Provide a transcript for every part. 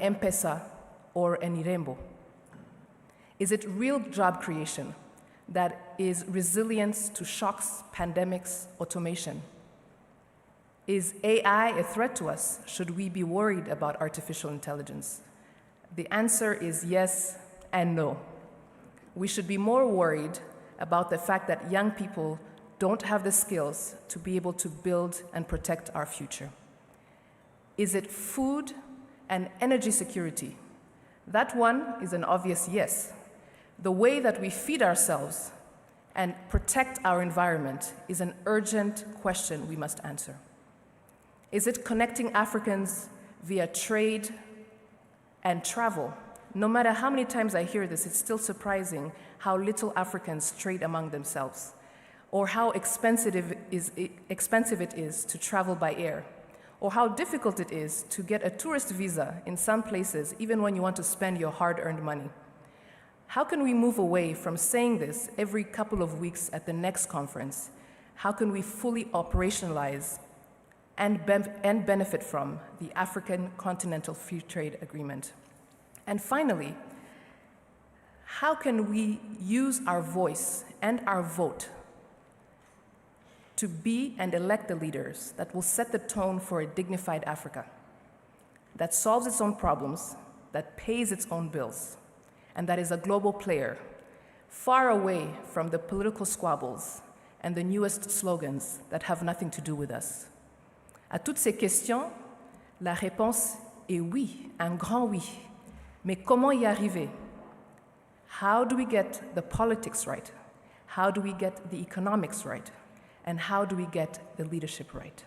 M-Pesa or an Irembo? Is it real job creation that is resilience to shocks, pandemics, automation? Is AI a threat to us? Should we be worried about artificial intelligence? The answer is yes and no. We should be more worried about the fact that young people don't have the skills to be able to build and protect our future. Is it food and energy security? That one is an obvious yes. The way that we feed ourselves and protect our environment is an urgent question we must answer. Is it connecting Africans via trade and travel? No matter how many times I hear this, it's still surprising how little Africans trade among themselves, or how expensive it is to travel by air, or how difficult it is to get a tourist visa in some places, even when you want to spend your hard-earned money. How can we move away from saying this every couple of weeks at the next conference? How can we fully operationalize and benefit from the African Continental Free Trade Agreement? And finally, how can we use our voice and our vote to be and elect the leaders that will set the tone for a dignified Africa, that solves its own problems, that pays its own bills, and that is a global player, far away from the political squabbles and the newest slogans that have nothing to do with us? À toutes ces questions, la réponse est oui, un grand oui. Mais comment y arriver? How do we get the politics right? How do we get the economics right? And how do we get the leadership right?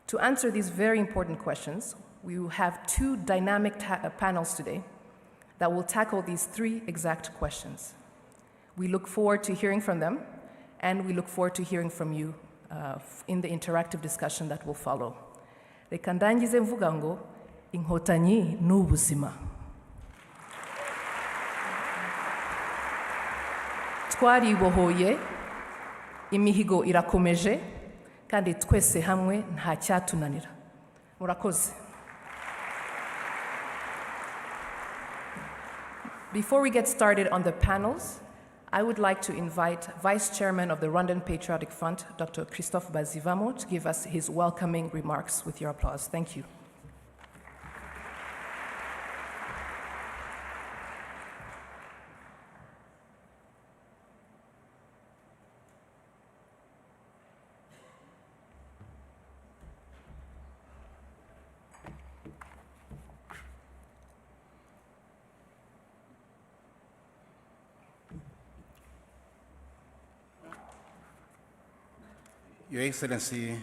To answer these very important questions, we will have two dynamic panels today that will tackle these three exact questions. We look forward to hearing from them, and we look forward to hearing from you in the interactive discussion that will follow. Reka ndangize mvuga ngo inkotanyi n'ubuzima. Twaribohoye, imihigo irakomeje, kandi twese hamwe nta cyatunanira. Murakoze. Before we get started on the panels, I would like to invite Vice Chairman of the Rwandan Patriotic Front, Dr. Christophe Bazivamo, to give us his welcoming remarks with your applause. Thank you. Your Excellency,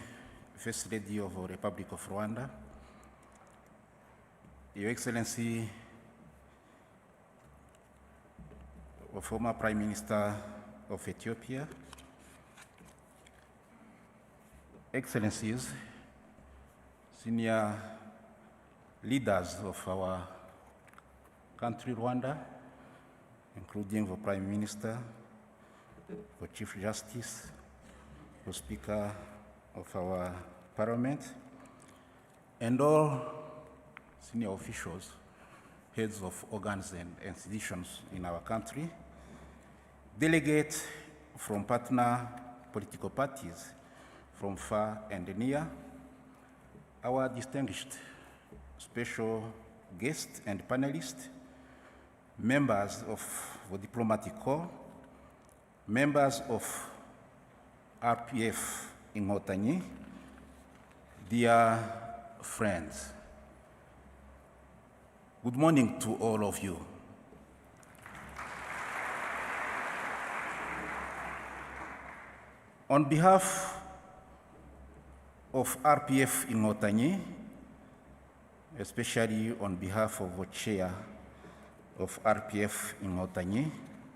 First Lady of the Republic of Rwanda, Your Excellency, former Prime Minister of Ethiopia, Excellencies, senior leaders of our country, Rwanda, including the Prime Minister, the Chief Justice, the Speaker of our Parliament, and all senior officials, heads of organs and institutions in our country, delegates from partner political parties from far and near, our distinguished special guests and panelists, members of the diplomatic corps, members of RPF INKOTANYI, dear friends. Good morning to all of you. On behalf of RPF INKOTANYI, especially on behalf of the chair of RPF INKOTANYI,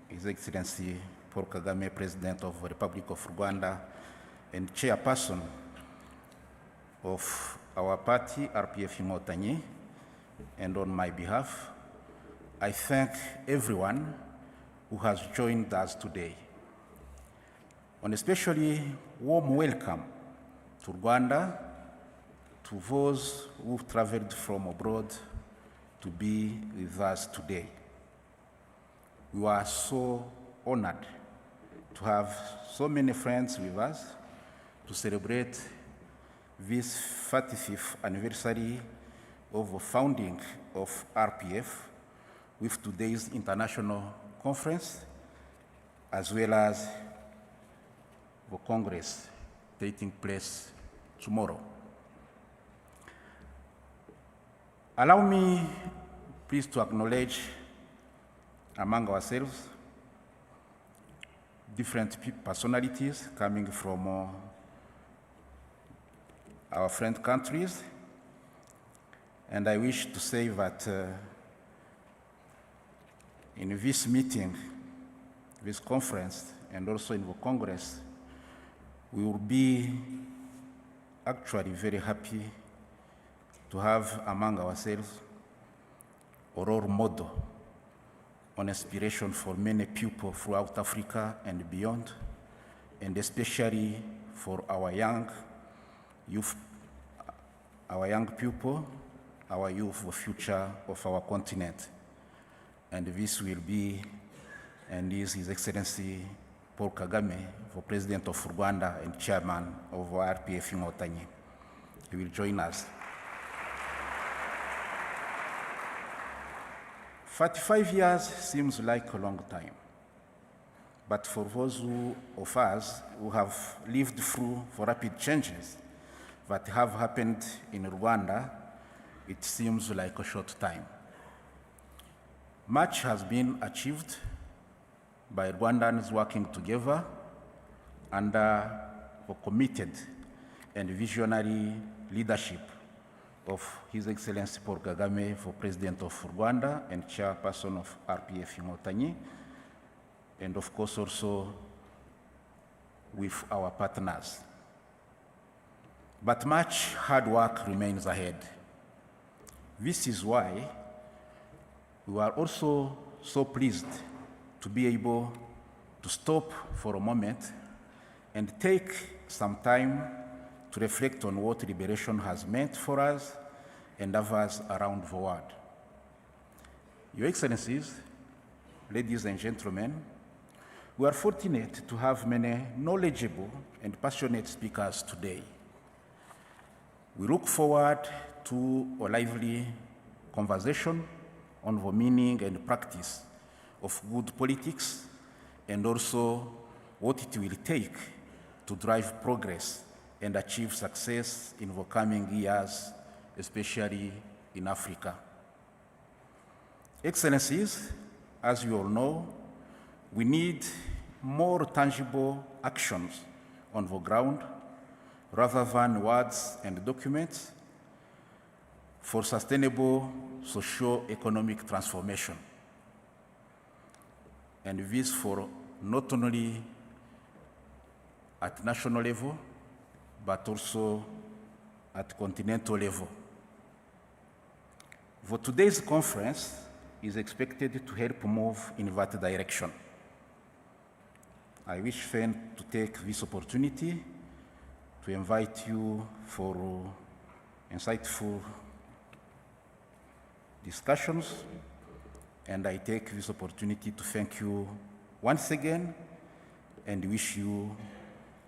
His Excellency Paul Kagame, President of the Republic of Rwanda, and chairperson of our party, RPF INKOTANYI, and on my behalf, I thank everyone who has joined us today. An especially warm welcome to Rwanda, to those who've traveled from abroad to be with us today. We are so honored to have so many friends with us to celebrate this 35th anniversary of the founding of RPF with today's international conference, as well as the Congress taking place tomorrow. Allow me, please, to acknowledge among ourselves different personalities coming from our friend countries. And I wish to say that in this meeting, this conference, and also in the Congress, we will be actually very happy to have among ourselves a role model on inspiration for many people throughout Africa and beyond, and especially for our young youth, our young people, our youth, the future of our continent. And this will be, and is His Excellency Paul Kagame, the President of Rwanda and Chairman of RPF INKOTANYI. He will join us. 35 years seems like a long time, but for those of us who have lived through the rapid changes that have happened in Rwanda, it seems like a short time. Much has been achieved by Rwandans working together under the committed and visionary leadership of His Excellency Paul Kagame, for President of Rwanda and Chairperson of RPF INKOTANYI, and of course also with our partners. But much hard work remains ahead. This is why we are also so pleased to be able to stop for a moment and take some time to reflect on what liberation has meant for us and others around the world. Your Excellencies, ladies and gentlemen, we are fortunate to have many knowledgeable and passionate speakers today. We look forward to a lively conversation on the meaning and practice of good politics, and also what it will take to drive progress and achieve success in the coming years, especially in Africa. Excellencies, as you all know, we need more tangible actions on the ground rather than words and documents for sustainable socio-economic transformation. And this for not only at national level, but also at continental level. For today's conference is expected to help move in that direction. I wish then to take this opportunity to invite you for insightful discussions, and I take this opportunity to thank you once again and wish you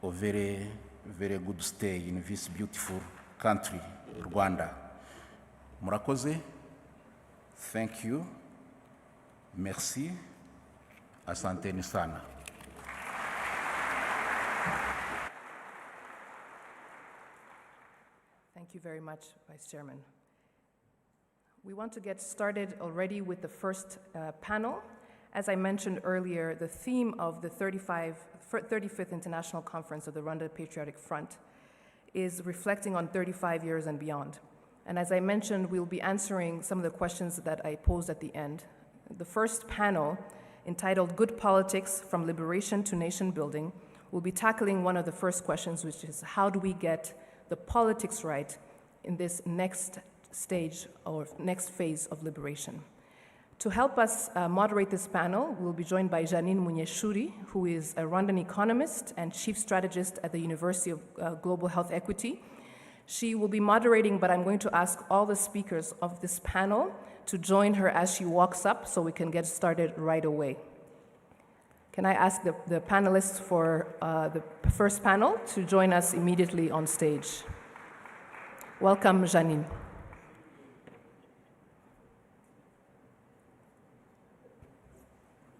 a very, very good stay in this beautiful country, Rwanda. Murakoze, thank you, merci, asanteni sana. Thank you very much, Vice Chairman. We want to get started already with the first panel. As I mentioned earlier, the theme of the 35th International Conference of the Rwanda Patriotic Front is reflecting on 35 years and beyond. And as I mentioned, we'll be answering some of the questions that I posed at the end. The first panel, entitled Good Politics from Liberation to Nation Building, will be tackling one of the first questions, which is how do we get the politics right in this next stage or next phase of liberation. To help us moderate this panel, we'll be joined by Janine Munyeshuri, who is a Rwandan economist and chief strategist at the University of Global Health Equity. She will be moderating, but I'm going to ask all the speakers of this panel to join her as she walks up so we can get started right away. Can I ask the panelists for the first panel to join us immediately on stage? Welcome, Janine.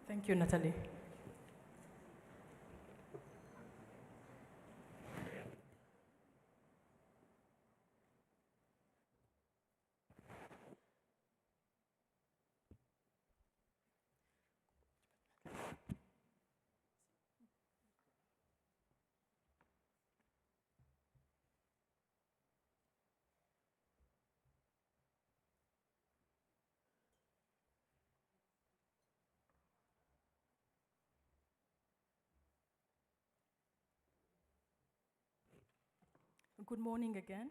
Thank you, Natalie. Good morning again.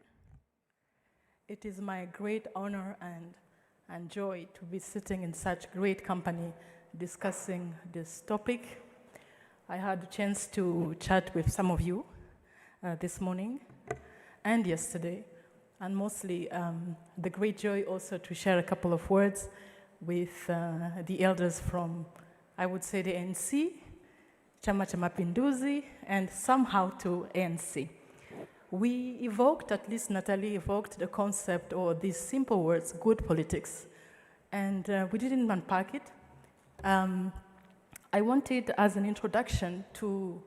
It is my great honor and joy to be sitting in such great company discussing this topic. I had a chance to chat with some of you this morning and yesterday, and mostly the great joy also to share a couple of words with the elders from, I would say, the ANC, Chama cha Mapinduzi, and somehow to ANC. We evoked, at least Natalie evoked, the concept or these simple words, good politics. And we didn't unpack it. I wanted, as an introduction to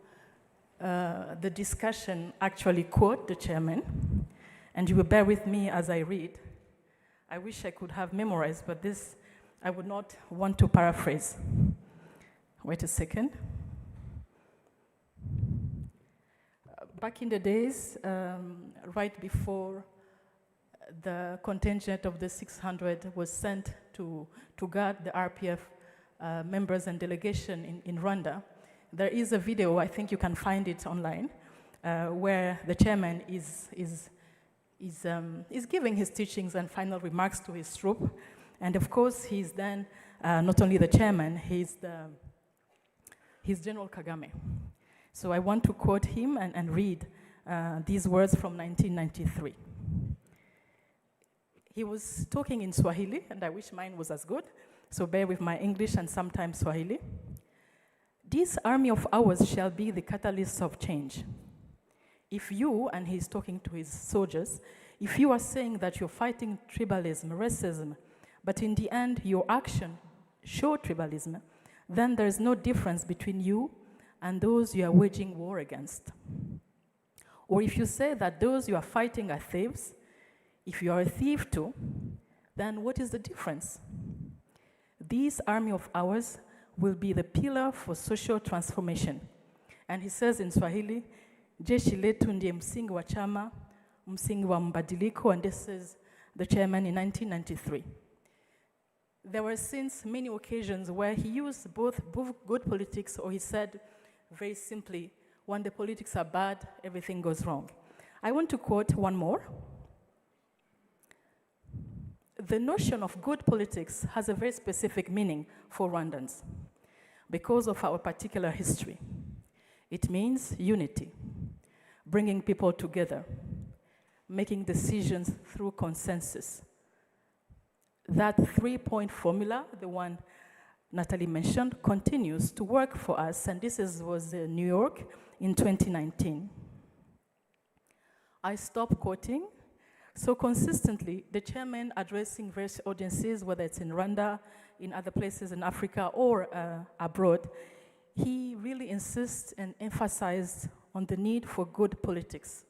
the discussion, actually quote the chairman. And you will bear with me as I read. I wish I could have memorized, but this I would not want to paraphrase. Wait a second. Back in the days, right before the contingent of the 600 was sent to guard the RPF members and delegation in Rwanda, there is a video, I think you can find it online, where the chairman is giving his teachings and final remarks to his troop. And of course, he's then not only the chairman, he's General Kagame. So I want to quote him and read these words from 1993. He was talking in Swahili, and I wish mine was as good, so bear with my English and sometimes Swahili. This army of ours shall be the catalyst of change. If you, and he's talking to his soldiers, if you are saying that you're fighting tribalism, racism, but in the end your action show tribalism, then there is no difference between you and those you are waging war against. Or if you say that those you are fighting are thieves, if you are a thief too, then what is the difference? This army of ours will be the pillar for social transformation. And he says in Swahili, jeshi letu ndiye msingi wa chama, msingi wa mbadiliko, and this is the chairman in 1993. There were since many occasions where he used both good politics, or he said, very simply, when the politics are bad, everything goes wrong. I want to quote one more. The notion of good politics has a very specific meaning for Rwandans because of our particular history. It means unity, bringing people together, making decisions through consensus. That three-point formula, the one Natalie mentioned, continues to work for us, and this was New York in 2019. I stopped quoting. So consistently, the chairman addressing various audiences, whether it's in Rwanda, in other places in Africa, or abroad, he really insists and emphasized on the need for good politics.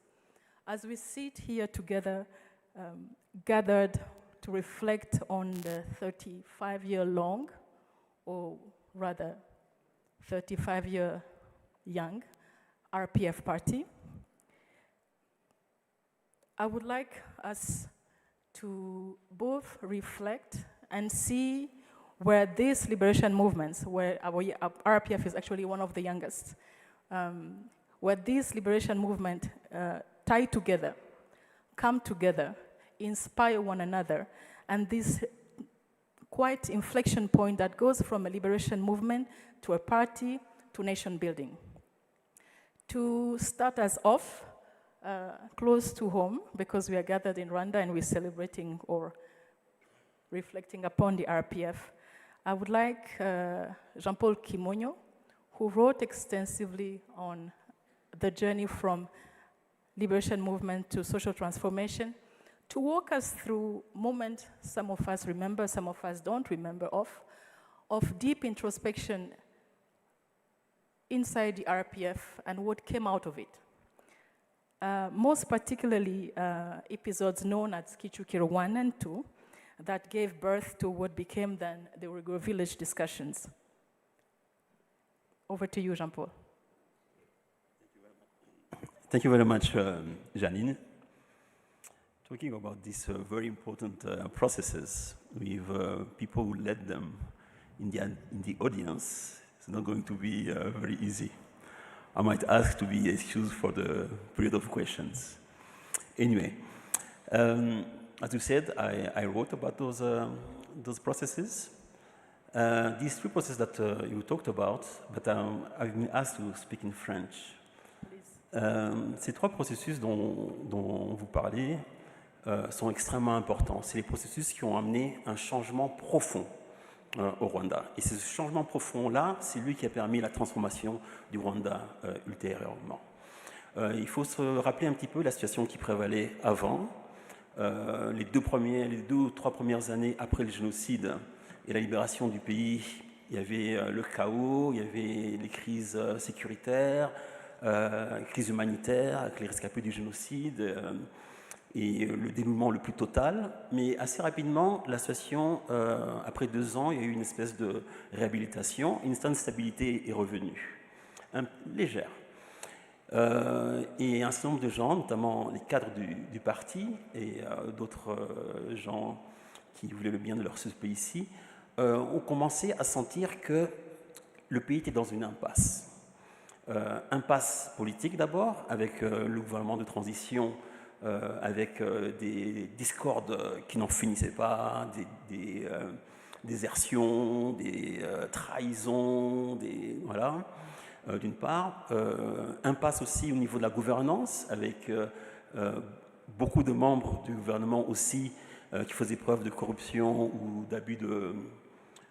As we sit here together, gathered to reflect on the 35-year-long, or rather 35-year young RPF party, I would like us to both reflect and see where these liberation movements, where our RPF is actually one of the youngest, where these liberation movements tie together, come together, inspire one another, and this quite inflection point that goes from a liberation movement to a party to nation building. To start us off, close to home, because we are gathered in Rwanda and we're celebrating or reflecting upon the RPF. I would like Jean-Paul Kimonyo, who wrote extensively on the journey from liberation movement to social transformation, to walk us through moments some of us remember, some of us don't remember of deep introspection inside the RPF and what came out of it. Most particularly episodes known as Kichukiro 1 and 2 that gave birth to what became then the Uyghur village discussions. Over to you, Jean-Paul. Thank you very much, Janine. Talking about these very important processes with people who led them in the audience, it's not going to be very easy. I might ask to be excused for the period of questions. Anyway, as you said, I wrote about those processes. These three processes that you talked about, but I've been asked to speak in French. Ces trois processus dont vous parlez sont extrêmement importants. C'est les processus qui ont amené un changement profond au Rwanda. Et ce changement profond-là, c'est lui qui a permis la transformation du Rwanda ultérieurement. Il faut se rappeler un petit peu la situation qui prévalait avant. Les deux ou trois premières années après le génocide et la libération du pays, il y avait le chaos, il y avait les crises sécuritaires, crise humanitaire avec les rescapés du génocide et le dénouement le plus total. Mais assez rapidement, la situation, après 2 ans, il y a eu une espèce de réhabilitation, une certaine stabilité est revenue, légère. Et un certain nombre de gens, notamment les cadres du parti et d'autres gens qui voulaient le bien de leur pays-ci, ont commencé à sentir que le pays était dans une impasse. Impasse politique d'abord, avec le gouvernement de transition, avec des discordes qui n'en finissaient pas, des désertions, des trahisons, voilà, d'une part. Impasse aussi au niveau de la gouvernance, avec beaucoup de membres du gouvernement aussi qui faisaient preuve de corruption ou d'abus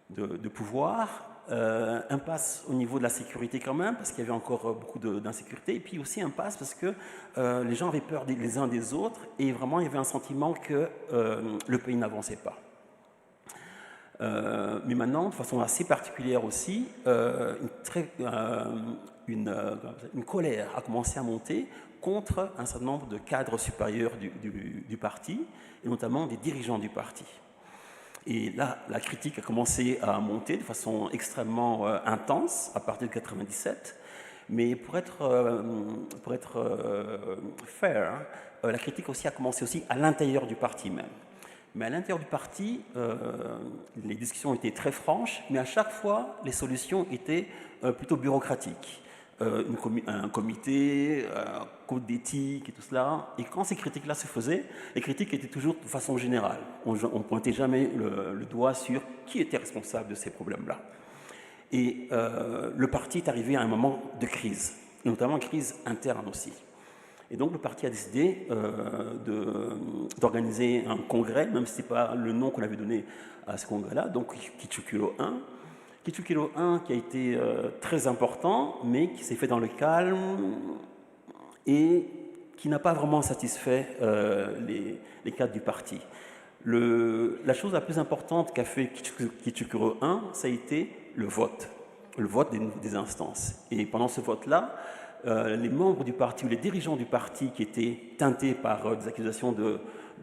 de pouvoir. Impasse au niveau de la sécurité quand même, parce qu'il y avait encore beaucoup d'insécurité, et puis aussi impasse parce que les gens avaient peur les uns des autres, et vraiment il y avait un sentiment que le pays n'avançait pas. Mais maintenant, de façon assez particulière aussi, une colère a commencé à monter contre un certain nombre de cadres supérieurs du parti, et notamment des dirigeants du parti. Et là, la critique a commencé à monter de façon extrêmement intense à partir de 1997. Mais pour être fair, la critique aussi a commencé aussi à l'intérieur du parti même. Mais à l'intérieur du parti, les discussions étaient très franches, mais à chaque fois, les solutions étaient plutôt bureaucratiques. Un comité, un code d'éthique et tout cela. Et quand ces critiques-là se faisaient, les critiques étaient toujours de façon générale. On ne pointait jamais le doigt sur qui était responsable de ces problèmes-là. Et le parti est arrivé à un moment de crise, et notamment une crise interne aussi. Et donc le parti a décidé d'organiser un congrès, même si ce n'est pas le nom qu'on avait donné à ce congrès-là, donc Kichukiro 1. Kichukiro 1 qui a été très important, mais qui s'est fait dans le calme et qui n'a pas vraiment satisfait les cadres du parti. La chose la plus importante qu'a fait Kichukiro 1, ça a été le vote des instances. Et pendant ce vote-là, les membres du parti ou les dirigeants du parti qui étaient teintés par des accusations de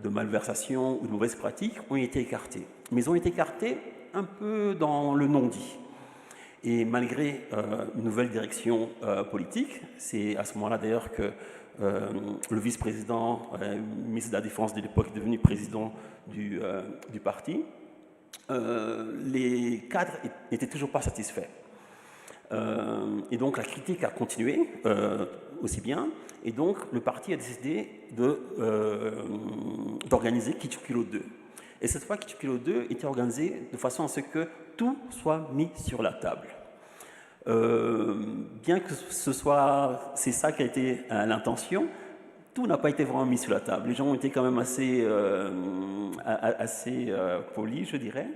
malversation ou de mauvaises pratiques ont été écartés. Mais ils ont été écartés un peu dans le non-dit. Et malgré une nouvelle direction politique, c'est à ce moment-là d'ailleurs que le vice-président, ministre de la Défense de l'époque, est devenu président du parti, les cadres n'étaient toujours pas satisfaits. Et donc la critique a continué aussi bien, et donc le parti a décidé d'organiser Kichukiro 2. Et cette fois, Kichukiro 2 était organisé de façon à ce que tout soit mis sur la table. Bien que c'est ça qui a été l'intention, tout n'a pas été vraiment mis sur la table. Les gens ont été quand même assez polis, je dirais.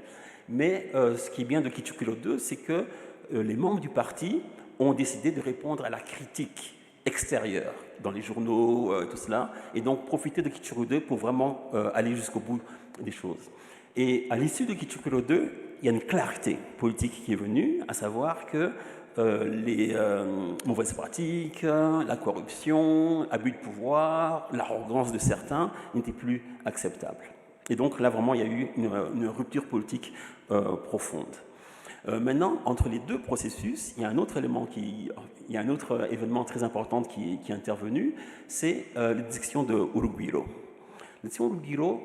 Mais ce qui est bien de Kichukilo 2, c'est que les membres du parti ont décidé de répondre à la critique extérieure dans les journaux, tout cela, et donc profiter de Kichukilo 2 pour vraiment aller jusqu'au bout des choses. Et à l'issue de Kichukilo 2, il y a une clarté politique qui est venue, à savoir que les mauvaises pratiques, la corruption, abus de pouvoir, l'arrogance de certains n'étaient plus acceptables. Et donc là, vraiment, il y a eu une rupture politique profonde. Maintenant, entre les deux processus, il y a un autre événement très important qui est intervenu, c'est l'édiction de Urugwiro. L'édiction Urugwiro,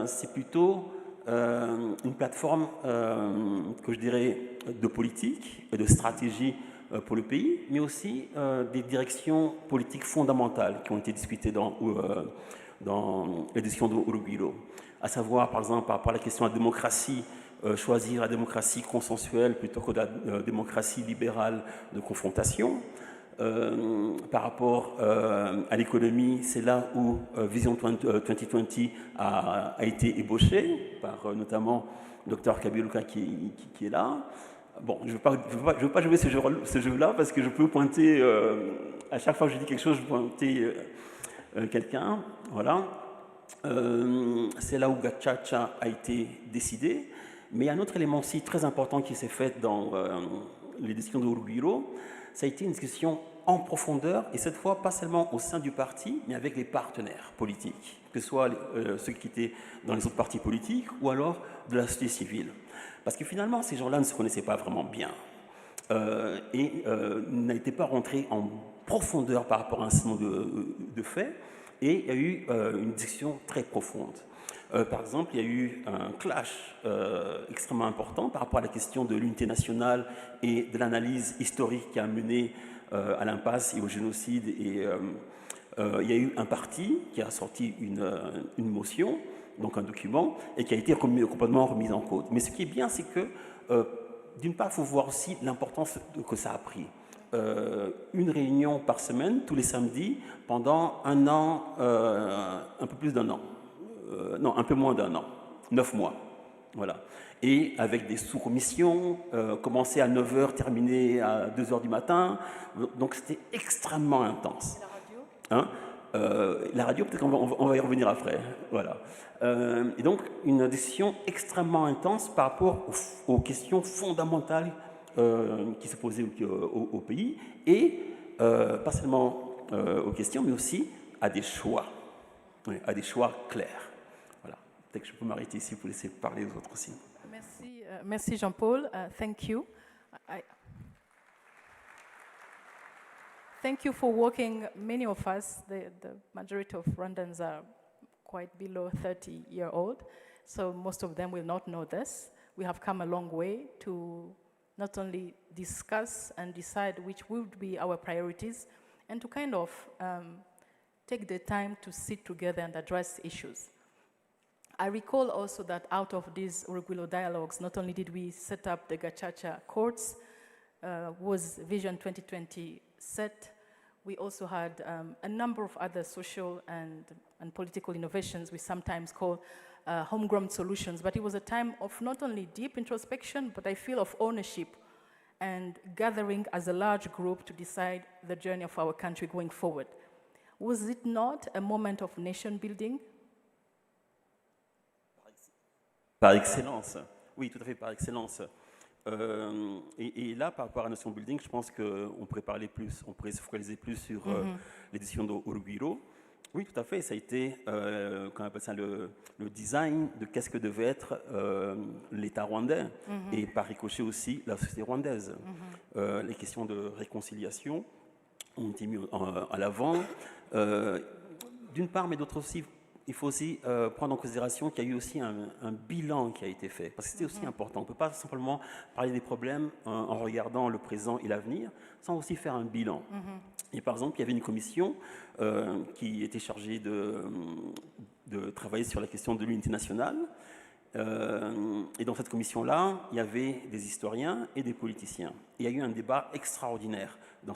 c'est plutôt une plateforme que je dirais de politique et de stratégie pour le pays, mais aussi des directions politiques fondamentales qui ont été discutées dans l'édition de Urugwiro. À savoir, par exemple, par rapport à la question de la démocratie, choisir la démocratie consensuelle plutôt que la démocratie libérale de confrontation. Par rapport à l'économie, c'est là où Vision 2020 a été ébauchée par notamment le Dr Kabiruka qui est là. Bon, je ne veux pas jouer ce jeu-là parce que je peux pointer, à chaque fois que je dis quelque chose, je peux pointer quelqu'un. Voilà. C'est là où Gachacha a été décidé. Mais il y a un autre élément aussi très important qui s'est fait dans les décisions de Urugwiro. Ça a été une discussion en profondeur, et cette fois pas seulement au sein du parti, mais avec les partenaires politiques, que ce soit ceux qui étaient dans les autres partis politiques ou alors de la société civile. Parce que finalement, ces gens-là ne se connaissaient pas vraiment bien et n'étaient pas rentrés en profondeur par rapport à un certain nombre de faits, et il y a eu une discussion très profonde. Par exemple, il y a eu un clash extrêmement important par rapport à la question de l'unité nationale et de l'analyse historique qui a mené à l'impasse et au génocide. Et il y a eu un parti qui a sorti une motion, donc un document, et qui a été complètement remis en cause. Mais ce qui est bien, c'est que, d'une part, il faut voir aussi l'importance que ça a pris. Une réunion par semaine, tous les samedis, pendant un an, un peu plus d'un an. Non, un peu moins d'un an, 9 mois. Voilà. Et avec des sous-commissions, commencer à 9h, terminer à 2h du matin. Donc c'était extrêmement intense. La radio la radio, peut-être qu'on va y revenir après. Voilà. Et donc une décision extrêmement intense par rapport aux questions fondamentales qui se posaient au pays, et pas seulement aux questions, mais aussi à des choix. Oui, à des choix clairs. Voilà. Peut-être que je peux m'arrêter ici pour laisser parler aux autres aussi. Merci Jean-Paul. Thank you. Thank you for working. Many of us, the majority of Rwandans are quite below 30-year-old, so most of them will not know this. We have come a long way to not only discuss and decide which would be our priorities, and to kind of take the time to sit together and address issues. I recall also that out of these Urugwiro dialogues, not only did we set up the Gachacha courts, was Vision 2020 set, we also had a number of other social and political innovations we sometimes call homegrown solutions. But it was a time of not only deep introspection, but I feel of ownership and gathering as a large group to decide the journey of our country going forward. Was it not a moment of nation building? Par excellence, oui, tout à fait, par excellence. Et là, par rapport à la nation building, je pense qu'on pourrait parler plus, on pourrait se focaliser plus sur l'édition de Urugwiro. Oui, tout à fait, ça a été, comment on appelle ça, le design de qu'est-ce que devait être l'État rwandais, et par ricochet aussi la société rwandaise. Les questions de réconciliation ont été mises à l'avant, d'une part, mais d'autre aussi. Il faut aussi prendre en considération qu'il y a eu aussi un bilan qui a été fait, parce que c'était aussi important. On ne peut pas simplement parler des problèmes en regardant le présent et l'avenir, sans aussi faire un bilan. Et par exemple, il y avait une commission qui était chargée de travailler sur la question de l'unité nationale. Et dans cette commission-là, il y avait des historiens et des politiciens. Et il y a eu un débat extraordinaire dans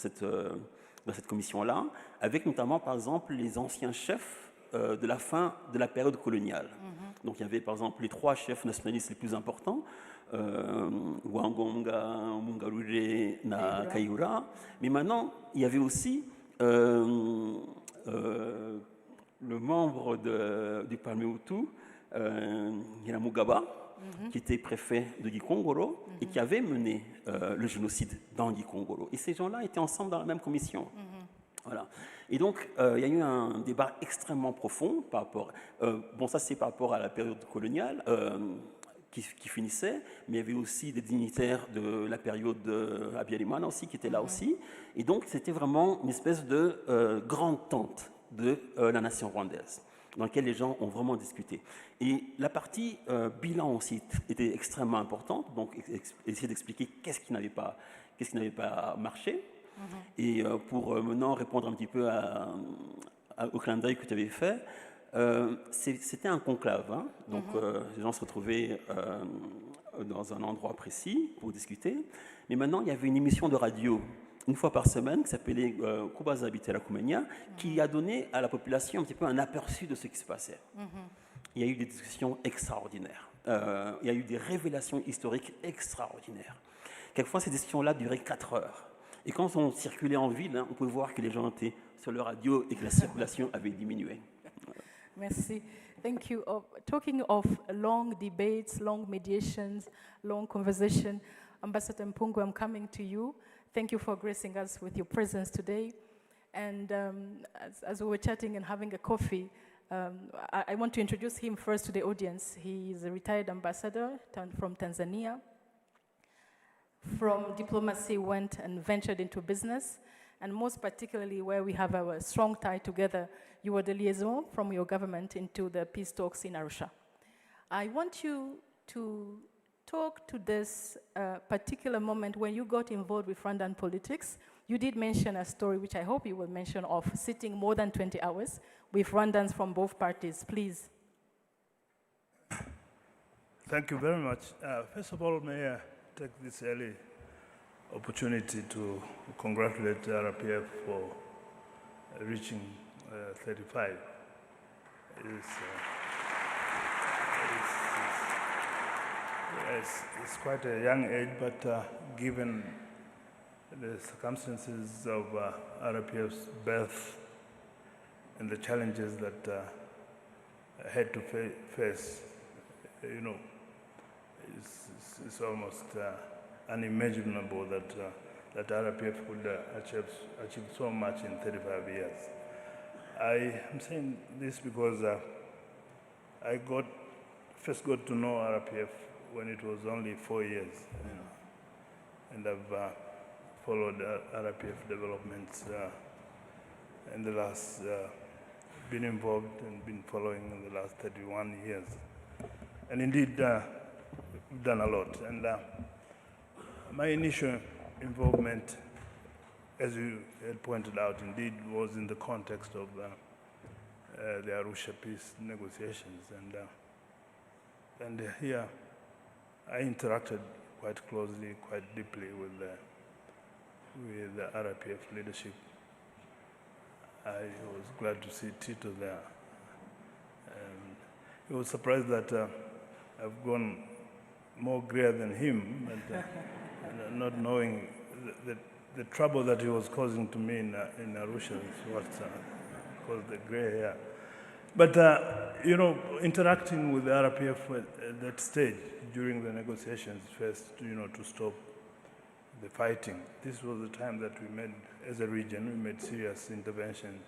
dans cette commission-là, avec notamment, par exemple, les anciens chefs de la fin de la période coloniale. Donc il y avait, par exemple, les 3 chefs nationalistes les plus importants, Wangonga, Mungarure, na Kayura. Mais maintenant, il y avait aussi le membre du Parmehutu, Nyiramugaba, qui était préfet de Gikongoro et qui avait mené le génocide dans Gikongoro. Et ces gens-là étaient ensemble dans la même commission. Voilà. Et donc, il y a eu un débat extrêmement profond par rapport... bon, ça, c'est par rapport à la période coloniale qui finissait, mais il y avait aussi des dignitaires de la période Habyarimana aussi qui étaient là aussi. Et donc, c'était vraiment une espèce de grande tente de la nation rwandaise, dans laquelle les gens ont vraiment discuté. Et la partie bilan aussi était extrêmement importante, donc essayer d'expliquer qu'est-ce qui n'avait pas marché. Et pour maintenant répondre un petit peu au clin d'œil que tu avais fait, c'était un conclave, hein. Donc les gens se retrouvaient dans un endroit précis pour discuter. Mais maintenant, il y avait une émission de radio une fois par semaine qui s'appelait Kubaza Bitera Kumenya, qui a donné à la population un petit peu un aperçu de ce qui se passait. Il y a eu des discussions extraordinaires. Il y a eu des révélations historiques extraordinaires. Quelquefois, ces discussions-là duraient 4 heures. Et quand on circulait en ville, hein, on pouvait voir que les gens étaient sur le radio et que la circulation avait diminué. Merci. Thank you. Talking of long debates, long mediations, long conversation, Ambassador Mpungu, I'm coming to you. Thank you for gracing us with your presence today. And as we were chatting and having a coffee, I want to introduce him first to the audience. He is a retired ambassador from Tanzania. From diplomacy, went and ventured into business, and most particularly where we have our strong tie together, you were the liaison from your government into the peace talks in Arusha. I want you to talk to this particular moment when you got involved with Rwandan politics. You did mention a story, which I hope you will mention, of sitting more than 20 hours with Rwandans from both parties. Please. Thank you very much. First of all, may I take this early opportunity to congratulate the RPF for reaching 35. It's quite a young age, but given the circumstances of RPF's birth and the challenges that I had to face, you know, it's almost unimaginable that RPF would achieve so much in 35 years. I am saying this because I first got to know RPF when it was only 4 years, you know, and I've followed RPF developments in the last, been involved and been following in the last 31 years. And indeed, we've done a lot. And my initial involvement, as you had pointed out, indeed was in the context of the Arusha peace negotiations. And here I interacted quite closely, quite deeply with the RPF leadership. I was glad to see Tito there. He was surprised that I've gone more grayer than him, but not knowing the trouble that he was causing to me in Arusha is what caused the gray hair. But, you know, interacting with the RPF at that stage during the negotiations first, you know, to stop the fighting. This was the time that we made, as a region, we made serious interventions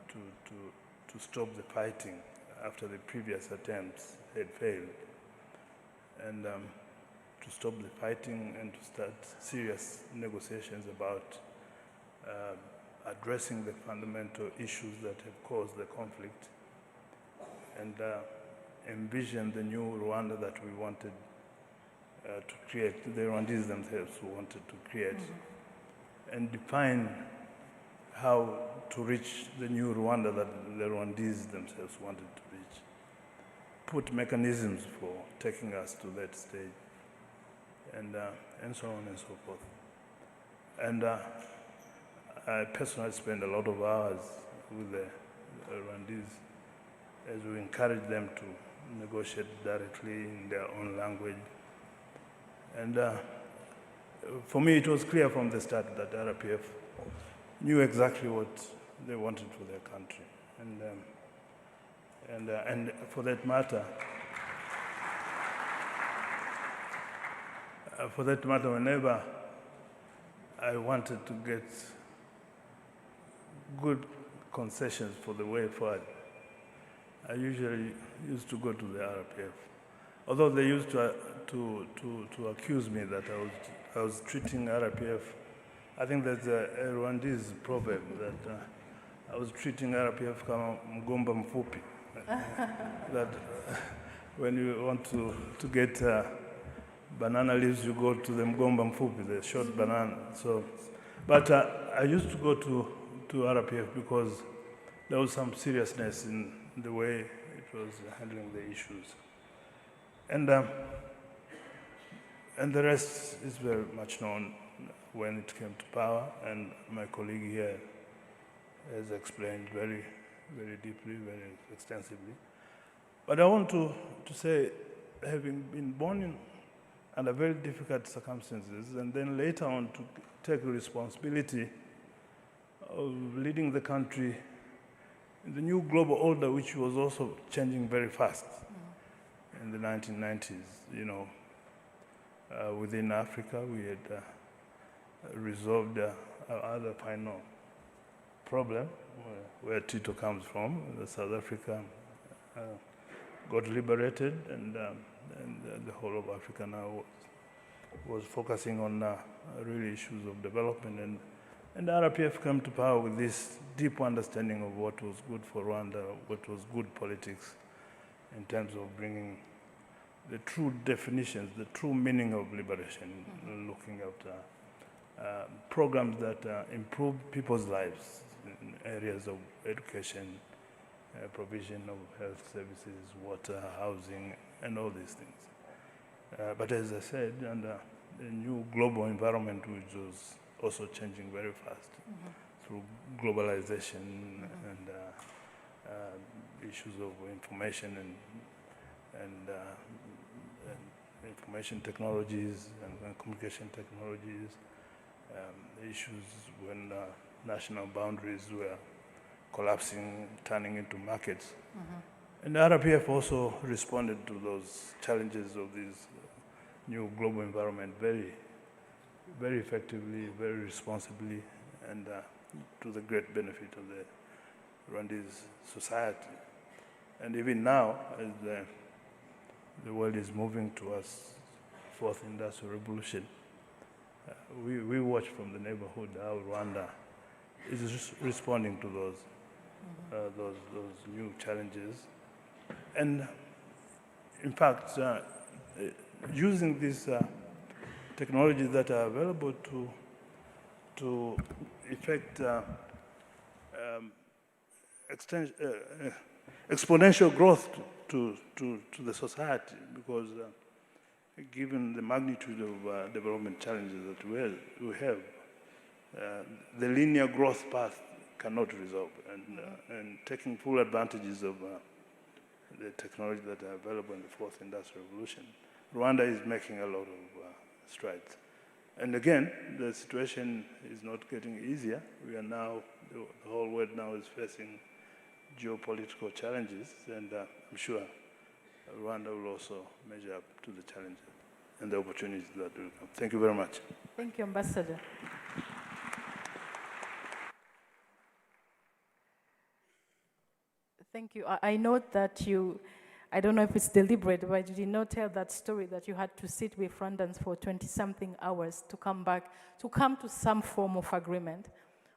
to stop the fighting after the previous attempts had failed. And to stop the fighting and to start serious negotiations about addressing the fundamental issues that have caused the conflict and envision the new Rwanda that we wanted to create, the Rwandese themselves wanted to create, and define how to reach the new Rwanda that the Rwandese themselves wanted to reach. Put mechanisms for taking us to that stage, and so on and so forth. And I personally spend a lot of hours with the Rwandese as we encourage them to negotiate directly in their own language. And for me, it was clear from the start that RPF knew exactly what they wanted for their country. And for that matter, whenever I wanted to get good concessions for the way forward, I usually used to go to the RPF. Although they used to accuse me that I was treating RPF, I think there's a Rwandese proverb that I was treating RPF kama mgomba mfupi. That when you want to get banana leaves, you go to the mgomba mfupi, the short banana. So, but I used to go to RPF because there was some seriousness in the way it was handling the issues. And the rest is very much known when it came to power, and my colleague here has explained very, very deeply, very extensively. But I want to say, having been born under very difficult circumstances, and then later on to take responsibility of leading the country in the new global order, which was also changing very fast in the 1990s, you know. Within Africa, we had resolved our other final problem, where Tito comes from. South Africa got liberated, and the whole of Africa now was focusing on really issues of development. And the RPF came to power with this deep understanding of what was good for Rwanda, what was good politics, in terms of bringing the true definitions, the true meaning of liberation, looking at programs that improve people's lives in areas of education, provision of health services, water, housing, and all these things. But as I said, under the new global environment, which was also changing very fast through globalization and issues of information and information technologies and communication technologies, issues when national boundaries were collapsing, turning into markets. And the RPF also responded to those challenges of this new global environment very, very effectively, very responsibly, and to the great benefit of the Rwandese society. And even now, as the world is moving towards fourth industrial revolution, we watch from the neighborhood how Rwanda is responding to those new challenges. And in fact, using these technologies that are available to effect exponential growth to the society, because given the magnitude of development challenges that we have, the linear growth path cannot resolve, and taking full advantages of the technology that are available in the fourth industrial revolution, Rwanda is making a lot of strides. And again, the situation is not getting easier. We are now, the whole world now is facing geopolitical challenges, and I'm sure Rwanda will also measure up to the challenges and the opportunities that will come. Thank you very much. Thank you, Ambassador. Thank you. I note that you, I don't know if it's deliberate, but you did not tell that story that you had to sit with Rwandans for 20-something hours to come to some form of agreement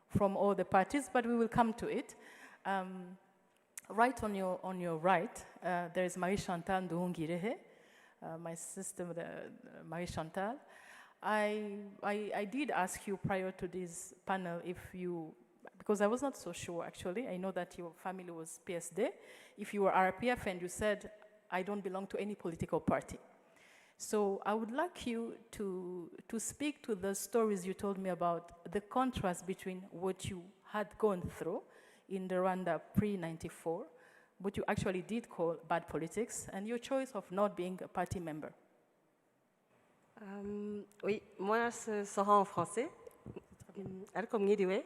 from all the parties, but we will come to it. Right on your right, there is Marie-Chantal Nduhungirehe, my sister, Marie-Chantal. I did ask you prior to this panel if you, because I was not so sure actually, I know that your family was PSD, if you were RPF, and you said, I don't belong to any political party. So I would like you to speak to the stories you told me about the contrast between what you had gone through in the Rwanda pre-94, what you actually did call bad politics, and your choice of not being a party member. Oui, moi, ce sera en français. Ariko mwiriwe.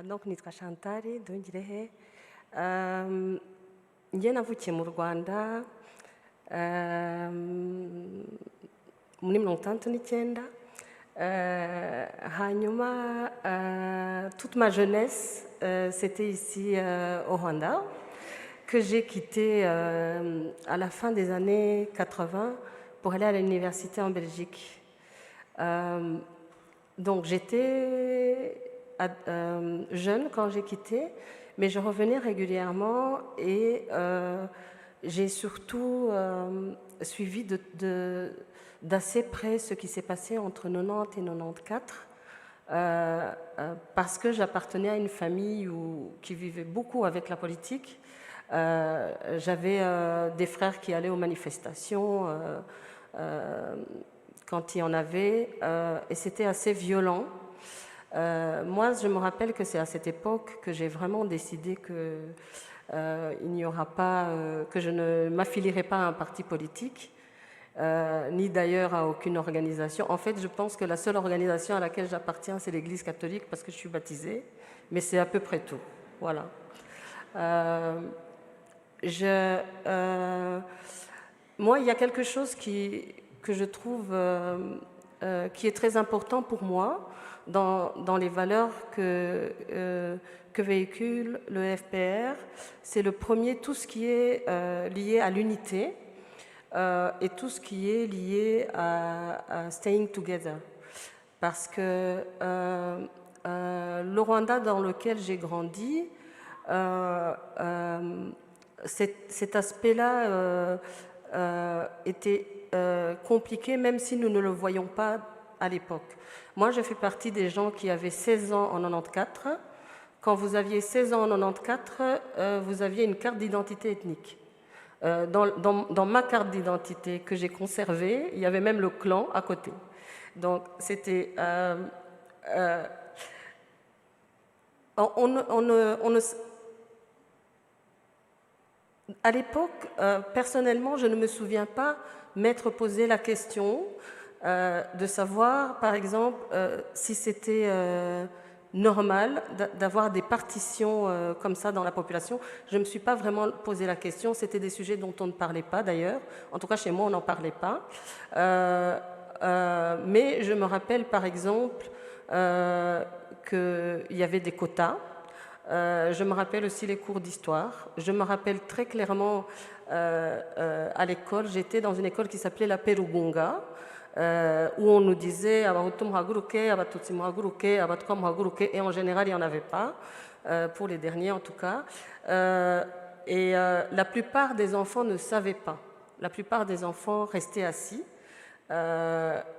Donc nitwa Chantal Nduhungirehe. Njye navukiye mu Rwanda muri 1969. Hanyuma toute ma jeunesse c'était ici au Rwanda, que j'ai quitté à la fin des années 80 pour aller à l'université en Belgique. Donc j'étais jeune quand j'ai quitté, mais je revenais régulièrement et j'ai surtout suivi d'assez près ce qui s'est passé entre 90 et 94, parce que j'appartenais à une famille qui vivait beaucoup avec la politique. J'avais des frères qui allaient aux manifestations quand il y en avait, et c'était assez violent. Moi, je me rappelle que c'est à cette époque que j'ai vraiment décidé que que je ne m'affilierai pas à un parti politique, ni d'ailleurs à aucune organisation. En fait, je pense que la seule organisation à laquelle j'appartiens, c'est l'Église catholique parce que je suis baptisée, mais c'est à peu près tout. Voilà. Moi, il y a quelque chose que je trouve qui est très important pour moi dans les valeurs que véhicule le FPR. C'est le premier, tout ce qui est lié à l'unité et tout ce qui est lié à staying together. Parce que le Rwanda dans lequel j'ai grandi, cet aspect-là était compliqué, même si nous ne le voyions pas à l'époque. Moi, je fais partie des gens qui avaient 16 ans en 94. Quand vous aviez 16 ans en 94, vous aviez une carte d'identité ethnique. Dans ma carte d'identité que j'ai conservée, il y avait même le clan à côté. Donc, c'était... à l'époque, personnellement, je ne me souviens pas m'être posé la question de savoir, par exemple, si c'était normal d'avoir des partitions comme ça dans la population. Je ne me suis pas vraiment posé la question. C'était des sujets dont on ne parlait pas d'ailleurs. En tout cas, chez moi, on n'en parlait pas. Mais je me rappelle, par exemple, qu'il y avait des quotas. Je me rappelle aussi les cours d'histoire. Je me rappelle très clairement à l'école, j'étais dans une école qui s'appelait la Perugunga, où on nous disait Abahutu muhaguruke, Abatutsi muhaguruke, Abatwa muhaguruke, et en général il n'y en avait pas, pour les derniers en tout cas. Et la plupart des enfants ne savaient pas. La plupart des enfants restaient assis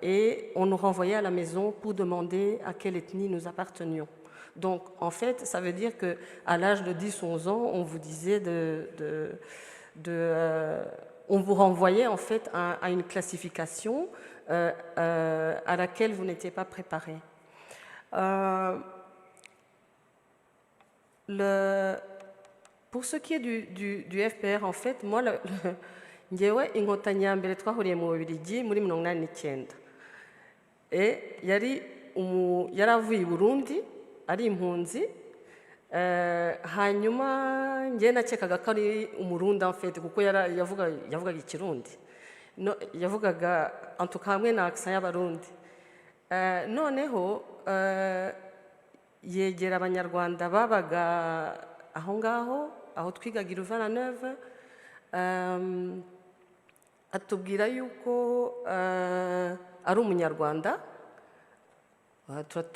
et on nous renvoyait à la maison pour demander à quelle ethnie nous appartenions. Donc, en fait, ça veut dire qu'à l'âge de 10 ou 11 ans, on vous disait on vous renvoyait en fait à une classification à laquelle vous n'étiez pas préparé. Pour ce qui est du FPR, en fait, moi, njyewe INKOTANYI ya mbere twahuriye mu Bubiligi muri 1989. Yari avuye I Burundi, ari impunzi, hanyuma njye nakekaga ko ari umurundi en fait kuko yavugaga ikirundi, yavugaga antuka hamwe na accent y'abarundi. Noneho yegera abanyarwanda babaga aho ngaho aho twigaga I Louvain-la-Neuve, atubwira yuko ari umunyarwanda.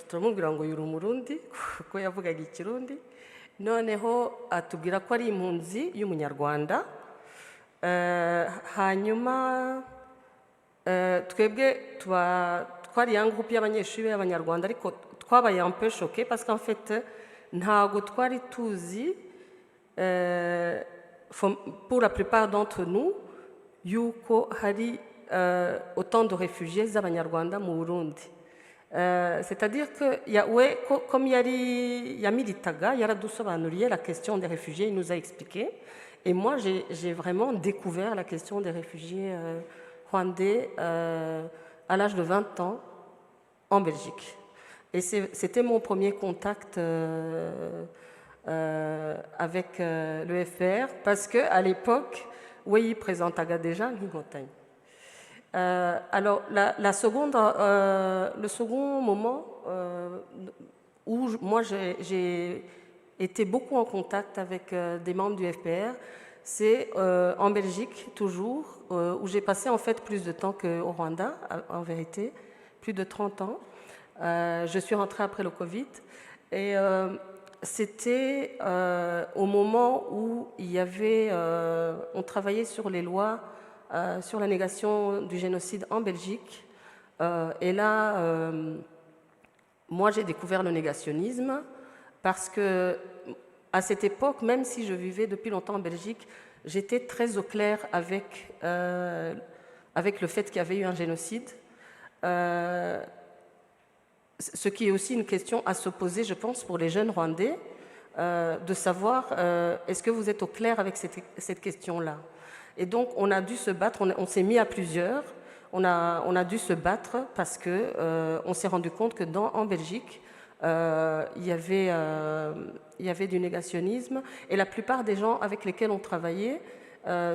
Turamubwira ngo yuri umurundi kuko yavugaga ikirundi. Noneho atubwira ko ari impunzi y'umunyarwanda. Hanyuma twebwe twari ya groupe y'abanyeshuri b'abanyarwanda, ariko twabaye un peu choqués parce qu'en fait ntago twari tuzi, pour la plupart d'entre nous, yuko hari autant de réfugiés z'abanyarwanda mu Burundi. C'est-à-dire que comme yamilitaga yaradusobanuriye la question des réfugiés, il nous a expliqué, et moi j'ai vraiment découvert la question des réfugiés rwandais à l'âge de 20 ans en Belgique. Et c'était mon premier contact avec le FPR, parce qu'à l'époque, oui, il présentaga déjà INKOTANYI. Alors, le second moment où moi j'ai été beaucoup en contact avec des membres du FPR, c'est en Belgique, toujours, où j'ai passé en fait plus de temps qu'au Rwanda, en vérité, plus de 30 ans. Je suis rentrée après le Covid, et c'était au moment où il y avait, on travaillait sur les lois sur la négation du génocide en Belgique. Et là, moi, j'ai découvert le négationnisme parce que, à cette époque, même si je vivais depuis longtemps en Belgique, j'étais très au clair avec le fait qu'il y avait eu un génocide. Ce qui est aussi une question à se poser, je pense, pour les jeunes Rwandais, de savoir est-ce que vous êtes au clair avec cette question-là. Et donc, on a dû se battre, on s'est mis à plusieurs, on a dû se battre parce qu'on s'est rendu compte que en Belgique, il y avait du négationnisme, et la plupart des gens avec lesquels on travaillait,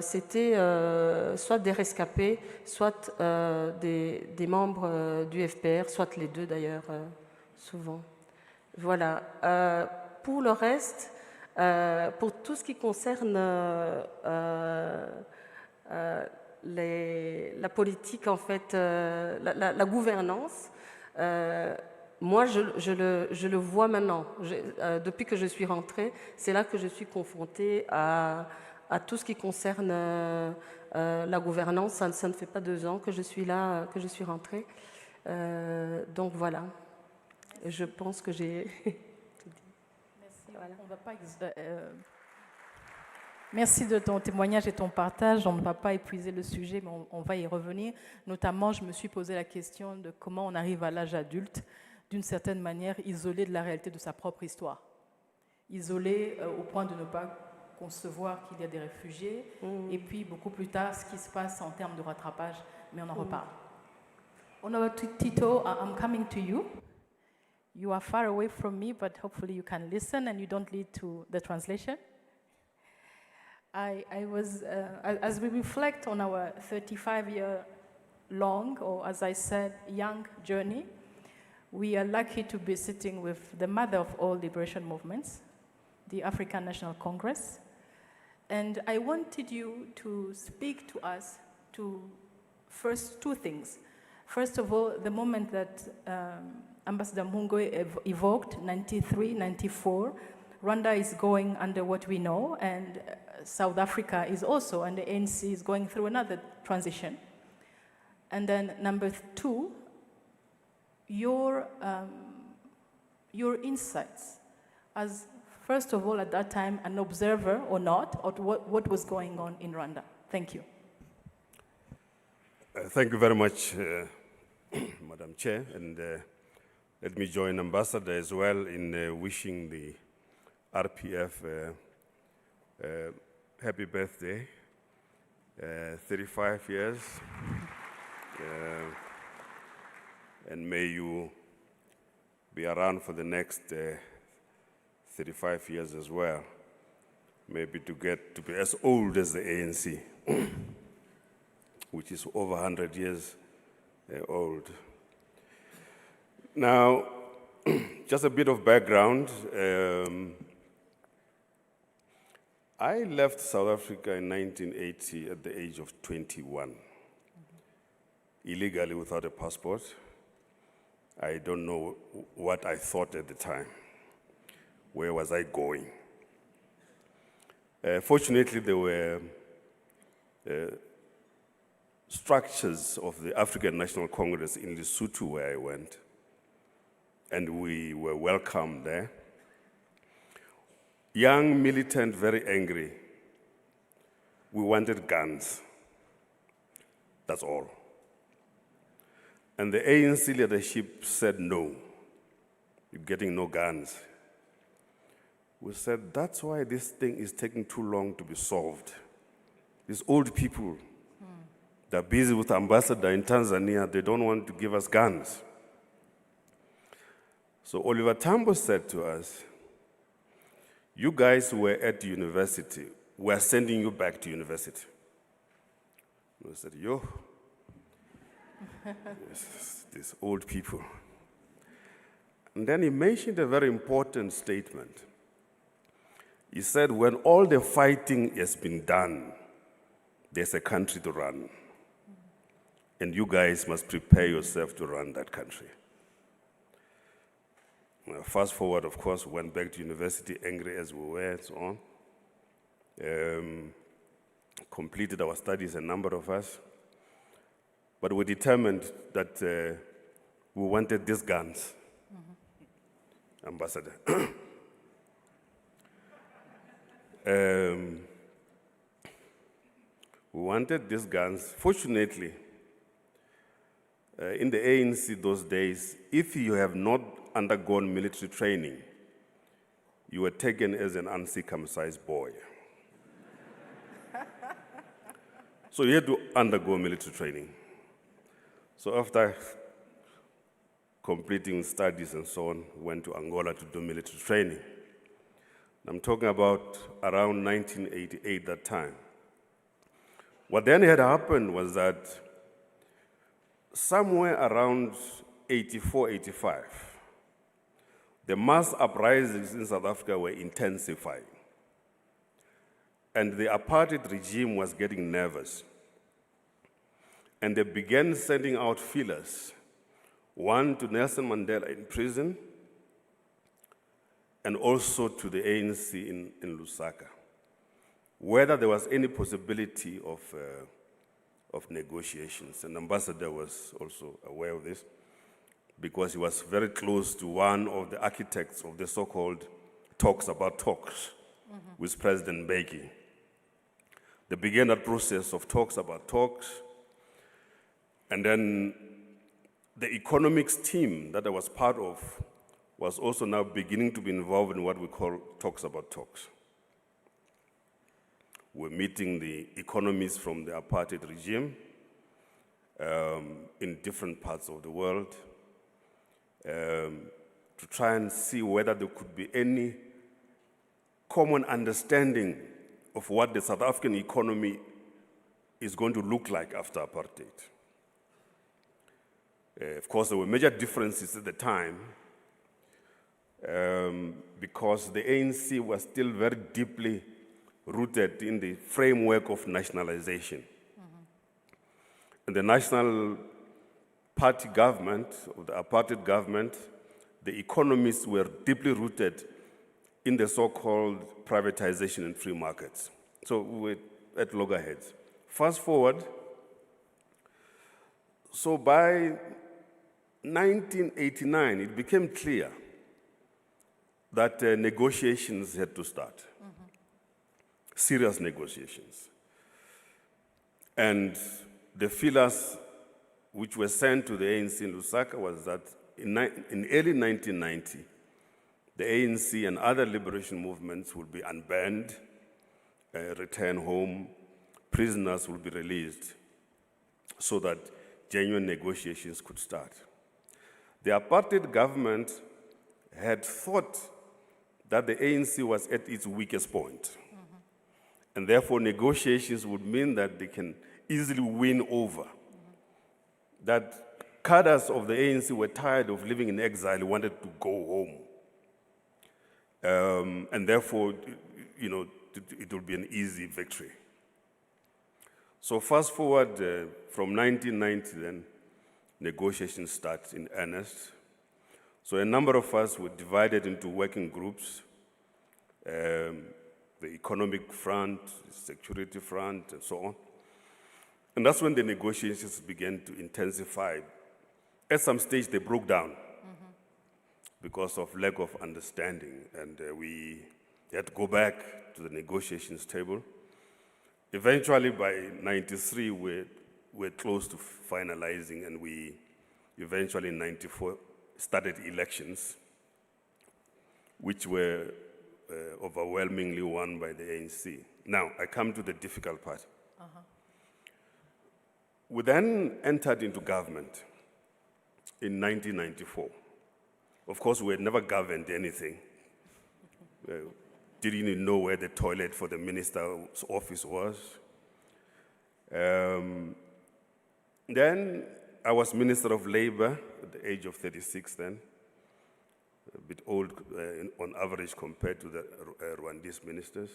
c'était soit des rescapés, soit des membres du FPR, soit les deux d'ailleurs, souvent. Voilà. Pour le reste, pour tout ce qui concerne la politique, en fait, la gouvernance, moi, je le vois maintenant. Depuis que je suis rentrée, c'est là que je suis confrontée à tout ce qui concerne la gouvernance. Ça ne fait pas 2 ans que je suis là, que je suis rentrée. Donc voilà, je pense que j'ai tout dit. Merci. Voilà. Merci de ton témoignage et ton partage. On ne va pas épuiser le sujet, mais on va y revenir. Notamment, je me suis posé la question de comment on arrive à l'âge adulte, d'une certaine manière isolé de la réalité de sa propre histoire. Isolé au point de ne pas concevoir qu'il y a des réfugiés, et puis beaucoup plus tard, ce qui se passe en termes de rattrapage, mais on en reparle. Honorable Tito, I'm coming to you. You are far away from me, but hopefully you can listen and you don't lead to the translation. I was, as we reflect on our 35-year-long, or as I said, young journey, we are lucky to be sitting with the mother of all liberation movements, the African National Congress. And I wanted you to speak to us to first 2 things. First of all, the moment that Ambassador Mungwe evoked, 93, 94, Rwanda is going under what we know, and South Africa is also, and the ANC is going through another transition. And then number 2, your insights as, first of all, at that time, an observer or not, of what was going on in Rwanda. Thank you. Thank you very much, Madam Chair, and let me join Ambassador as well in wishing the RPF happy birthday, 35 years, and may you be around for the next 35 years as well, maybe to get to be as old as the ANC, which is over 100 years old. Now, just a bit of background. I left South Africa in 1980 at the age of 21, illegally without a passport. I don't know what I thought at the time. Where was I going? Fortunately, there were structures of the African National Congress in Lesotho where I went, and we were welcomed there. Young, militant, very angry. We wanted guns. That's all. And the ANC leadership said no. You're getting no guns. We said, that's why this thing is taking too long to be solved. These old people, they're busy with the ambassador in Tanzania, they don't want to give us guns. So Oliver Tambo said to us, you guys were at university, we're sending you back to university. We said, yo, these old people. And then he mentioned a very important statement. He said, when all the fighting has been done, there's a country to run. And you guys must prepare yourself to run that country. Well, fast forward, of course, went back to university, angry as we were and so on. Completed our studies, a number of us. But we determined that we wanted these guns. Ambassador. We wanted these guns. Fortunately, in the ANC those days, if you have not undergone military training, you were taken as an uncircumcised boy. So you had to undergo military training. So after completing studies and so on, went to Angola to do military training. I'm talking about around 1988, that time. What then had happened was that somewhere around 84, 85, the mass uprisings in South Africa were intensifying. And the apartheid regime was getting nervous. And they began sending out feelers, one to Nelson Mandela in prison, and also to the ANC in Lusaka, whether there was any possibility of negotiations. And the ambassador was also aware of this, because he was very close to one of the architects of the so-called talks about talks with President Mbeki. They began that process of talks about talks, and then the economics team that I was part of was also now beginning to be involved in what we call talks about talks. We're meeting the economists from the apartheid regime in different parts of the world to try and see whether there could be any common understanding of what the South African economy is going to look like after apartheid. Of course, there were major differences at the time because the ANC was still very deeply rooted in the framework of nationalization. And the National Party government, or the apartheid government, the economists were deeply rooted in the so-called privatization and free markets. So we were at loggerheads. Fast forward, so by 1989, it became clear that negotiations had to start, serious negotiations. And the feelers which were sent to the ANC in Lusaka was that in early 1990, the ANC and other liberation movements would be unbanned, return home, prisoners would be released, so that genuine negotiations could start. The apartheid government had thought that the ANC was at its weakest point. And therefore, negotiations would mean that they can easily win over. That cadres of the ANC were tired of living in exile, wanted to go home. And therefore, it would be an easy victory. So fast forward from 1990, then, negotiations start in earnest. So a number of us were divided into working groups, the economic front, security front, and so on. And that's when the negotiations began to intensify. At some stage, they broke down because of lack of understanding, and we had to go back to the negotiations table. Eventually, by 93, we were close to finalizing, and we eventually in '94 started elections, which were overwhelmingly won by the ANC. Now, I come to the difficult part. We then entered into government in 1994. Of course, we had never governed anything. Didn't even know where the toilet for the minister's office was. Then I was Minister of Labor at the age of 36 then, a bit old on average compared to the Rwandese ministers.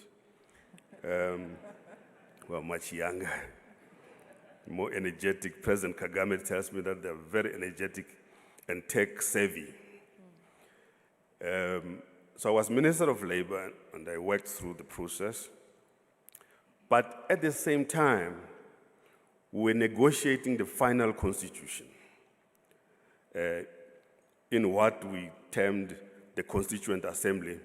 Well, much younger, more energetic. President Kagame tells me that they're very energetic and tech savvy. So I was Minister of Labor and I worked through the process. But at the same time, we were negotiating the final constitution in what we termed the Constituent Assembly.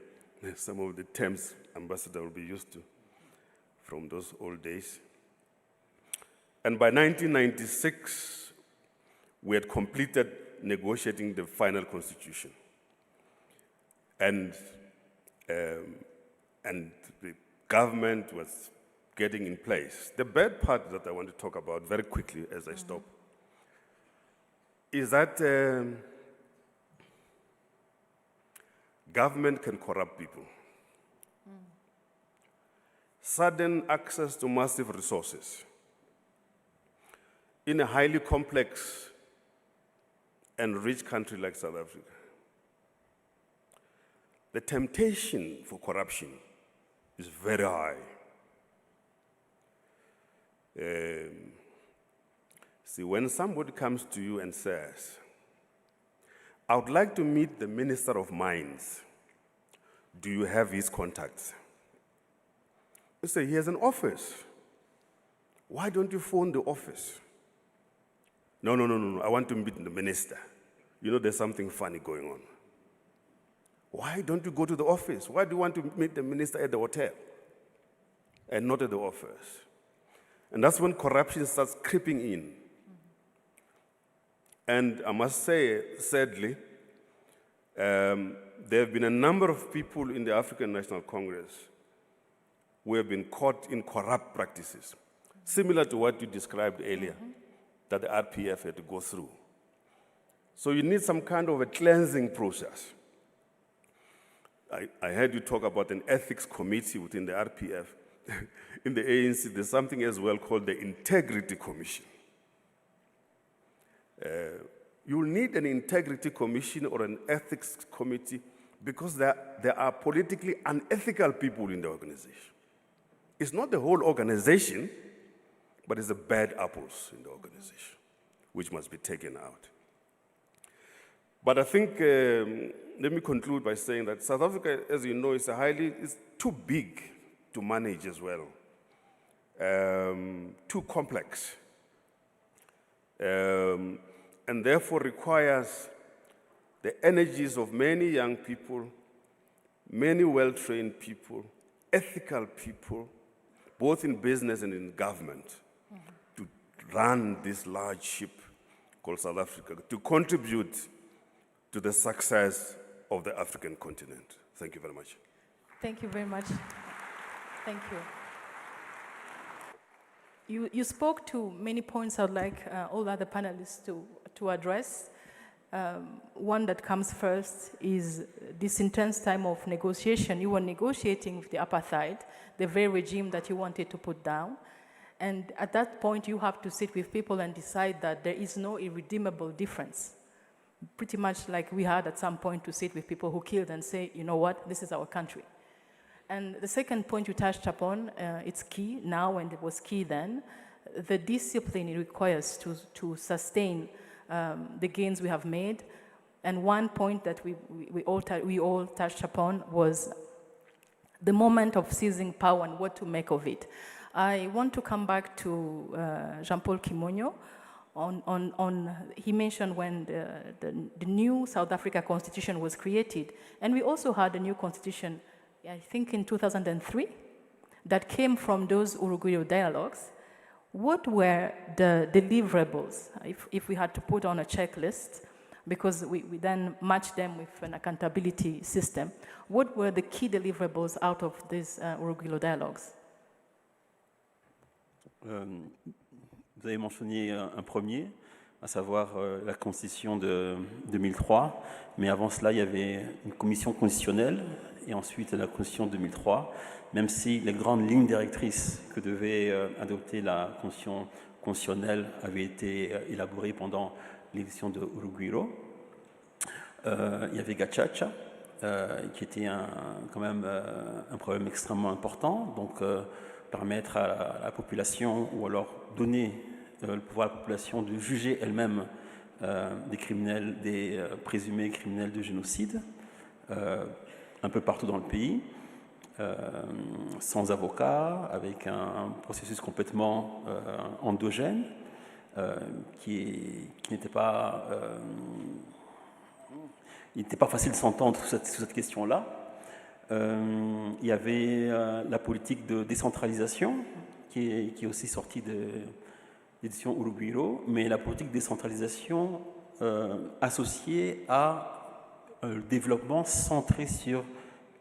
Some of the terms Ambassador will be used to from those old days. And by 1996, we had completed negotiating the final constitution. And the government was getting in place. The bad part that I want to talk about very quickly as I stop is that government can corrupt people. Sudden access to massive resources in a highly complex and rich country like South Africa. The temptation for corruption is very high. See, when somebody comes to you and says, I would like to meet the Minister of Mines, do you have his contacts? You say, he has an office. Why don't you phone the office? No, I want to meet the minister. You know, there's something funny going on. Why don't you go to the office? Why do you want to meet the minister at the hotel and not at the office? And that's when corruption starts creeping in. And I must say, sadly, there have been a number of people in the African National Congress who have been caught in corrupt practices, similar to what you described earlier, that the RPF had to go through. So you need some kind of a cleansing process. I heard you talk about an ethics committee within the RPF. In the ANC, there's something as well called the Integrity Commission. You'll need an integrity commission or an ethics committee because there are politically unethical people in the organization. It's not the whole organization, but it's the bad apples in the organization, which must be taken out. But I think, let me conclude by saying that South Africa, as you know, is too big to manage as well, too complex, and therefore requires the energies of many young people, many well-trained people, ethical people, both in business and in government, to run this large ship called South Africa, to contribute to the success of the African continent. Thank you very much. Thank you very much. Thank you. You spoke to many points I would like all other panelists to address. One that comes first is this intense time of negotiation. You were negotiating with the apartheid, the very regime that you wanted to put down. And at that point, you have to sit with people and decide that there is no irredeemable difference. Pretty much like we had at some point to sit with people who killed and say, you know what, this is our country. And the second point you touched upon, it's key now and it was key then, the discipline it requires to sustain the gains we have made. And one point that we all touched upon was the moment of seizing power and what to make of it. I want to come back to Jean-Paul Kimonyo. He mentioned when the new South Africa Constitution was created, and we also had a new constitution, I think in 2003, that came from those Urugwiro dialogues, what were the deliverables, if we had to put on a checklist, because we then match them with an accountability system, what were the key deliverables out of these Urugwiro dialogues? Vous avez mentionné un premier, à savoir la Constitution de 2003, mais avant cela, il y avait une commission constitutionnelle et ensuite la Constitution de 2003, même si les grandes lignes directrices que devait adopter la Constitution constitutionnelle avaient été élaborées pendant l'élection de Urugwiro. Il y avait Gacaca, qui était quand même un problème extrêmement important, donc permettre à la population, ou alors donner le pouvoir à la population de juger elle-même des criminels, des présumés criminels de génocide, un peu partout dans le pays, sans avocat, avec un processus complètement endogène, qui n'était pas... il n'était pas facile de s'entendre sur cette question-là. Il y avait la politique de décentralisation, qui est aussi sortie de l'édition Urugwiro, mais la politique de décentralisation associée à le développement centré sur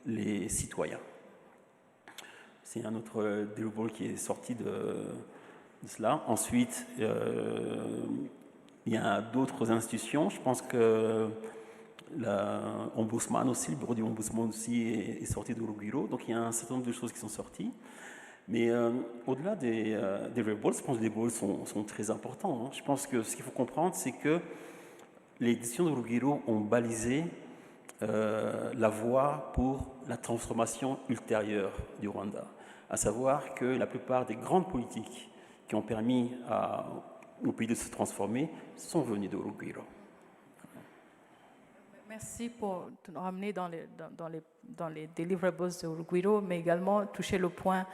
les citoyens. C'est un autre développement qui est sorti de cela. Ensuite, il y a d'autres institutions. Je pense que l'Ombudsman aussi, le bureau du Ombudsman aussi est sorti d'Urugwiro. Donc il y a un certain nombre de choses qui sont sorties. Mais au-delà des deliverables, je pense que les deliverables sont très importants. Hein. Je pense que ce qu'il faut comprendre, c'est que les décisions d'Urugwiro ont balisé la voie pour la transformation ultérieure du Rwanda. À savoir que la plupart des grandes politiques qui ont permis au pays de se transformer sont venues d'Urugwiro. Merci pour nous ramener dans les deliverables de Urugwiro, mais également toucher le point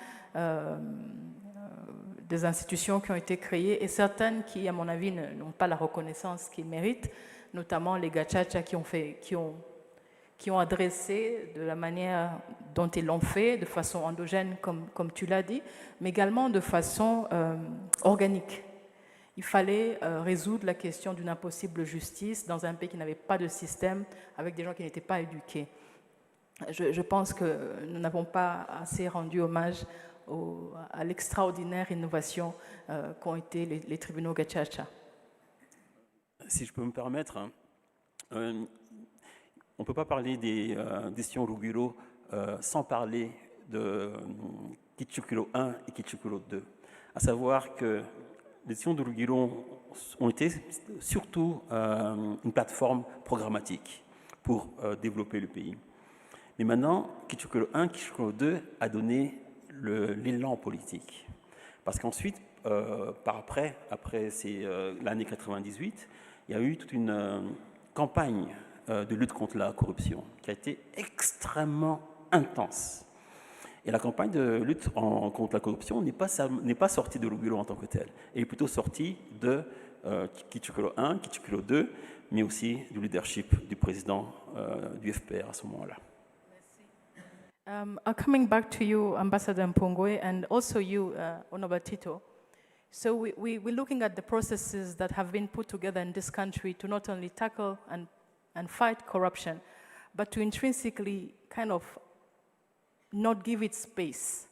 des institutions qui ont été créées et certaines qui, à mon avis, n'ont pas la reconnaissance qu'ils méritent, notamment les Gacaca qui ont adressé de la manière dont ils l'ont fait, de façon endogène, comme tu l'as dit, mais également de façon organique. Il fallait résoudre la question d'une impossible justice dans un pays qui n'avait pas de système, avec des gens qui n'étaient pas éduqués. Je pense que nous n'avons pas assez rendu hommage à l'extraordinaire innovation qu'ont été les tribunaux Gacaca. Si je peux me permettre, hein, on ne peut pas parler des décisions Urugwiro sans parler de Kichukiro 1 et Kichukiro 2. À savoir que les décisions d'Urugwiro ont été surtout une plateforme programmatique pour développer le pays. Mais maintenant, Kichukiro 1, Kichukiro 2 a donné l'élan politique. Parce qu'ensuite, après l'année 98, il y a eu toute une campagne de lutte contre la corruption qui a été extrêmement intense. Et la campagne de lutte contre la corruption n'est pas sortie de Urugwiro en tant que telle. Elle est plutôt sortie de Kichukiro 1, Kichukiro 2, mais aussi du leadership du président du FPR à ce moment-là. Coming back to you, Ambassador Mpongwe, and also you, Honorable Tito. So we're looking at the processes that have been put together in this country to not only tackle and fight corruption, but to intrinsically kind of not give it space.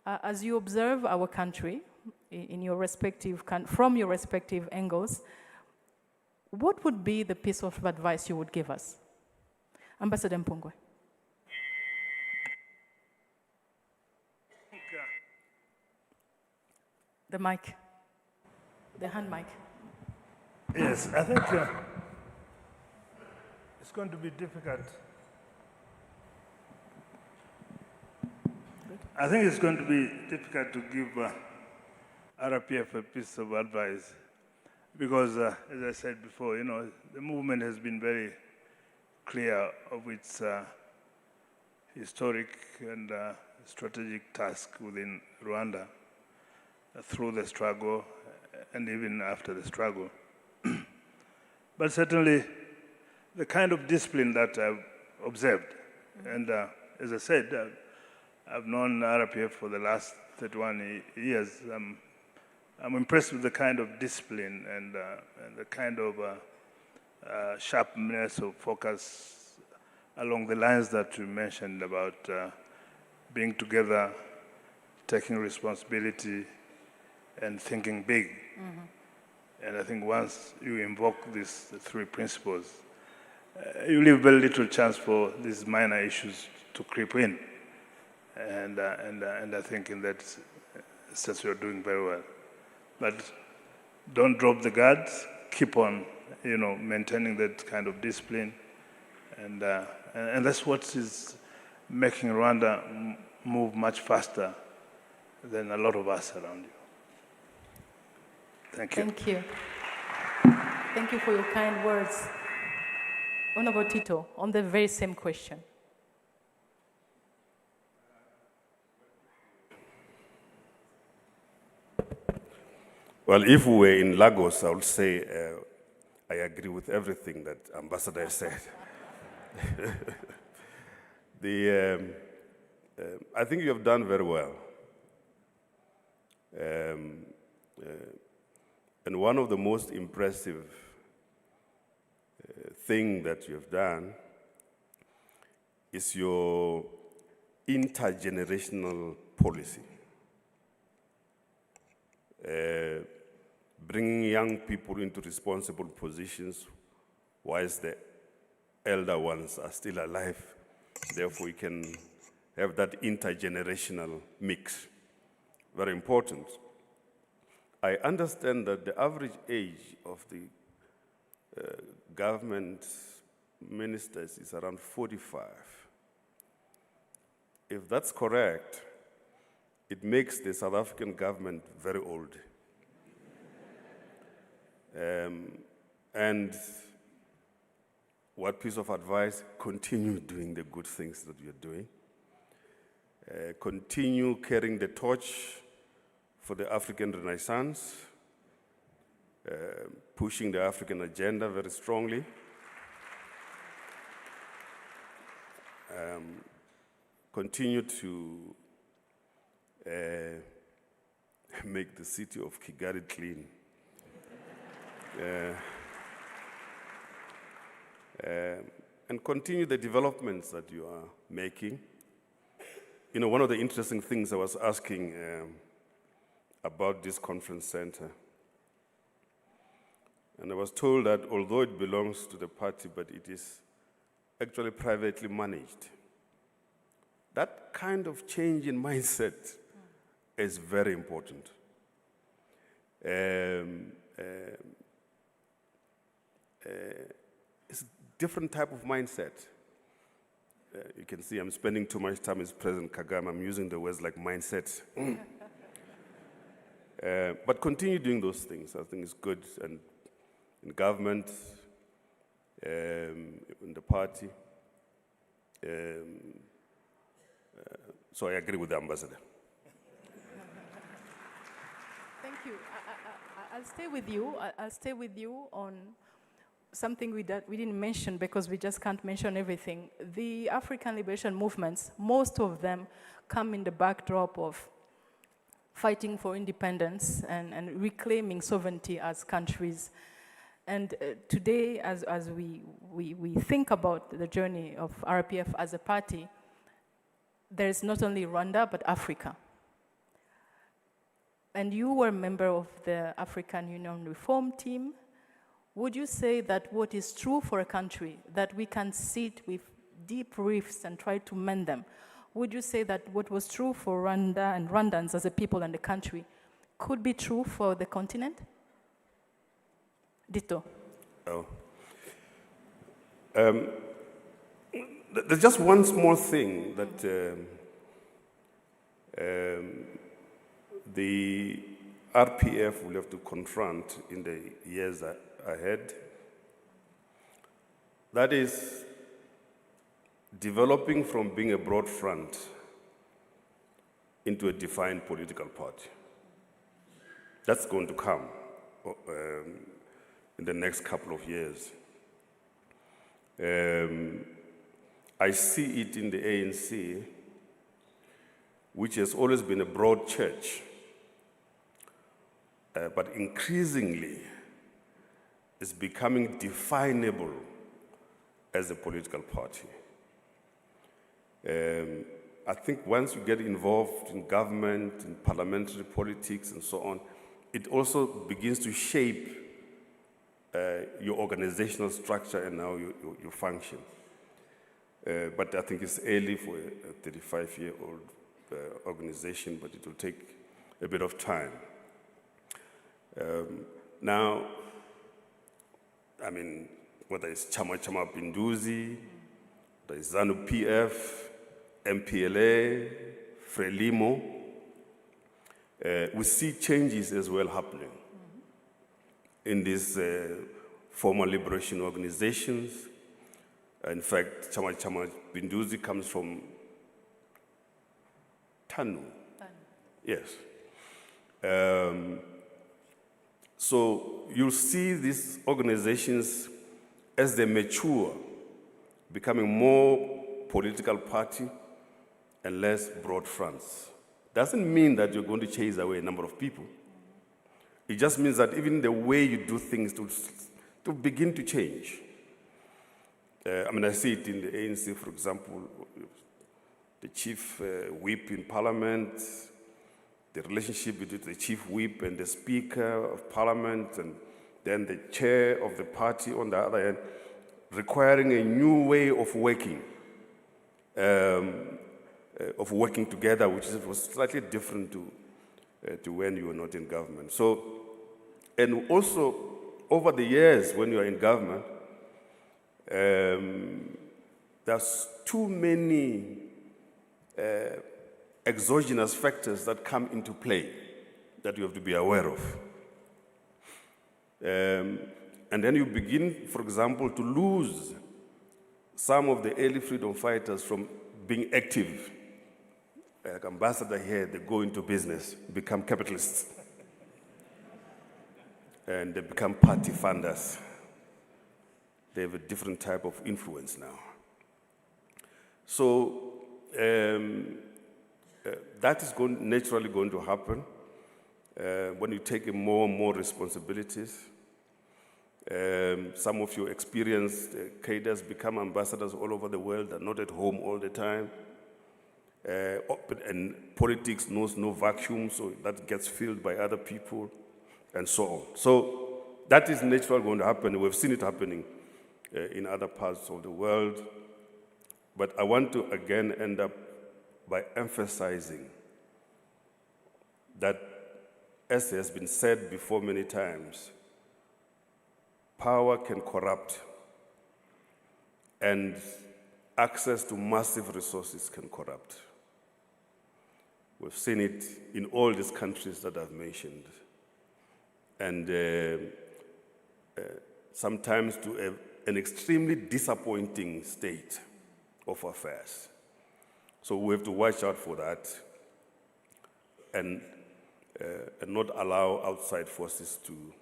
As you observe our country from your respective angles, what would be the piece of advice you would give us? Ambassador Mpongwe. The mic, the hand mic. Yes, I think it's going to be difficult. I think it's going to be difficult to give RPF a piece of advice because, as I said before, the movement has been very clear of its historic and strategic task within Rwanda through the struggle and even after the struggle. But certainly, the kind of discipline that I've observed, and as I said, I've known RPF for the last 31 years. I'm I'm impressed with the kind of discipline and the kind of sharpness of focus along the lines that you mentioned about being together, taking responsibility, and thinking big. And I think once you invoke these three principles, you leave very little chance for these minor issues to creep in. And I think in that sense you're doing very well. But don't drop the guards. Keep on, maintaining that kind of discipline, and that's what is making Rwanda move much faster than a lot of us around you. Thank you. Thank you. Thank you for your kind words. Honorable Tito, on the very same question. Well, if we were in Lagos, I would say I agree with everything that Ambassador said. I think you have done very well. And one of the most impressive thing that you have done is your intergenerational policy. Bringing young people into responsible positions whilst the elder ones are still alive. Therefore, we can have that intergenerational mix. Very important. I understand that the average age of the government ministers is around 45. If that's correct, it makes the South African government very old. And what piece of advice? Continue doing the good things that you're doing. Continue carrying the torch for the African Renaissance, pushing the African agenda very strongly. Continue to make the city of Kigali clean. And continue the developments that you are making. One of the interesting things I was asking about this conference center, and I was told that although it belongs to the party, but it is actually privately managed. That kind of change in mindset is very important. It's a different type of mindset. You can see I'm spending too much time with President Kagame. I'm using the words like mindset. But continue doing those things. I think it's good. And in government, in the party. So I agree with the ambassador. Thank you. I'll stay with you. I'll stay with you on something we didn't mention because we just can't mention everything. The African liberation movements, most of them come in the backdrop of fighting for independence and reclaiming sovereignty as countries. And today, as we think about the journey of RPF as a party, there is not only Rwanda, but Africa. And you were a member of the African Union Reform Team. Would you say that what is true for a country, that we can sit with deep rifts and try to mend them, would you say that what was true for Rwanda and Rwandans as a people and the country could be true for the continent? Ditto. Oh. There's just one small thing that the RPF will have to confront in the years ahead. That is developing from being a broad front into a defined political party. That's going to come in the next couple of years. I see it in the ANC, which has always been a broad church, but increasingly is becoming definable as a political party. I think once you get involved in government, in parliamentary politics and so on, it also begins to shape your organizational structure and how you function. But I think it's early for a 35-year-old organization, but it will take a bit of time. Now, I mean, whether it's Chama Pinduzi, whether it's ZANU-PF, MPLA, Frelimo, we see changes as well happening in these former liberation organizations. In fact, Chama Pinduzi comes from TANU. Yes. So you'll see these organizations, as they mature, becoming more political party and less broad fronts. Doesn't mean that you're going to chase away a number of people. It just means that even the way you do things to begin to change. I mean, I see it in the ANC, for example, the chief whip in parliament, the relationship between the chief whip and the speaker of parliament, and then the chair of the party on the other end, requiring a new way of working together, which was slightly different to when you were not in government. So, and also over the years when you are in government, there's too many exogenous factors that come into play that you have to be aware of. And then you begin, for example, to lose some of the early freedom fighters from being active. Like ambassador here, they go into business, become capitalists. And they become party funders. They have a different type of influence now. So that is naturally going to happen when you take more and more responsibilities. Some of your experienced cadres become ambassadors all over the world. They're not at home all the time. And politics knows no vacuum, so that gets filled by other people, and so on. So that is naturally going to happen. We've seen it happening in other parts of the world. But I want to again end up by emphasizing that, as has been said before many times, power can corrupt, and access to massive resources can corrupt. We've seen it in all these countries that I've mentioned. And sometimes to an extremely disappointing state of affairs. So we have to watch out for that and not allow outside forces to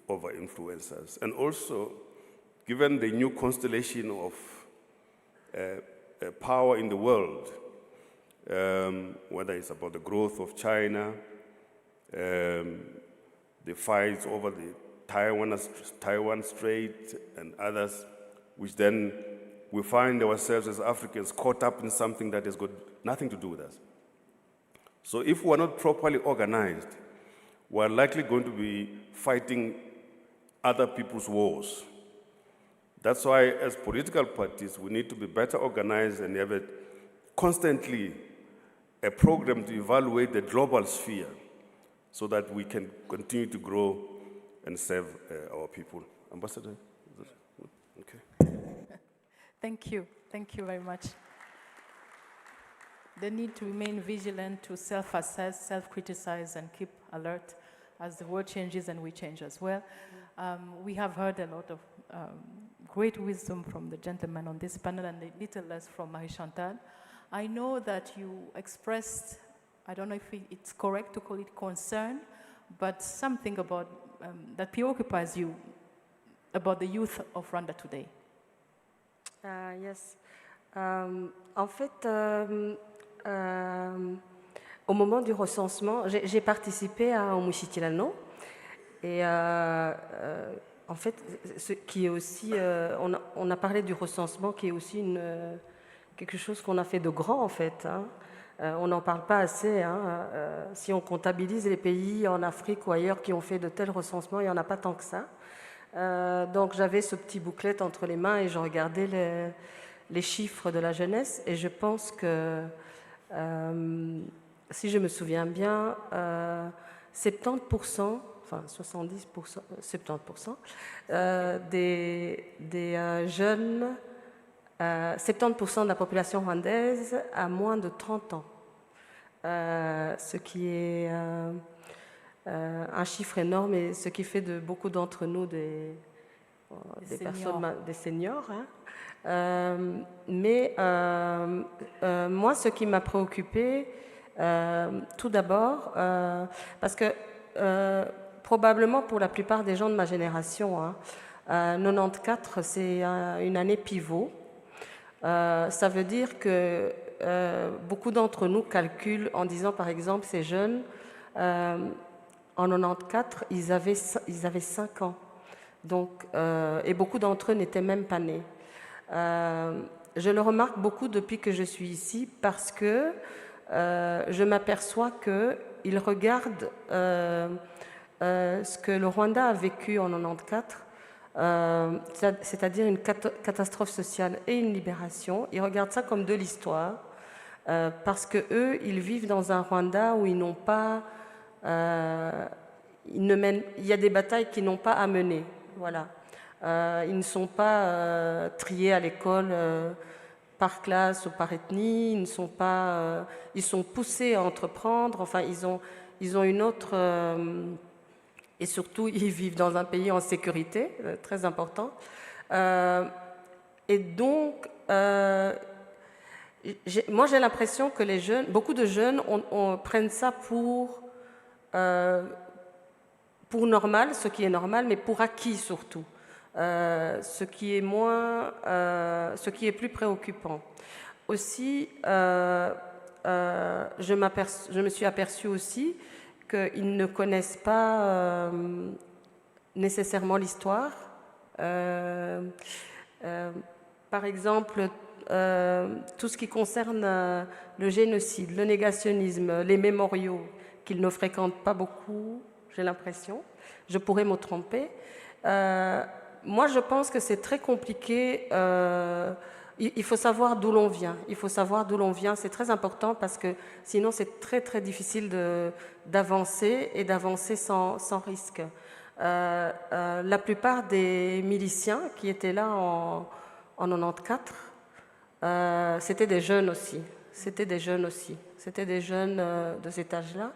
over-influence us. And also, given the new constellation of power in the world, whether it's about the growth of China, the fights over the Taiwan Strait and others, which then we find ourselves as Africans caught up in something that has got nothing to do with us. So if we're not properly organized, we're likely going to be fighting other people's wars. That's why as political parties, we need to be better organized and have constantly a program to evaluate the global sphere so that we can continue to grow and serve our people. Ambassador? Okay. Thank you. Thank you very much. The need to remain vigilant, to self-assess, self-criticize, and keep alert as the world changes and we change as well. We have heard a lot of great wisdom from the gentleman on this panel and a little less from Marie-Chantal. I know that you expressed, I don't know if it's correct to call it concern, but something about that preoccupies you about the youth of Rwanda today. Yes. En fait, au moment du recensement, j'ai participé à Omushitirano et en fait, ce qui est aussi, on a parlé du recensement qui est aussi quelque chose qu'on a fait de grand en fait. Hein. On n'en parle pas assez. Hein. Si on comptabilise les pays en Afrique ou ailleurs qui ont fait de tels recensements, il n'y en a pas tant que ça. Donc j'avais ce petit booklet entre les mains et je regardais les chiffres de la jeunesse et je pense que, si je me souviens bien, 70%, enfin 70%, 70% des jeunes, 70% de la population rwandaise a moins de 30 ans, ce qui est un chiffre énorme et ce qui fait de beaucoup d'entre nous des seniors. Hein. Mais moi, ce qui m'a préoccupée, tout d'abord, parce que probablement pour la plupart des gens de ma génération, hein, 94, c'est une année pivot. Ça veut dire que beaucoup d'entre nous calculent en disant, par exemple, ces jeunes, en 94, ils avaient 5 ans. Donc, et beaucoup d'entre eux n'étaient même pas nés. Je le remarque beaucoup depuis que je suis ici parce que je m'aperçois qu'ils regardent ce que le Rwanda a vécu en 94, c'est-à-dire une catastrophe sociale et une libération. Ils regardent ça comme de l'histoire parce qu'eux, ils vivent dans un Rwanda où ils n'ont pas... il y a des batailles qu'ils n'ont pas à mener. Voilà. Ils ne sont pas triés à l'école par classe ou par ethnie. Ils ne sont pas, ils sont poussés à entreprendre. Enfin, ils ont une autre. Et surtout, ils vivent dans un pays en sécurité, très important. Et donc, moi, j'ai l'impression que les jeunes, beaucoup de jeunes, prennent ça pour normal, ce qui est normal, mais pour acquis surtout. Ce qui est plus préoccupant. Aussi, je me suis aperçue aussi qu'ils ne connaissent pas nécessairement l'histoire. Par exemple, tout ce qui concerne le génocide, le négationnisme, les mémoriaux, qu'ils ne fréquentent pas beaucoup, j'ai l'impression. Je pourrais me tromper. Moi, je pense que c'est très compliqué. Il faut savoir d'où l'on vient. Il faut savoir d'où l'on vient. C'est très important parce que sinon, c'est très, très difficile d'avancer et d'avancer sans risque. La plupart des miliciens qui étaient là en 94, c'était des jeunes aussi. C'était des jeunes de cet âge-là.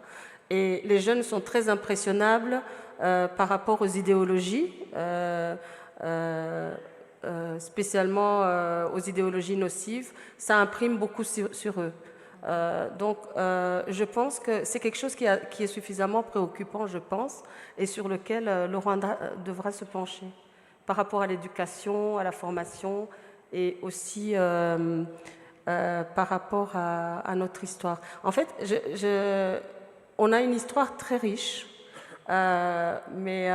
Et les jeunes sont très impressionnables par rapport aux idéologies, spécialement aux idéologies nocives. Ça imprime beaucoup sur eux. Donc, je pense que c'est quelque chose qui est suffisamment préoccupant, je pense, et sur lequel le Rwanda devra se pencher par rapport à l'éducation, à la formation et aussi par rapport à notre histoire. En fait, on a une histoire très riche, mais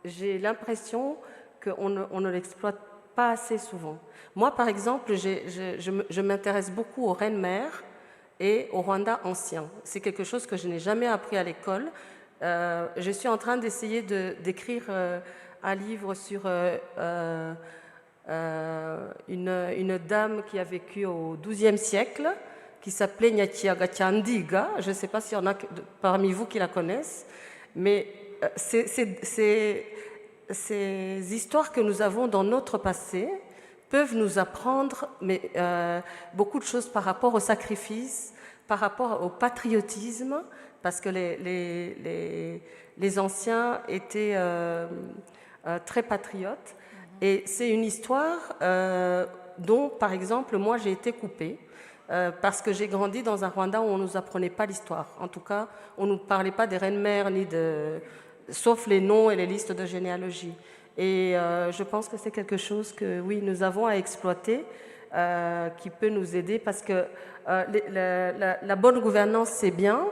j'ai l'impression qu'on ne l'exploite pas assez souvent. Moi, par exemple, je m'intéresse beaucoup aux reines-mères et au Rwanda ancien. C'est quelque chose que je n'ai jamais appris à l'école. Je suis en train d'essayer d'écrire un livre sur une dame qui a vécu au XIIe siècle, qui s'appelait Nyakiaga Chandiga. Je ne sais pas s'il y en a parmi vous qui la connaissent, mais ces histoires que nous avons dans notre passé peuvent nous apprendre beaucoup de choses par rapport au sacrifice, par rapport au patriotisme, parce que les anciens étaient très patriotes. Et c'est une histoire dont, par exemple, moi j'ai été coupée. Parce que j'ai grandi dans un Rwanda où on ne nous apprenait pas l'histoire. En tout cas, on ne nous parlait pas des reines-mères, sauf les noms et les listes de généalogie. Et je pense que c'est quelque chose que, oui, nous avons à exploiter. qui peut nous aider parce que la bonne gouvernance, c'est bien,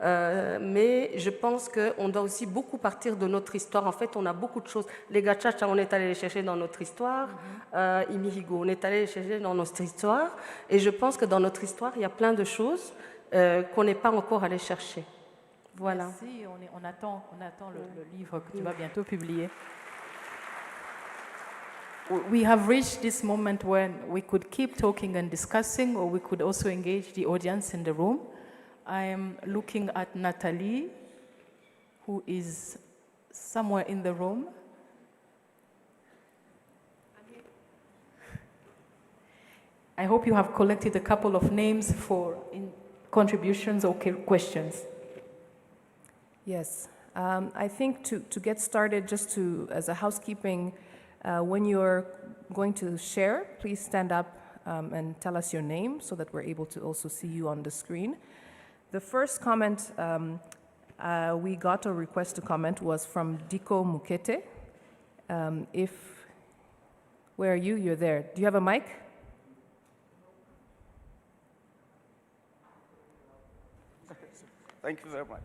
mais je pense qu'on doit aussi beaucoup partir de notre histoire. En fait, on a beaucoup de choses. Les gachacha, on est allé les chercher dans notre histoire. Imihigo, on est allé les chercher dans notre histoire. Et je pense que dans notre histoire, il y a plein de choses qu'on n'est pas encore allé chercher. Voilà. Merci, on attend le livre que tu vas bientôt publier. We have reached this moment when we could keep talking and discussing, or we could also engage the audience in the room. I am looking at Natalie, who is somewhere in the room. I hope you have collected a couple of names for contributions or questions. Yes. I think to get started, just as a housekeeping, when you're going to share, please stand up and tell us your name so that we're able to also see you on the screen. The first comment we got, a request to comment, was from Diko Mukete. Where are you? You're there. Do you have a mic? Thank you very much.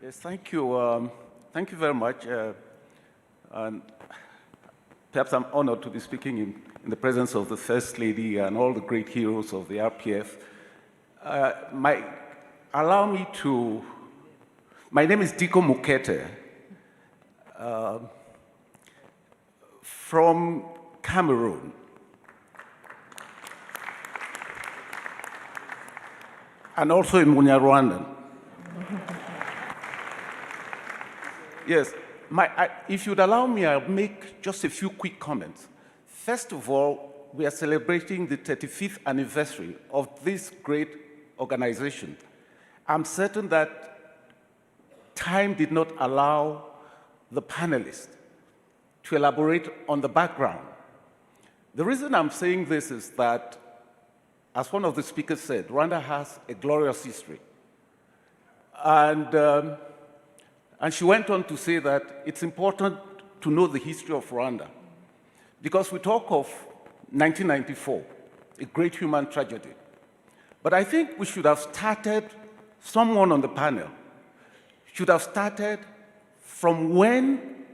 Yes, thank you. Thank you very much. And perhaps I'm honored to be speaking in the presence of the First Lady and all the great heroes of the RPF. My name is Diko Mukete, from Cameroon. And also in Rwanda. Yes, if you'd allow me, I'll make just a few quick comments. First of all, we are celebrating the 35th anniversary of this great organization. I'm certain that time did not allow the panelists to elaborate on the background. The reason I'm saying this is that, as one of the speakers said, Rwanda has a glorious history. And she went on to say that it's important to know the history of Rwanda. Because we talk of 1994, a great human tragedy. But I think we should have started, someone on the panel should have started from when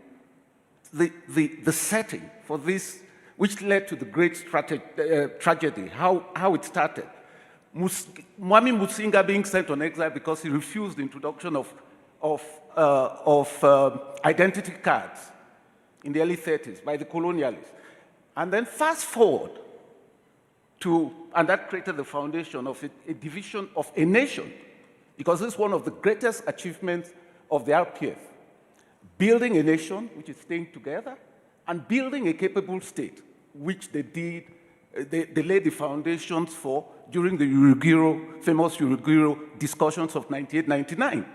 the setting for this, which led to the great tragedy, how it started. Mwami Musinga being sent on exile because he refused the introduction of identity cards in the early 30s by the colonialists. And then fast forward and that created the foundation of a division of a nation, because this is one of the greatest achievements of the RPF. Building a nation which is staying together and building a capable state, which they did, they laid the foundations for during the famous Urugwiro discussions of 1999.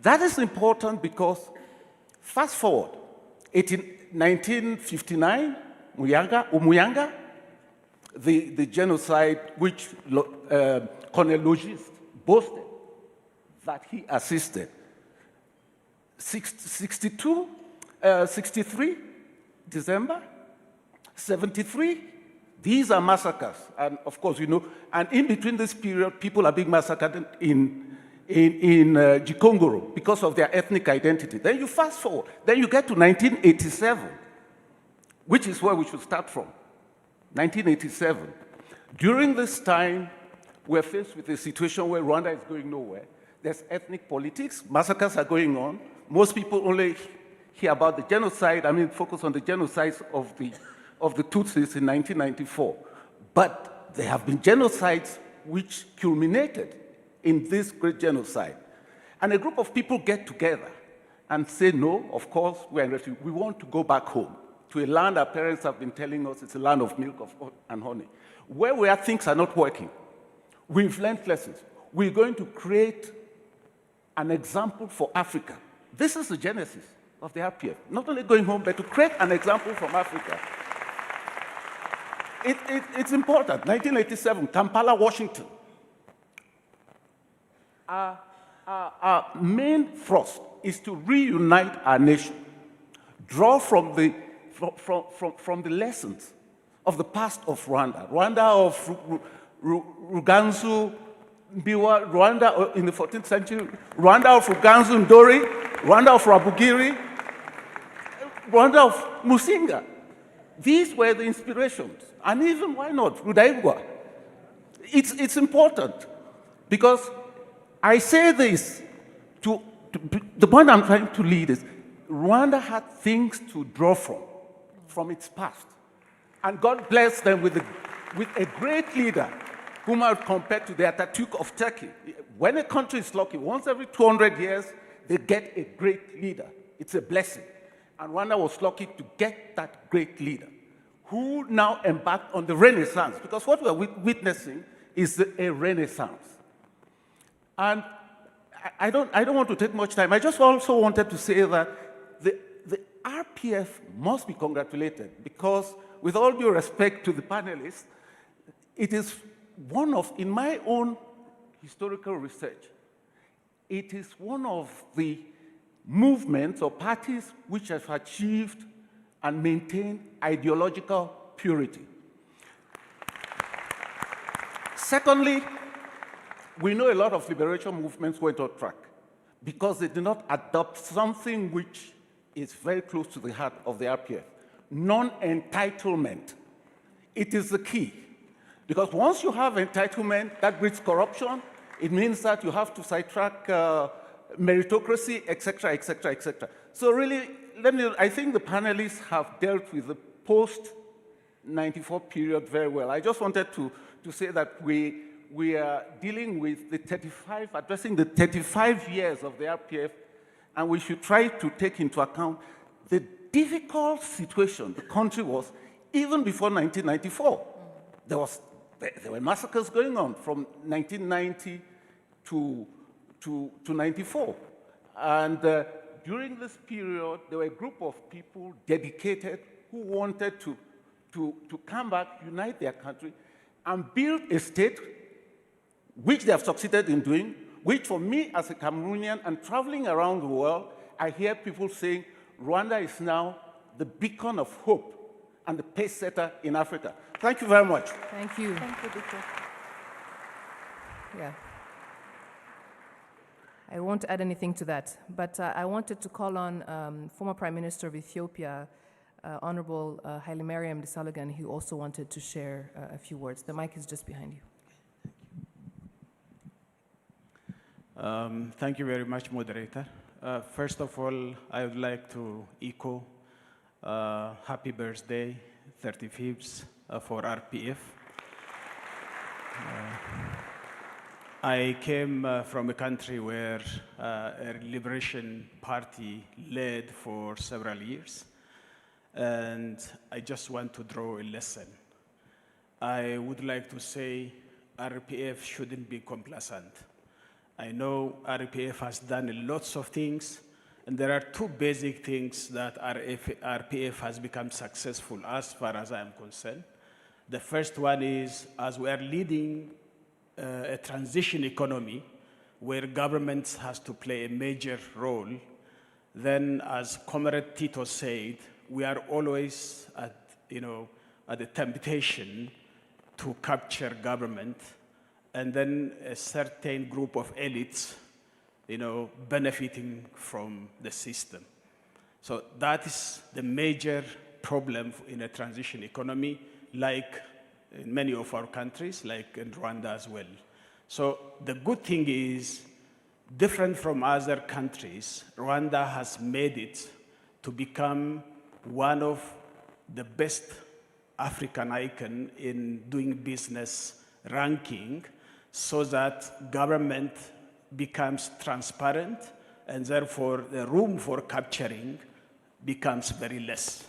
That is important because, fast forward, 1959, Umuyanga, the genocide which Colonel Logist boasted that he assisted. 63, December, 73, these are massacres. And of course, you know, and in between this period, people are being massacred in Gikongoro because of their ethnic identity. Then you fast forward, then you get to 1987, which is where we should start from. 1987. During this time, we're faced with a situation where Rwanda is going nowhere. There's ethnic politics, massacres are going on. Most people only hear about the genocide, focus on the genocides of the Tutsis in 1994. But there have been genocides which culminated in this great genocide. And a group of people get together and say, no, of course, we're in refugee. We want to go back home to a land our parents have been telling us it's a land of milk and honey, where things are not working. We've learned lessons. We're going to create an example for Africa. This is the genesis of the RPF. Not only going home, but to create an example from Africa. It's important. 1987, Kampala, Washington. Our main thrust is to reunite our nation, draw from the from the lessons of the past of Rwanda. Rwanda of Ruganzu Mbiwa, Rwanda in the 14th century, Rwanda of Ruganzu Ndori, Rwanda of Rabugiri, Rwanda of Musinga. These were the inspirations. And even, why not, Rudaigwa? It's important because I say this the point I'm trying to lead is Rwanda had things to draw from its past. And God blessed them with a great leader whom I would compare to the Atatürk of Turkey. When a country is lucky, once every 200 years, they get a great leader. It's a blessing. And Rwanda was lucky to get that great leader, who now embarked on the Renaissance, because what we're witnessing is a Renaissance. And I don't want to take much time. I just also wanted to say that the RPF must be congratulated because, with all due respect to the panelists, it is one of, in my own historical research, it is one of the movements or parties which have achieved and maintained ideological purity. Secondly, we know a lot of liberation movements went off track because they did not adopt something which is very close to the heart of the RPF, non-entitlement. It is the key. Because once you have entitlement, that breeds corruption. It means that you have to sidetrack meritocracy, et cetera, et cetera, et cetera. So really, I think the panelists have dealt with the post-94 period very well. I just wanted to say that we are dealing with addressing the 35 years of the RPF, and we should try to take into account the difficult situation the country was even before 1994. There were massacres going on from 1990 to 94. And during this period, there were a group of people dedicated who wanted to come back, unite their country, and build a state, which they have succeeded in doing, which for me as a Cameroonian and traveling around the world, I hear people saying Rwanda is now the beacon of hope and the pace setter in Africa. Thank you very much. Thank you. Thank you, Dr. Yeah. I won't add anything to that, but I wanted to call on former Prime Minister of Ethiopia, Honorable Haile Mariam Desalegn, who also wanted to share a few words. The mic is just behind you. Thank you very much, moderator. First of all, I would like to echo happy birthday, 35th for RPF. I came from a country where a liberation party led for several years, and I just want to draw a lesson. I would like to say RPF shouldn't be complacent. I know RPF has done lots of things, and there are two basic things that RPF has become successful as far as I am concerned. The first one is, as we are leading a transition economy where government has to play a major role, then as Comrade Tito said, we are always at the temptation to capture government, and then a certain group of elites, benefiting from the system. So that is the major problem in a transition economy, like in many of our countries, like in Rwanda as well. So the good thing is, different from other countries, Rwanda has made it to become one of the best African icons in doing business ranking, so that government becomes transparent, and therefore the room for capturing becomes very less.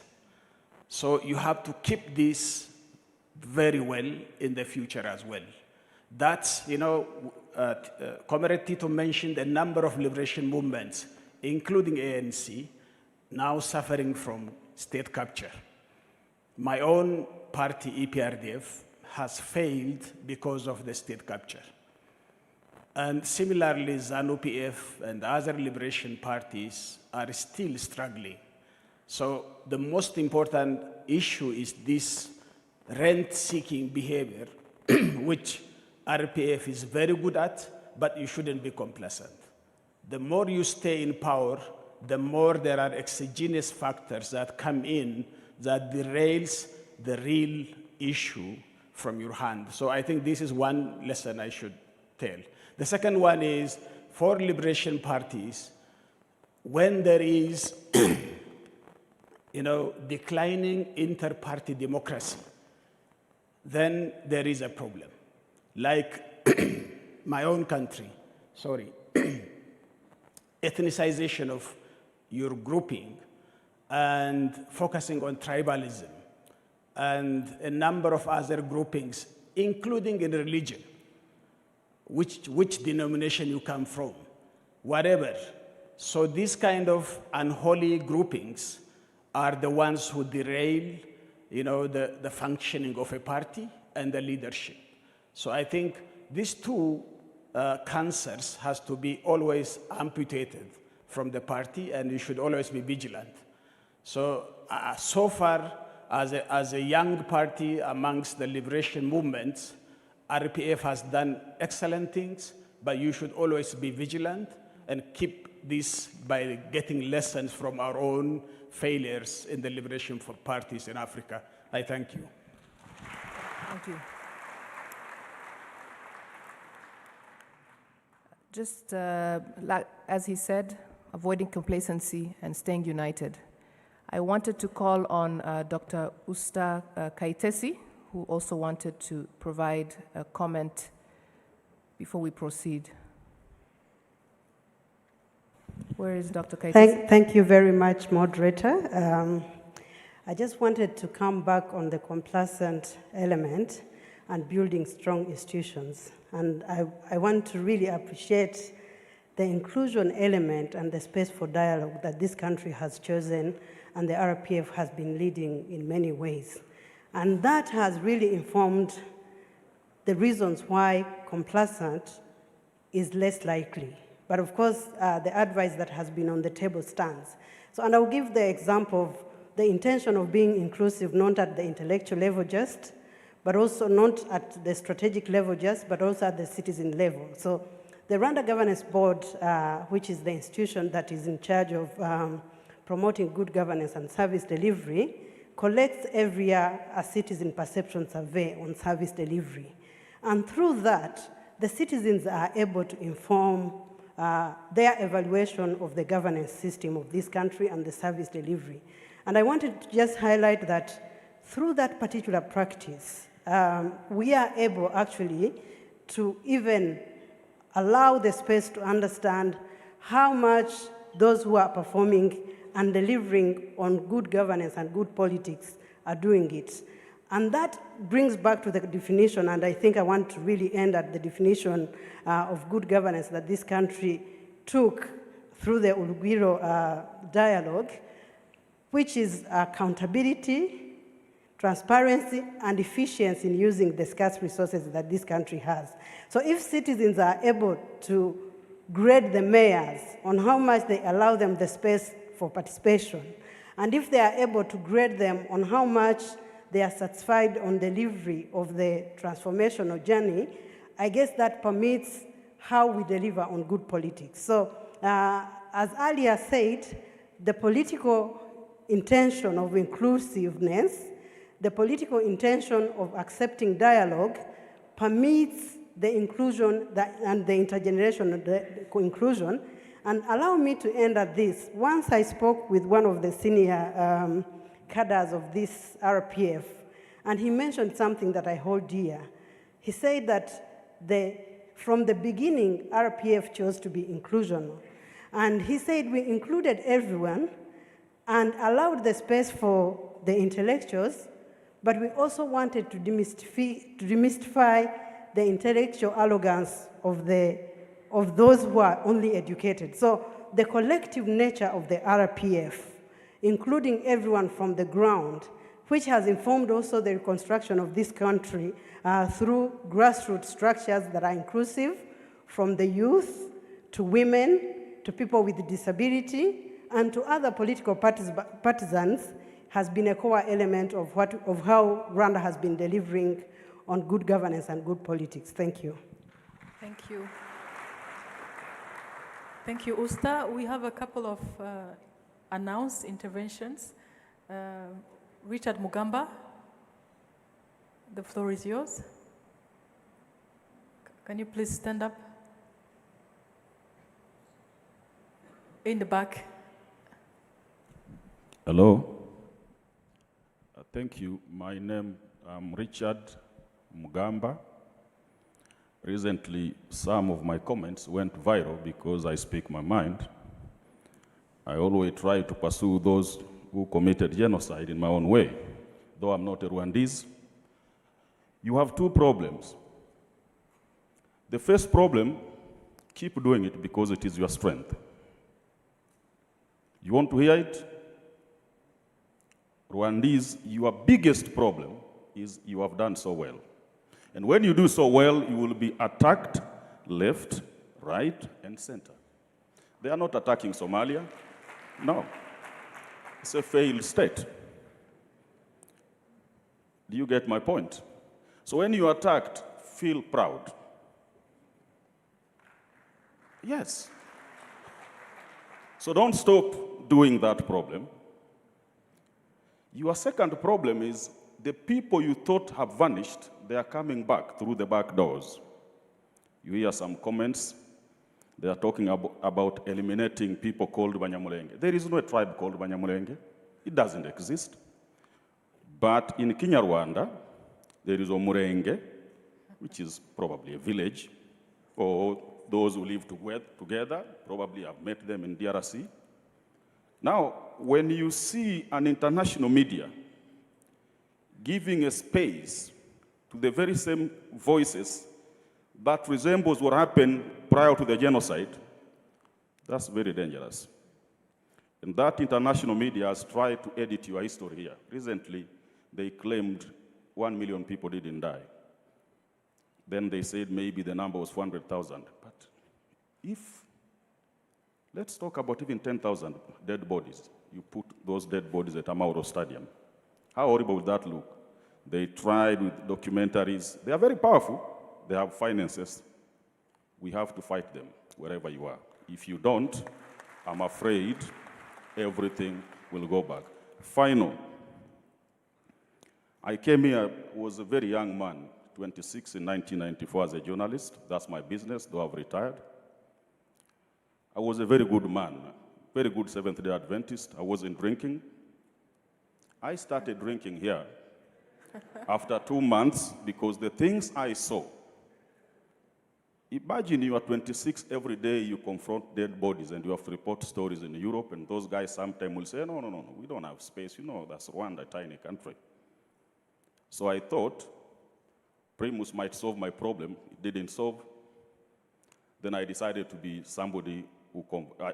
So you have to keep this very well in the future as well. That's, Comrade Tito mentioned a number of liberation movements, including ANC, now suffering from state capture. My own party, EPRDF, has failed because of the state capture. And similarly, ZANU-PF and other liberation parties are still struggling. So the most important issue is this rent-seeking behavior, which RPF is very good at, but you shouldn't be complacent. The more you stay in power, the more there are exogenous factors that come in that derails the real issue from your hand. So I think this is one lesson I should tell. The second one is, for liberation parties, when there is declining inter-party democracy, then there is a problem. Like my own country, ethnicization of your grouping and focusing on tribalism and a number of other groupings, including in religion, which denomination you come from, whatever. So these kind of unholy groupings are the ones who derail the functioning of a party and the leadership. So I think these two cancers has to be always amputated from the party, and you should always be vigilant. So, so far, as a young party amongst the liberation movements, RPF has done excellent things, but you should always be vigilant and keep this by getting lessons from our own failures in the liberation for parties in Africa. I thank you. Thank you. Just as he said, avoiding complacency and staying united. I wanted to call on Dr. Usta Kaitesi, who also wanted to provide a comment before we proceed. Where is Dr. Kaitesi? Thank you very much, moderator. I just wanted to come back on the complacent element and building strong institutions. And I want to really appreciate the inclusion element and the space for dialogue that this country has chosen and the RPF has been leading in many ways. And that has really informed the reasons why complacent is less likely. But of course, the advice that has been on the table stands. So, and I'll give the example of the intention of being inclusive, not at the intellectual level just, but also not at the strategic level just, but also at the citizen level. So the Rwanda Governance Board, which is the institution that is in charge of promoting good governance and service delivery, collects every year a citizen perception survey on service delivery. And through that, the citizens are able to inform their evaluation of the governance system of this country and the service delivery. And I wanted to just highlight that through that particular practice, we are able actually to even allow the space to understand how much those who are performing and delivering on good governance and good politics are doing it. And that brings back to the definition, and I think I want to really end at the definition of good governance that this country took through the Urugwiro dialogue, which is accountability, transparency, and efficiency in using the scarce resources that this country has. So if citizens are able to grade the mayors on how much they allow them the space for participation, and if they are able to grade them on how much they are satisfied on delivery of the transformational journey, I guess that permits how we deliver on good politics. So as earlier said, the political intention of inclusiveness, the political intention of accepting dialogue permits the inclusion and the intergenerational inclusion. And allow me to end at this. Once I spoke with one of the senior cadres of this RPF, and he mentioned something that I hold dear. He said that from the beginning, RPF chose to be inclusional. And he said we included everyone and allowed the space for the intellectuals, but we also wanted to demystify the intellectual arrogance of those who are only educated. So the collective nature of the RPF, including everyone from the ground, which has informed also the reconstruction of this country through grassroots structures that are inclusive, from the youth to women to people with disability and to other political partisans has been a core element of how Rwanda has been delivering on good governance and good politics. Thank you. Thank you. Thank you, Usta. We have a couple of announced interventions. Richard Mugamba, the floor is yours. Can you please stand up? In the back. Hello. Thank you. My name is Richard Mugamba. Recently, some of my comments went viral because I speak my mind. I always try to pursue those who committed genocide in my own way. Though I'm not a Rwandese, you have two problems. The first problem, keep doing it because it is your strength. You want to hear it? Rwandese, your biggest problem is you have done so well. And when you do so well, you will be attacked left, right, and center. They are not attacking Somalia. No. It's a failed state. Do you get my point? So when you are attacked, feel proud. Yes. So don't stop doing that problem. Your second problem is the people you thought have vanished, they are coming back through the back doors. You hear some comments. They are talking about eliminating people called Banyamulenge. There is no tribe called Banyamulenge. It doesn't exist. But in Kinyarwanda, there is Omurenge, which is probably a village, or those who live together, probably have met them in DRC. Now, when you see an international media giving a space to the very same voices that resembles what happened prior to the genocide, that's very dangerous. And that international media has tried to edit your history here. Recently, they claimed 1 million people didn't die. Then they said maybe the number was 400,000. But let's talk about even 10,000 dead bodies. You put those dead bodies at Amauro Stadium. How horrible would that look? They tried with documentaries. They are very powerful. They have finances. We have to fight them wherever you are. If you don't, I'm afraid everything will go back. Final. I came here, was a very young man, 26 in 1994 as a journalist. That's my business, though I've retired. I was a very good man, very good Seventh-day Adventist. I wasn't drinking. I started drinking here after 2 months because the things I saw. Imagine you are 26, every day you confront dead bodies and you have to report stories in Europe, and those guys sometimes will say, no, we don't have space. You know, that's Rwanda, a tiny country. So I thought Primus might solve my problem. It didn't solve. Then I decided to be somebody who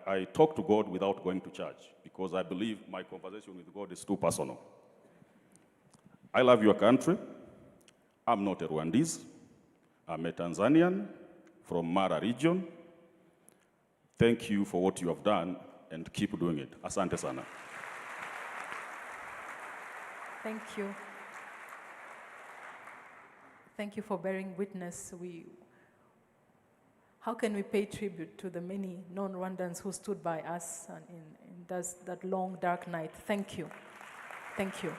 I talk to God without going to church because I believe my conversation with God is too personal. I love your country. I'm not a Rwandese. I'm a Tanzanian from Mara region. Thank you for what you have done and keep doing it. Asante sana. Thank you. Thank you for bearing witness. How can we pay tribute to the many non-Rwandans who stood by us in that long, dark night? Thank you. Thank you.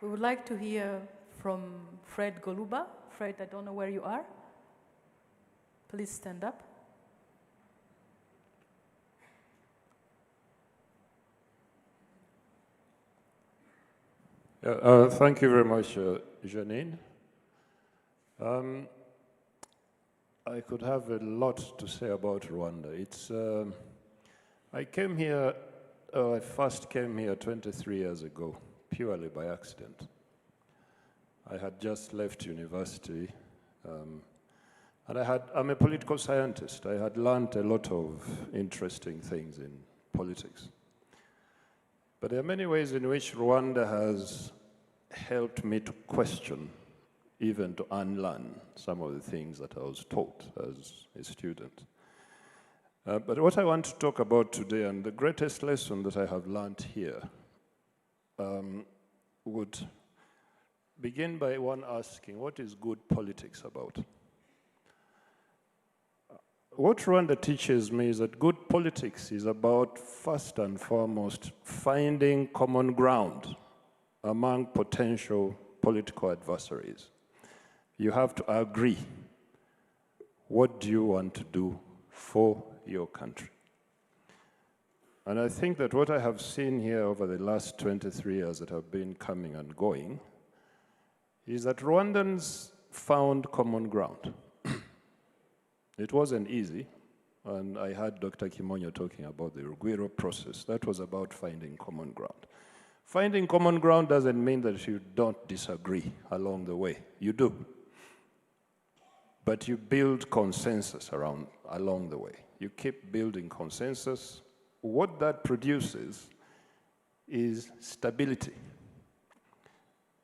We would like to hear from Fred Goluba. Fred, I don't know where you are. Please stand up. Thank you very much, Janine. I could have a lot to say about Rwanda. I first came here 23 years ago, purely by accident. I had just left university, and I'm a political scientist. I had learned a lot of interesting things in politics. But there are many ways in which Rwanda has helped me to question, even to unlearn some of the things that I was taught as a student. But what I want to talk about today, and the greatest lesson that I have learned here, would begin by one asking, what is good politics about? What Rwanda teaches me is that good politics is about, first and foremost, finding common ground among potential political adversaries. You have to agree. What do you want to do for your country? And I think that what I have seen here over the last 23 years that have been coming and going is that Rwandans found common ground. It wasn't easy, and I heard Dr. Kimonyo talking about the Rugwiro process. That was about finding common ground. Finding common ground doesn't mean that you don't disagree along the way. You do. But you build consensus along the way. You keep building consensus. What that produces is stability.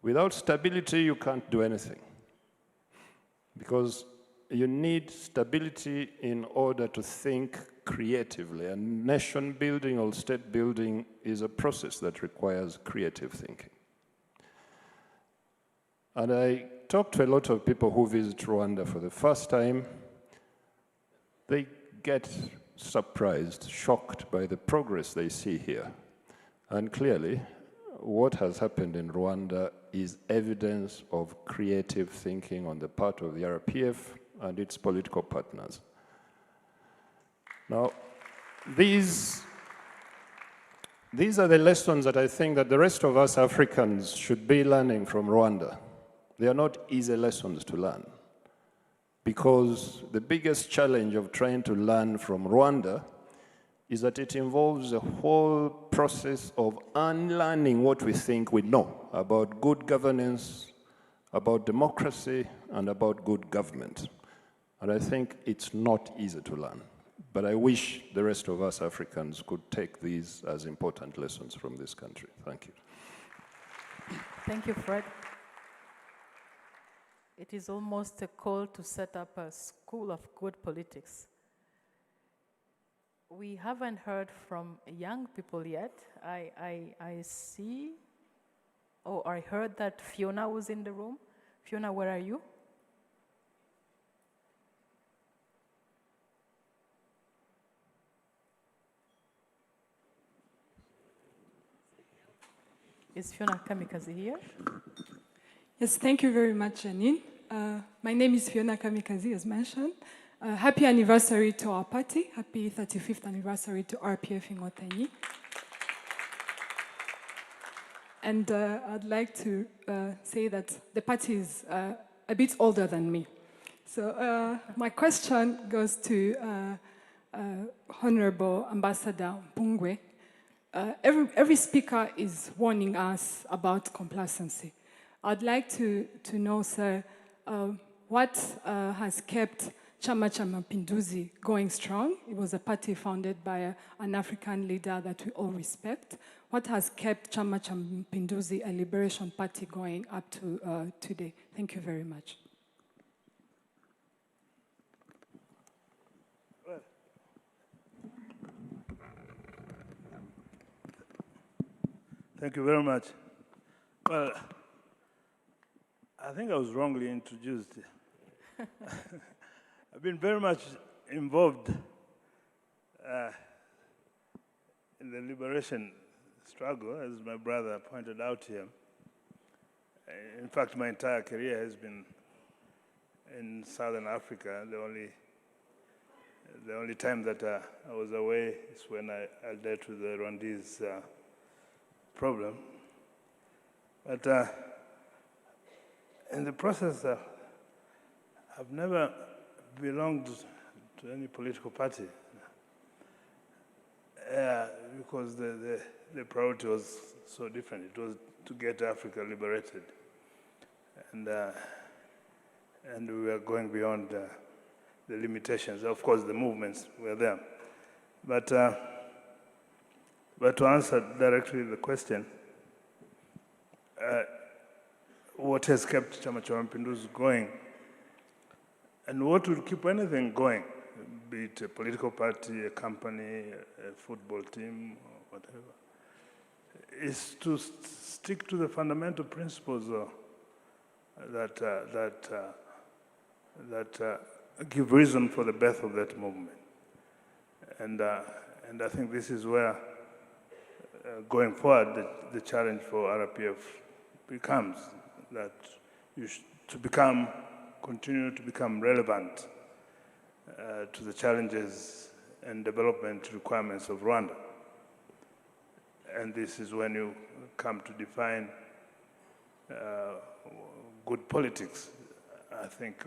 Without stability, you can't do anything. Because you need stability in order to think creatively. And nation building or state building is a process that requires creative thinking. And I talked to a lot of people who visit Rwanda for the first time. They get surprised, shocked by the progress they see here. And clearly, what has happened in Rwanda is evidence of creative thinking on the part of the RPF and its political partners. Now, these are the lessons that I think that the rest of us Africans should be learning from Rwanda. They are not easy lessons to learn, because the biggest challenge of trying to learn from Rwanda is that it involves a whole process of unlearning what we think we know about good governance, about democracy, and about good government. And I think it's not easy to learn. But I wish the rest of us Africans could take these as important lessons from this country. Thank you. Thank you, Fred. It is almost a call to set up a school of good politics. We haven't heard from young people yet. I see, oh, I heard that Fiona was in the room. Fiona, where are you? Is Fiona Kamikaze here? Yes, thank you very much, Janine. My name is Fiona Kamikaze, as mentioned. Happy anniversary to our party. Happy 35th anniversary to RPF INKOTANYI. And I'd like to say that the party is a bit older than me. So my question goes to Honorable Ambassador Mpungwe. Every speaker is warning us about complacency. I'd like to know, sir, what has kept Chama cha Mapinduzi going strong? It was a party founded by an African leader that we all respect. What has kept Chama cha Mapinduzi, a liberation party, going up to today? Thank you very much. Thank you very much. Well, I think I was wrongly introduced. I've been very much involved in the liberation struggle, as my brother pointed out here. In fact, my entire career has been in Southern Africa. The only time that I was away is when I dealt with the Rwandese problem. But in the process, I've never belonged to any political party because the priority was so different. It was to get Africa liberated. And we were going beyond the limitations. Of course, the movements were there. But to answer directly the question, what has kept Chama cha Mapinduzi going, and what will keep anything going, be it a political party, a company, a football team, or whatever, is to stick to the fundamental principles that give reason for the birth of that movement. And I think this is where, going forward, the challenge for RPF becomes that continue to become relevant to the challenges and development requirements of Rwanda. And this is when you come to define good politics. I think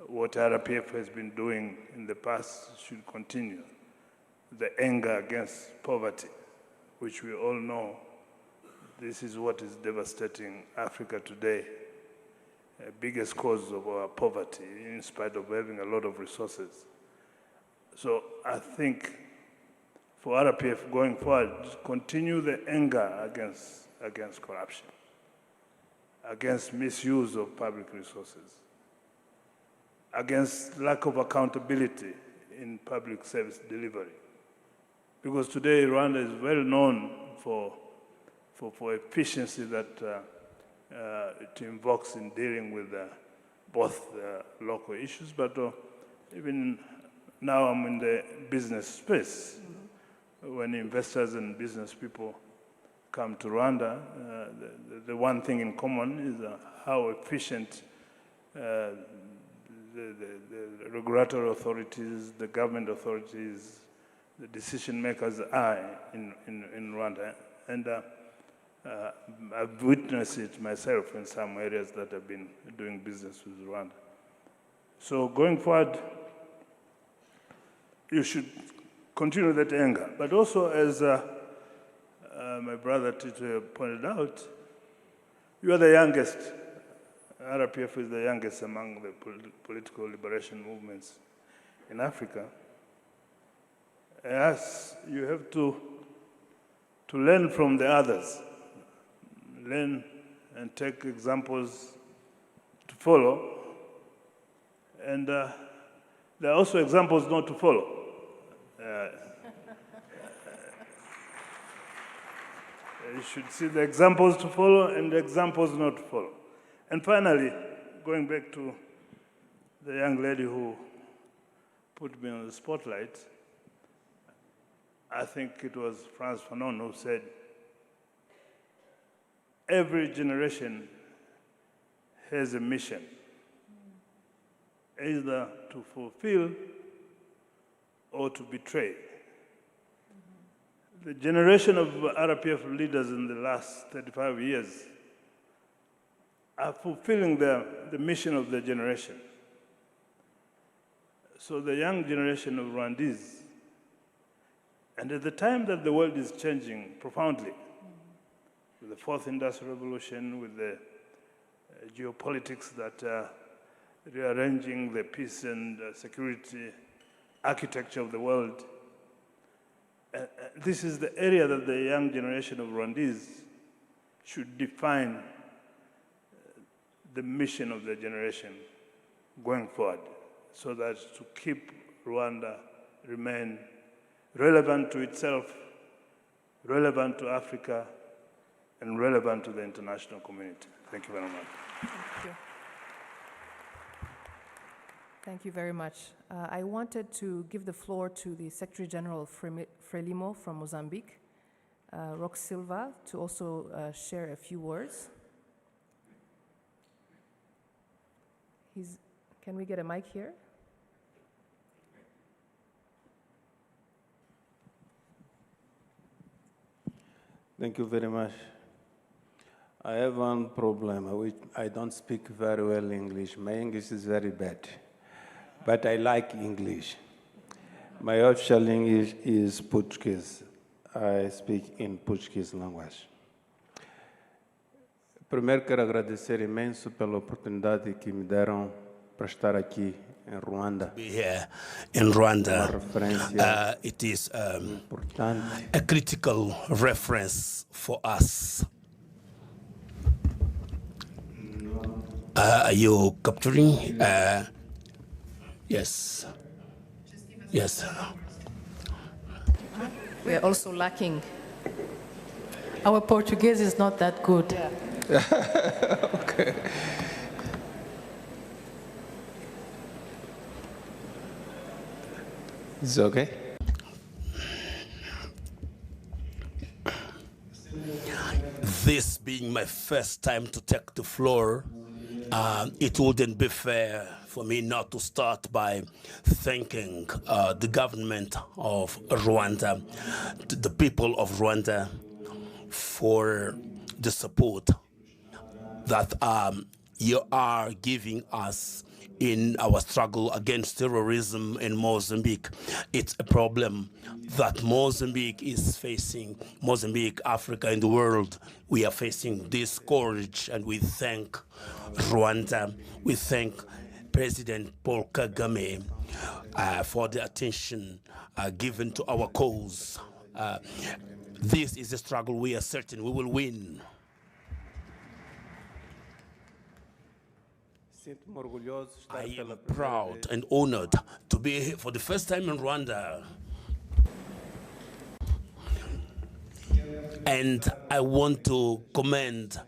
what RPF has been doing in the past should continue. The anger against poverty, which we all know, this is what is devastating Africa today. Biggest cause of our poverty, in spite of having a lot of resources. So I think for RPF going forward, continue the anger against corruption, against misuse of public resources, against lack of accountability in public service delivery. Because today Rwanda is well known for efficiency that it invokes in dealing with both local issues, but even now I'm in the business space. When investors and business people come to Rwanda, the one thing in common is how efficient the regulatory authorities, the government authorities, the decision makers are in Rwanda. And I've witnessed it myself in some areas that I've been doing business with Rwanda. So going forward, you should continue that anger. But also, as my brother Tito pointed out, you are the youngest. RPF is the youngest among the political liberation movements in Africa. Yes, you have to learn from the others. Learn and take examples to follow. And there are also examples not to follow. You should see the examples to follow and the examples not to follow. And finally, going back to the young lady who put me on the spotlight, I think it was Frantz Fanon who said, every generation has a mission, either to fulfill or to betray. The generation of RPF leaders in the last 35 years are fulfilling the mission of the generation. So the young generation of Rwandese, and at the time that the world is changing profoundly, with the fourth industrial revolution, with the geopolitics that are rearranging the peace and security architecture of the world, this is the area that the young generation of Rwandese should define the mission of the generation going forward, so that to keep Rwanda remain relevant to itself, relevant to Africa, and relevant to the international community. Thank you very much. Thank you. Thank you very much. I wanted to give the floor to the Secretary General of Frelimo from Mozambique, Roque Silva, to also share a few words. Can we get a mic here? Thank you very much. I have one problem. I don't speak very well English. My English is very bad, but I like English. My official English is Portuguese. I speak in Portuguese language. Primeiro, quero agradecer imenso pela oportunidade que me deram para estar aqui em Rwanda. Be here in Rwanda. It is a critical reference for us. Are you capturing? Yes. Yes. We are also lacking. Our Portuguese is not that good. Okay. It's okay. This being my first time to take the floor, it wouldn't be fair for me not to start by thanking the government of Rwanda, the people of Rwanda, for the support that you are giving us in our struggle against terrorism in Mozambique. It's a problem that Mozambique is facing. Mozambique, Africa, and the world, we are facing this scourge, and we thank Rwanda. We thank President Paul Kagame for the attention given to our cause. This is a struggle we are certain we will win. I am proud and honored to be here for the first time in Rwanda. And I want to commend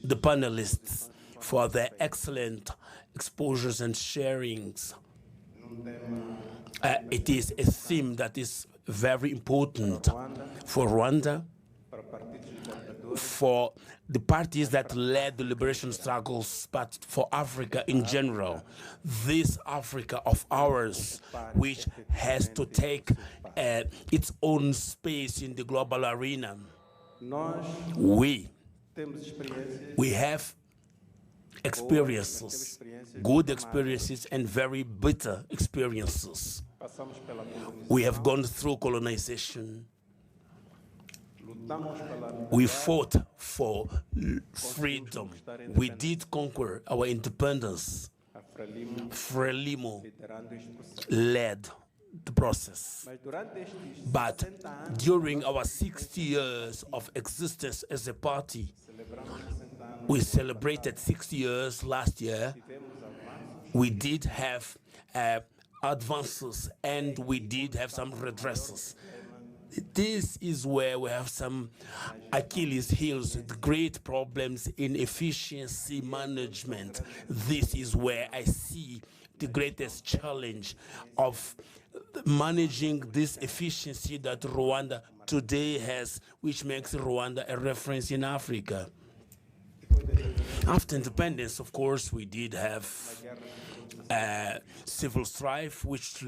the panelists for their excellent exposures and sharings. It is a theme that is very important for Rwanda, for the parties that led the liberation struggles, but for Africa in general. This Africa of ours, which has to take its own space in the global arena. We have experiences, good experiences and very bitter experiences. We have gone through colonization. We fought for freedom. We did conquer our independence. Frelimo led the process. But during our 60 years of existence as a party, we celebrated 60 years last year. We did have advances and we did have some redresses. This is where we have some Achilles heels, the great problems in efficiency management. This is where I see the greatest challenge of managing this efficiency that Rwanda today has, which makes Rwanda a reference in Africa. After independence, of course, we did have civil strife, which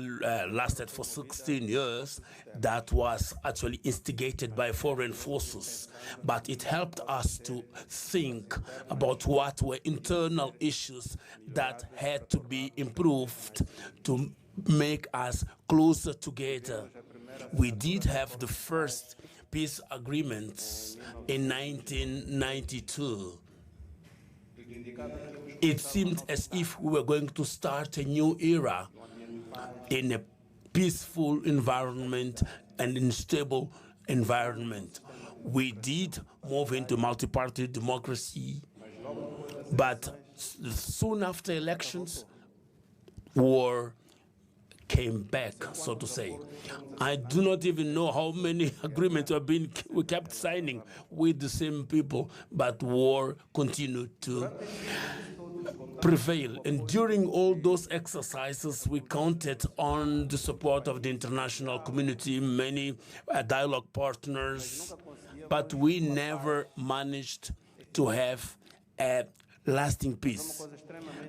lasted for 16 years. That was actually instigated by foreign forces, but it helped us to think about what were internal issues that had to be improved to make us closer together. We did have the first peace agreements in 1992. It seemed as if we were going to start a new era in a peaceful environment and in a stable environment. We did move into multi-party democracy, but soon after elections, war came back, so to say. I do not even know how many agreements we kept signing with the same people, but war continued to prevail. And during all those exercises, we counted on the support of the international community, many dialogue partners, but we never managed to have a lasting peace.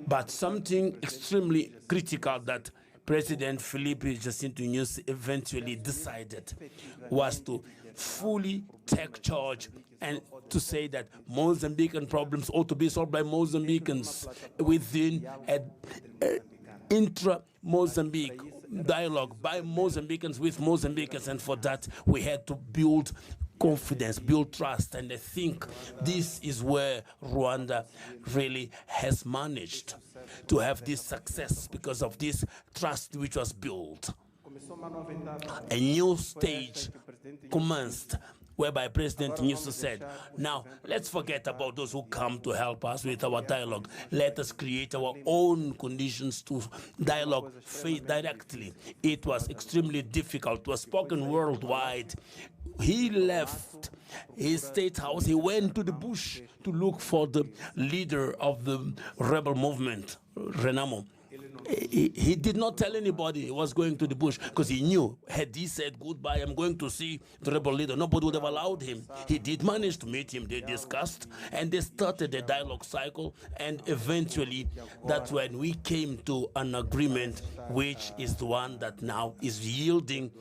But something extremely critical that President Filipe Jacinto Nyusi eventually decided was to fully take charge and to say that Mozambican problems ought to be solved by Mozambicans within an intra-Mozambique dialogue by Mozambicans with Mozambicans, and for that we had to build confidence, build trust, and I think this is where Rwanda really has managed to have this success because of this trust which was built. A new stage commenced whereby President Nyuso said, now let's forget about those who come to help us with our dialogue. Let us create our own conditions to dialogue directly. It was extremely difficult. It was spoken worldwide. He left his state house. He went to the bush to look for the leader of the rebel movement, Renamo. He did not tell anybody he was going to the bush because he knew, had he said goodbye, I'm going to see the rebel leader, nobody would have allowed him. He did manage to meet him. They discussed and they started a dialogue cycle, and eventually that's when we came to an agreement, which is the one that now is yielding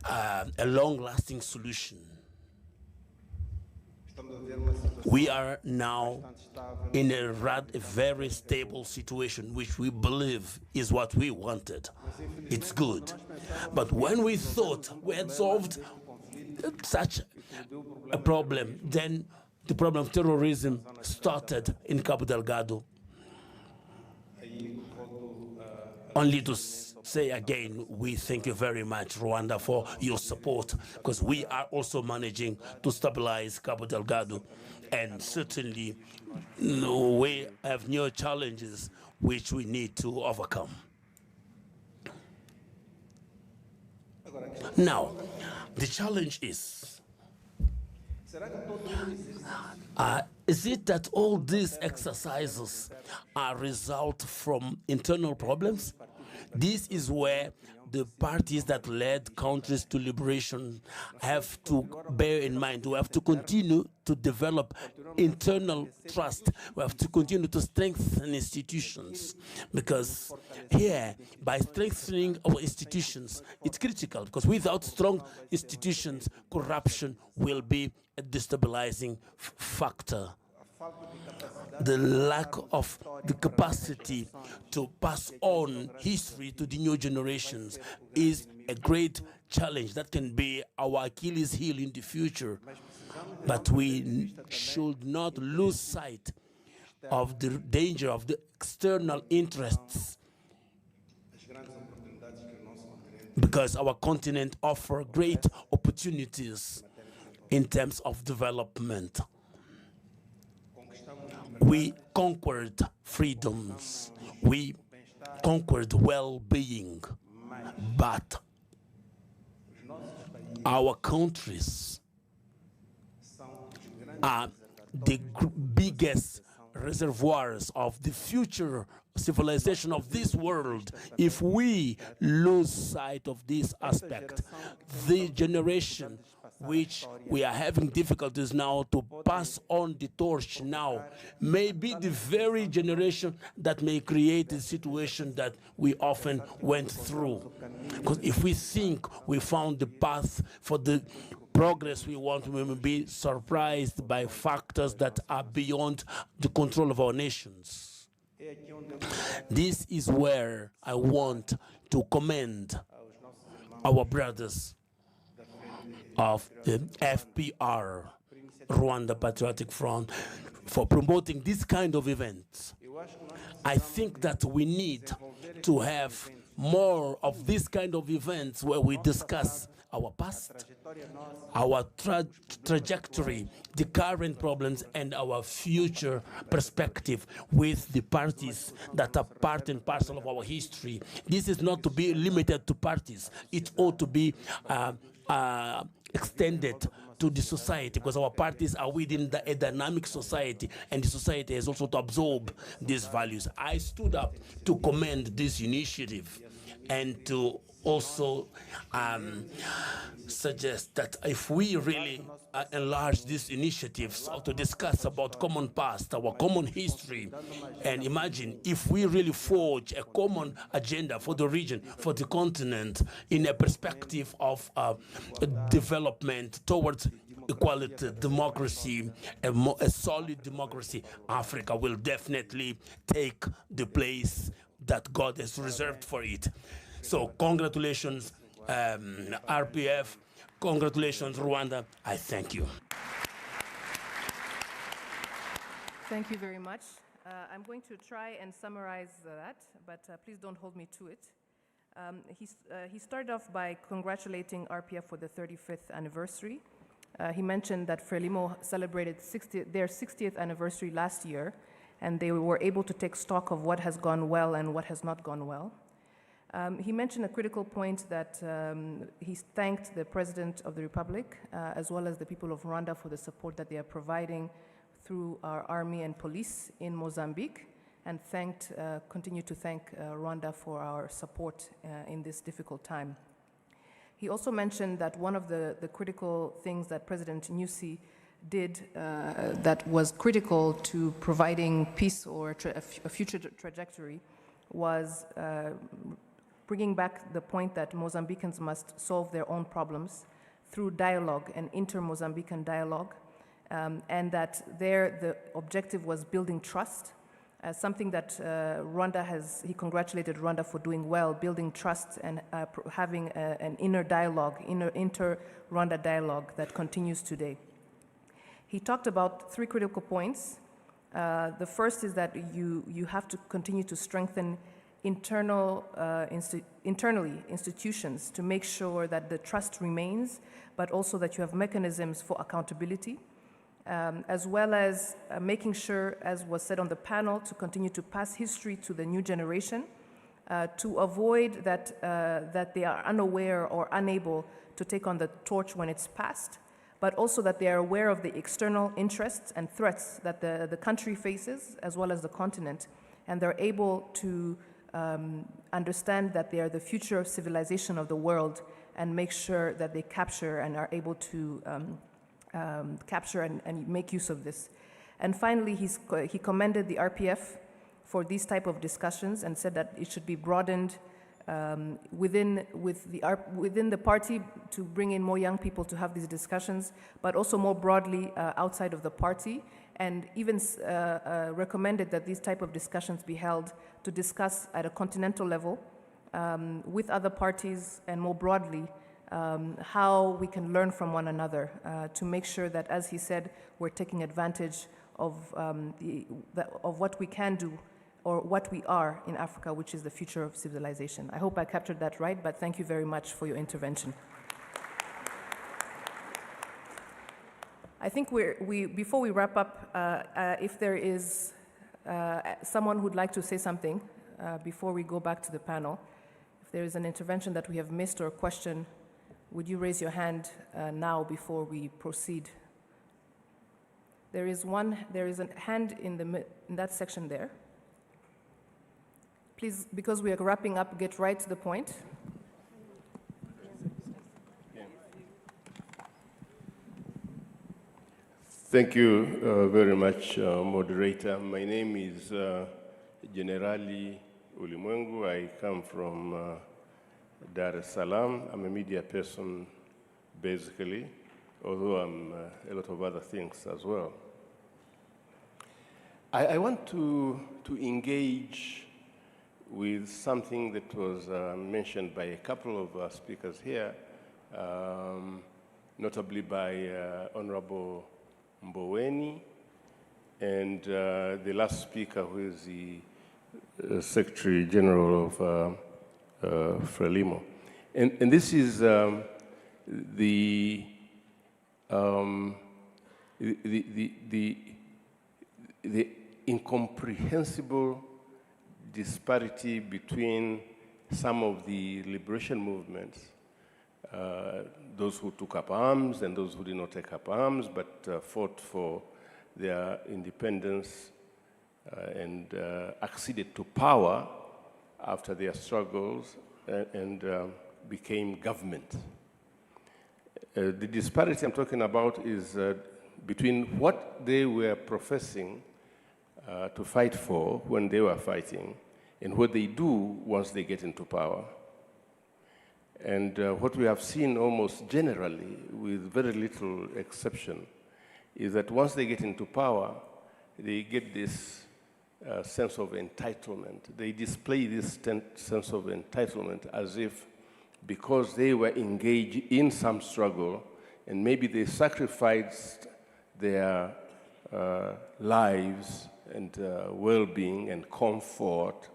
a long-lasting solution. We are now in a very stable situation, which we believe is what we wanted. It's good. But when we thought we had solved such a problem, then the problem of terrorism started in Cabo Delgado. Only to say again, we thank you very much, Rwanda, for your support, because we are also managing to stabilize Cabo Delgado. And certainly, we have new challenges which we need to overcome. Now, the challenge is it that all these exercises are a result from internal problems? This is where the parties that led countries to liberation have to bear in mind. We have to continue to develop internal trust. We have to continue to strengthen institutions, because here, by strengthening our institutions, it's critical, because without strong institutions, corruption will be a destabilizing factor. The lack of the capacity to pass on history to the new generations is a great challenge that can be our Achilles heel in the future. But we should not lose sight of the danger of the external interests, because our continent offers great opportunities in terms of development. We conquered freedoms, we conquered well-being, but our countries are the biggest reservoirs of the future civilization of this world. If we lose sight of this aspect, the generation which we are having difficulties now to pass on the torch now may be the very generation that may create the situation that we often went through. Because if we think we found the path for the progress we want, we will be surprised by factors that are beyond the control of our nations. This is where I want to commend our brothers of the FPR, Rwanda Patriotic Front, for promoting this kind of events. I think that we need to have more of this kind of events where we discuss our past, our trajectory, the current problems, and our future perspective with the parties that are part and parcel of our history. This is not to be limited to parties. It ought to be extended to the society, because our parties are within a dynamic society, and the society has also to absorb these values. I stood up to commend this initiative and to also suggest that if we really enlarge these initiatives to discuss about common past, our common history, and imagine if we really forge a common agenda for the region, for the continent, in a perspective of development towards equality, democracy, a solid democracy, Africa will definitely take the place that God has reserved for it. So congratulations, RPF, congratulations, Rwanda. I thank you. Thank you very much. I'm going to try and summarize that, but please don't hold me to it. He started off by congratulating RPF for the 35th anniversary. he mentioned that Frelimo celebrated their 60th anniversary last year, and they were able to take stock of what has gone well and what has not gone well. He mentioned a critical point that he thanked the President of the Republic, as well as the people of Rwanda, for the support that they are providing through our army and police in Mozambique, and continued to thank Rwanda for our support in this difficult time. He also mentioned that one of the critical things that President Nyusi did that was critical to providing peace or a future trajectory was bringing back the point that Mozambicans must solve their own problems through dialogue and inter-Mozambican dialogue, and that the objective was building trust, something that he congratulated Rwanda for doing well, building trust and having an inner dialogue, inter-Rwanda dialogue that continues today. He talked about 3 critical points. The first is that you have to continue to strengthen internally institutions to make sure that the trust remains, but also that you have mechanisms for accountability, as well as making sure, as was said on the panel, to continue to pass history to the new generation, to avoid that they are unaware or unable to take on the torch when it's passed, but also that they are aware of the external interests and threats that the country faces, as well as the continent, and they're able to understand that they are the future civilization of the world, and make sure that they capture and are able to capture and make use of this. And finally, he commended the RPF for these type of discussions and said that it should be broadened within the party to bring in more young people to have these discussions, but also more broadly outside of the party, and even recommended that these type of discussions be held to discuss at a continental level with other parties and more broadly how we can learn from one another to make sure that, as he said, we're taking advantage of what we can do or what we are in Africa, which is the future of civilization. I hope I captured that right, but thank you very much for your intervention. I think before we wrap up, if there is someone who'd like to say something before we go back to the panel, if there is an intervention that we have missed or a question, would you raise your hand now before we proceed? There is a hand in that section there. Please, because we are wrapping up, get right to the point. Thank you very much, moderator. My name is Generali Ulimwengu. I come from Dar es Salaam. I'm a media person, basically, although I'm a lot of other things as well. I want to engage with something that was mentioned by a couple of speakers here, notably by Honorable Mboweni and the last speaker, who is the Secretary General of Frelimo. And this is the incomprehensible disparity between some of the liberation movements, those who took up arms and those who did not take up arms, but fought for their independence and acceded to power after their struggles and became government. The disparity I'm talking about is between what they were professing to fight for when they were fighting and what they do once they get into power. And what we have seen almost generally, with very little exception, is that once they get into power, they get this sense of entitlement. They display this sense of entitlement as if because they were engaged in some struggle and maybe they sacrificed their lives and well-being and comfort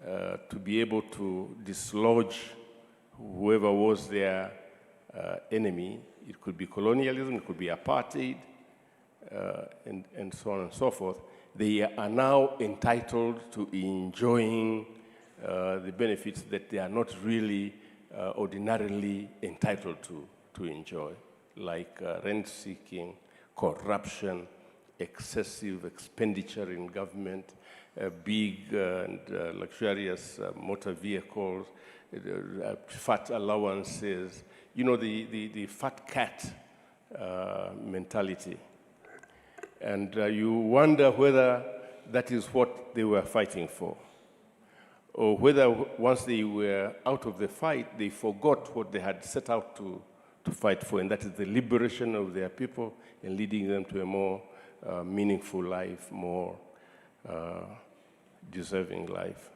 to be able to dislodge whoever was their enemy. It could be colonialism, it could be apartheid, and so on and so forth. They are now entitled to enjoying the benefits that they are not really ordinarily entitled to enjoy, like rent-seeking, corruption, excessive expenditure in government, big and luxurious motor vehicles, fat allowances, you know, the fat cat mentality. And you wonder whether that is what they were fighting for, or whether once they were out of the fight, they forgot what they had set out to fight for, and that is the liberation of their people and leading them to a more meaningful life, more deserving life.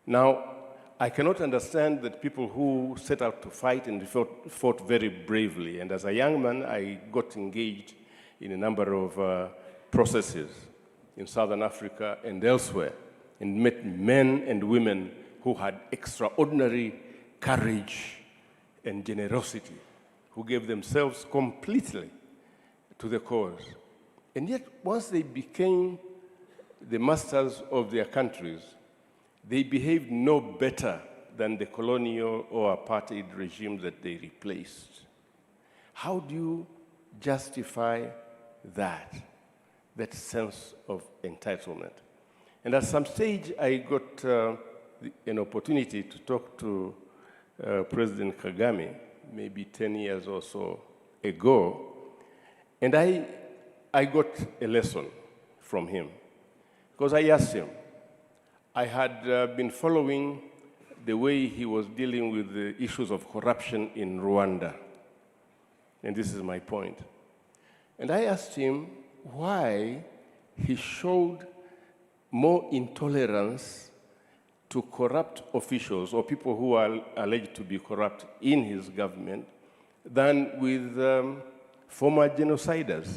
Now, I cannot understand that people who set out to fight and fought very bravely, and as a young man, I got engaged in a number of processes in Southern Africa and elsewhere, and met men and women who had extraordinary courage and generosity, who gave themselves completely to the cause. And yet, once they became the masters of their countries, they behaved no better than the colonial or apartheid regime that they replaced. How do you justify that sense of entitlement? And at some stage, I got an opportunity to talk to President Kagame, maybe 10 years or so ago, and I got a lesson from him, because I asked him. I had been following the way he was dealing with the issues of corruption in Rwanda, and this is my point. And I asked him why he showed more intolerance to corrupt officials or people who are alleged to be corrupt in his government than with former genociders.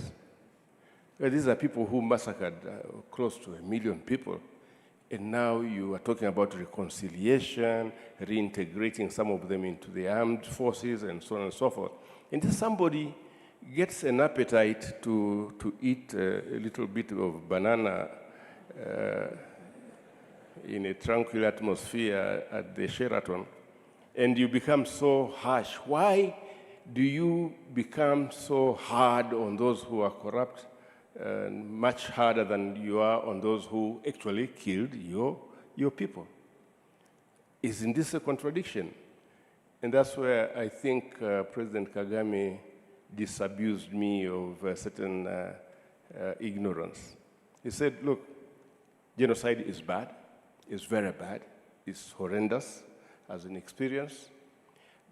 These are people who massacred close to 1 million people. And now you are talking about reconciliation, reintegrating some of them into the armed forces, and so on and so forth. And if somebody gets an appetite to eat a little bit of banana in a tranquil atmosphere at the Sheraton, and you become so harsh, why do you become so hard on those who are corrupt, much harder than you are on those who actually killed your people? Isn't this a contradiction? And that's where I think President Kagame disabused me of a certain ignorance. He said, look, genocide is bad, it's very bad, it's horrendous as an experience,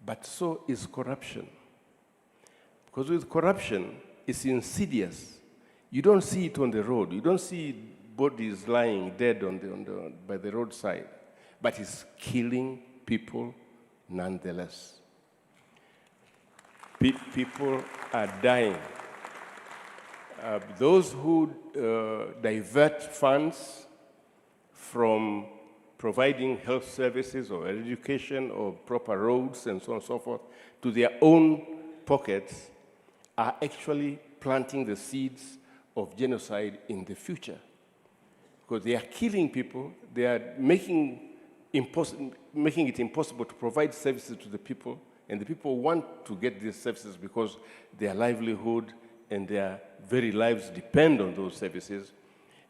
but so is corruption. Because with corruption, it's insidious. You don't see it on the road. You don't see bodies lying dead by the roadside, but it's killing people nonetheless. People are dying. Those who divert funds from providing health services or education or proper roads and so on and so forth to their own pockets are actually planting the seeds of genocide in the future. Because they are killing people, they are making it impossible to provide services to the people, and the people want to get these services because their livelihood and their very lives depend on those services.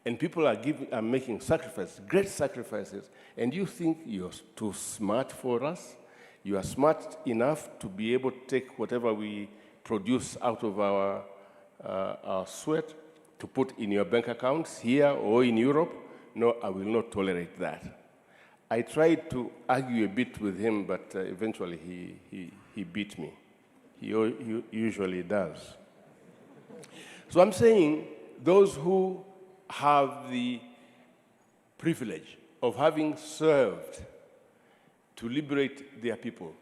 And people are making sacrifices, great sacrifices, and you think you're too smart for us? You are smart enough to be able to take whatever we produce out of our sweat to put in your bank accounts here or in Europe? No, I will not tolerate that. I tried to argue a bit with him, but eventually he beat me. He usually does. So I'm saying those who have the privilege of having served to liberate their people,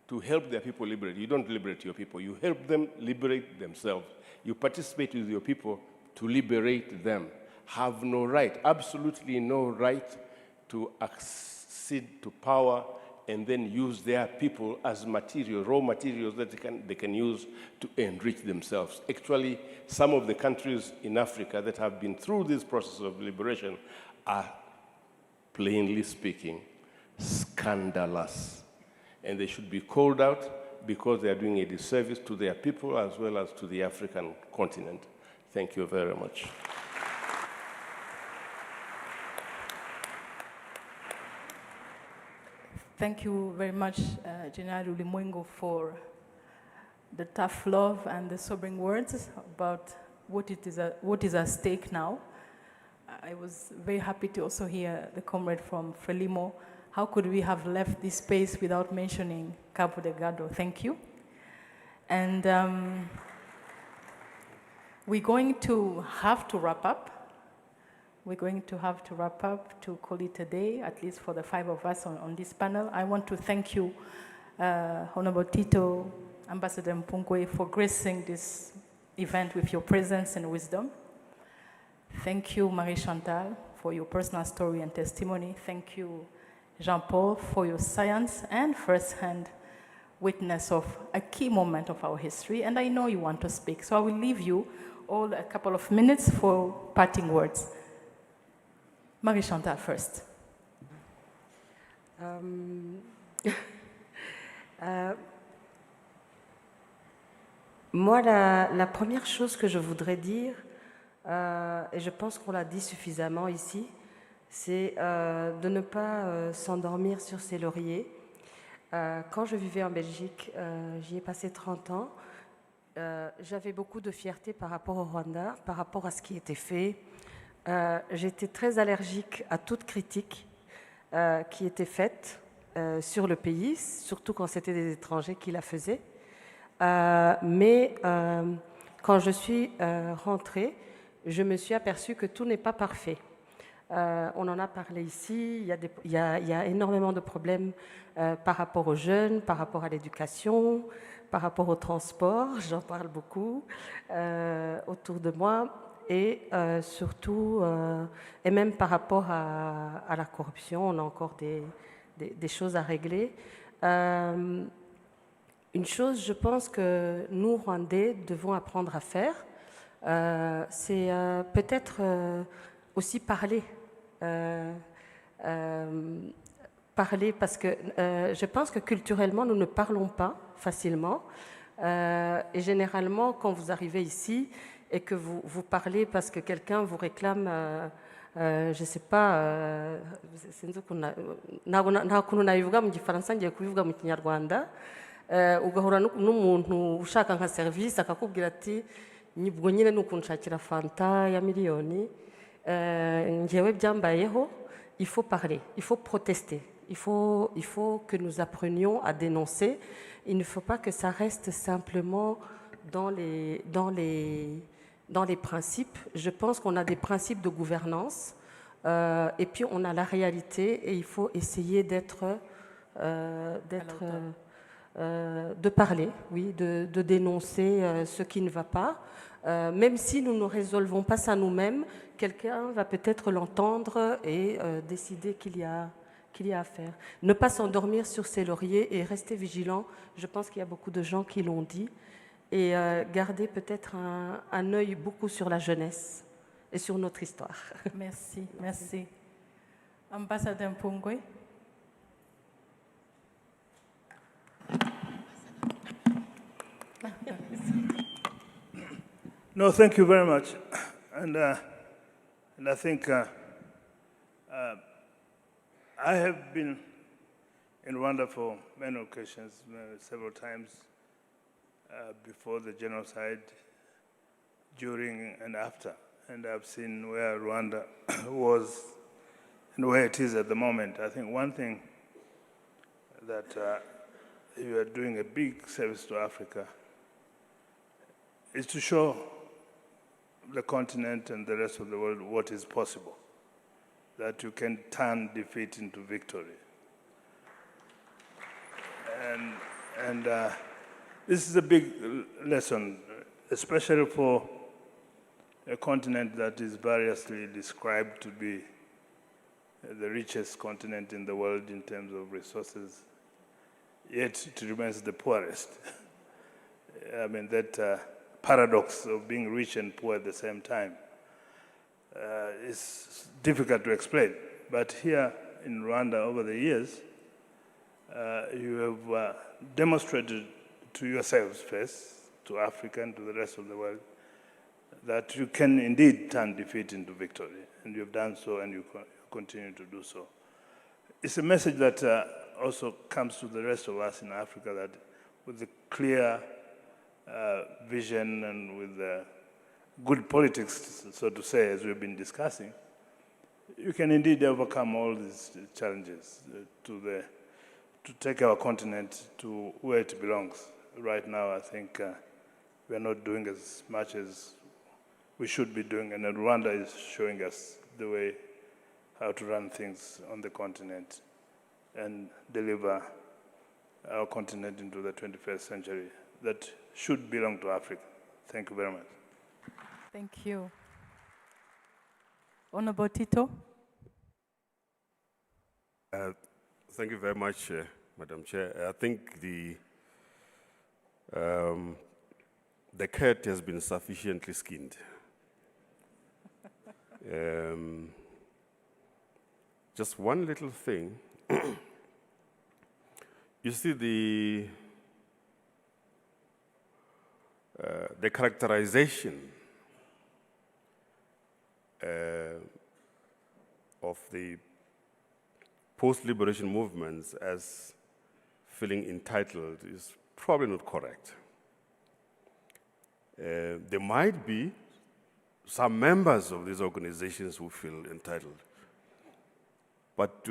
to help their people liberate. You don't liberate your people, you help them liberate themselves. You participate with your people to liberate them. Have no right, absolutely no right to accede to power and then use their people as material, raw materials that they can use to enrich themselves. Actually, some of the countries in Africa that have been through this process of liberation are, plainly speaking, scandalous. And they should be called out because they are doing a disservice to their people as well as to the African continent. Thank you very much. Thank you very much, General Ulimwengu, for the tough love and the sobering words about what is at stake now. I was very happy to also hear the comrade from Frelimo. How could we have left this space without mentioning Cabo Delgado? Thank you. And we're going to have to wrap up. We're going to have to wrap up to call it a day, at least for the 5 of us on this panel. I want to thank you, Honorable Tito, Ambassador Mpungwe, for gracing this event with your presence and wisdom. Thank you, Marie Chantal, for your personal story and testimony. Thank you, Jean-Paul, for your science and first-hand witness of a key moment of our history. And I know you want to speak, so I will leave you all a couple of minutes for parting words. Marie Chantal first. Moi, la première chose que je voudrais dire, et je pense qu'on l'a dit suffisamment ici, c'est de ne pas s'endormir sur ses lauriers. Quand je vivais en Belgique, j'y ai passé 30 ans, j'avais beaucoup de fierté par rapport au Rwanda, par rapport à ce qui était fait. J'étais très allergique à toute critique qui était faite sur le pays, surtout quand c'était des étrangers qui la faisaient. Mais quand je suis rentrée, je me suis aperçue que tout n'est pas parfait. On en a parlé ici, il y a énormément de problèmes par rapport aux jeunes, par rapport à l'éducation, par rapport au transport, j'en parle beaucoup autour de moi. Et surtout, et même par rapport à la corruption, on a encore des choses à régler. Une chose, je pense que nous, Rwandais, devons apprendre à faire, c'est peut-être aussi parler. Parler parce que je pense que culturellement, nous ne parlons pas facilement. Et généralement, quand vous arrivez ici, et que vous parlez parce que quelqu'un vous réclame, je ne sais pas, nta kuntu nabivuga mu gifaransa ngiye kubivuga mu kinyarwanda, ugahura n'umuntu ushaka nka serivisi akakubwira ati ubwo nyine ni ukunshakira fanta ya miliyoni, ngewe byambayeho. Il faut parler, il faut protester, il faut que nous apprenions à dénoncer. Il ne faut pas que ça reste simplement dans les principes. Je pense qu'on a des principes de gouvernance et puis on a la réalité et il faut essayer de parler, oui, de dénoncer ce qui ne va pas. Même si nous ne résolvons pas ça nous-mêmes, quelqu'un va peut-être l'entendre et décider qu'il y a à faire. Ne pas s'endormir sur ses lauriers et rester vigilant. Je pense qu'il y a beaucoup de gens qui l'ont dit. Et garder peut-être un œil beaucoup sur la jeunesse et sur notre histoire. Merci, merci. Ambassadeur Mpungwe. No, thank you very much. And I think I have been in Rwanda for many occasions, several times. Before the genocide, during and after. And I've seen where Rwanda was and where it is at the moment. I think one thing that you are doing a big service to Africa is to show the continent and the rest of the world what is possible, that you can turn defeat into victory. And this is a big lesson, especially for a continent that is variously described to be the richest continent in the world in terms of resources yet it remains the poorest. I mean, that paradox of being rich and poor at the same time is difficult to explain. But here in Rwanda, over the years, you have demonstrated to yourselves first, to Africa and to the rest of the world, that you can indeed turn defeat into victory. And you've done so, and you continue to do so. It's a message that also comes to the rest of us in Africa, that with the clear vision and with good politics, so to say, as we've been discussing, you can indeed overcome all these challenges to take our continent to where it belongs. Right now, I think we are not doing as much as we should be doing, and Rwanda is showing us the way how to run things on the continent and deliver our continent into the 21st century that should belong to Africa. Thank you very much. Thank you. Honorable Tito. Thank you very much, Madam Chair. I think the cat has been sufficiently skinned. Just one little thing. You see the characterization of the post-liberation movements as feeling entitled is probably not correct. There might be some members of these organizations who feel entitled, but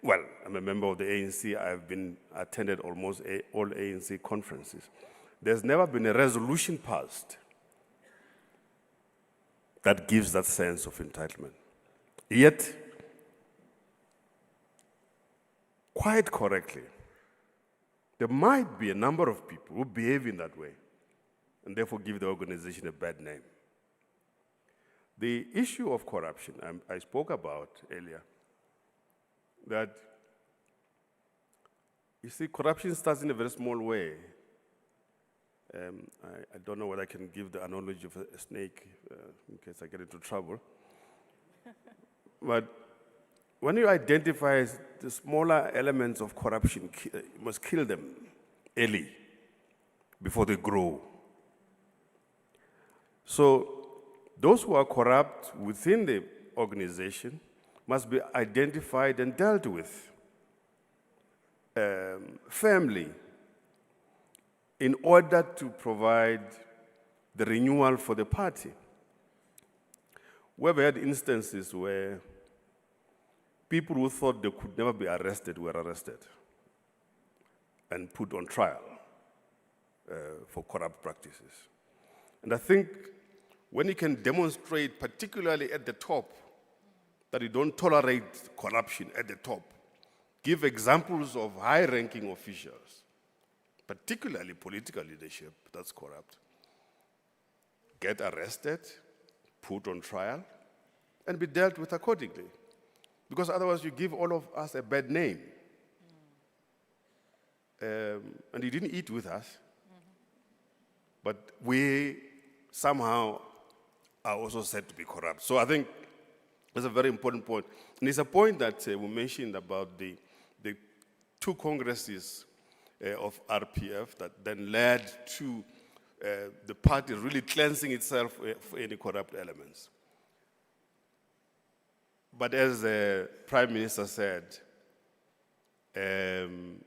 well, I'm a member of the ANC. I've attended almost all ANC conferences. There's never been a resolution passed that gives that sense of entitlement. Yet, quite correctly, there might be a number of people who behave in that way and therefore give the organization a bad name. The issue of corruption I spoke about earlier, that you see, corruption starts in a very small way. I don't know whether I can give the analogy of a snake in case I get into trouble. But when you identify the smaller elements of corruption, you must kill them early before they grow. So those who are corrupt within the organization must be identified and dealt with firmly in order to provide the renewal for the party. We've had instances where people who thought they could never be arrested were arrested and put on trial for corrupt practices. And I think when you can demonstrate, particularly at the top, that you don't tolerate corruption at the top, give examples of high-ranking officials, particularly political leadership that's corrupt, get arrested, put on trial, and be dealt with accordingly. Because otherwise you give all of us a bad name. And you didn't eat with us, but we somehow are also said to be corrupt. So I think that's a very important point. And it's a point that we mentioned about the two congresses of RPF that then led to the party really cleansing itself of any corrupt elements. But as the Prime Minister said, the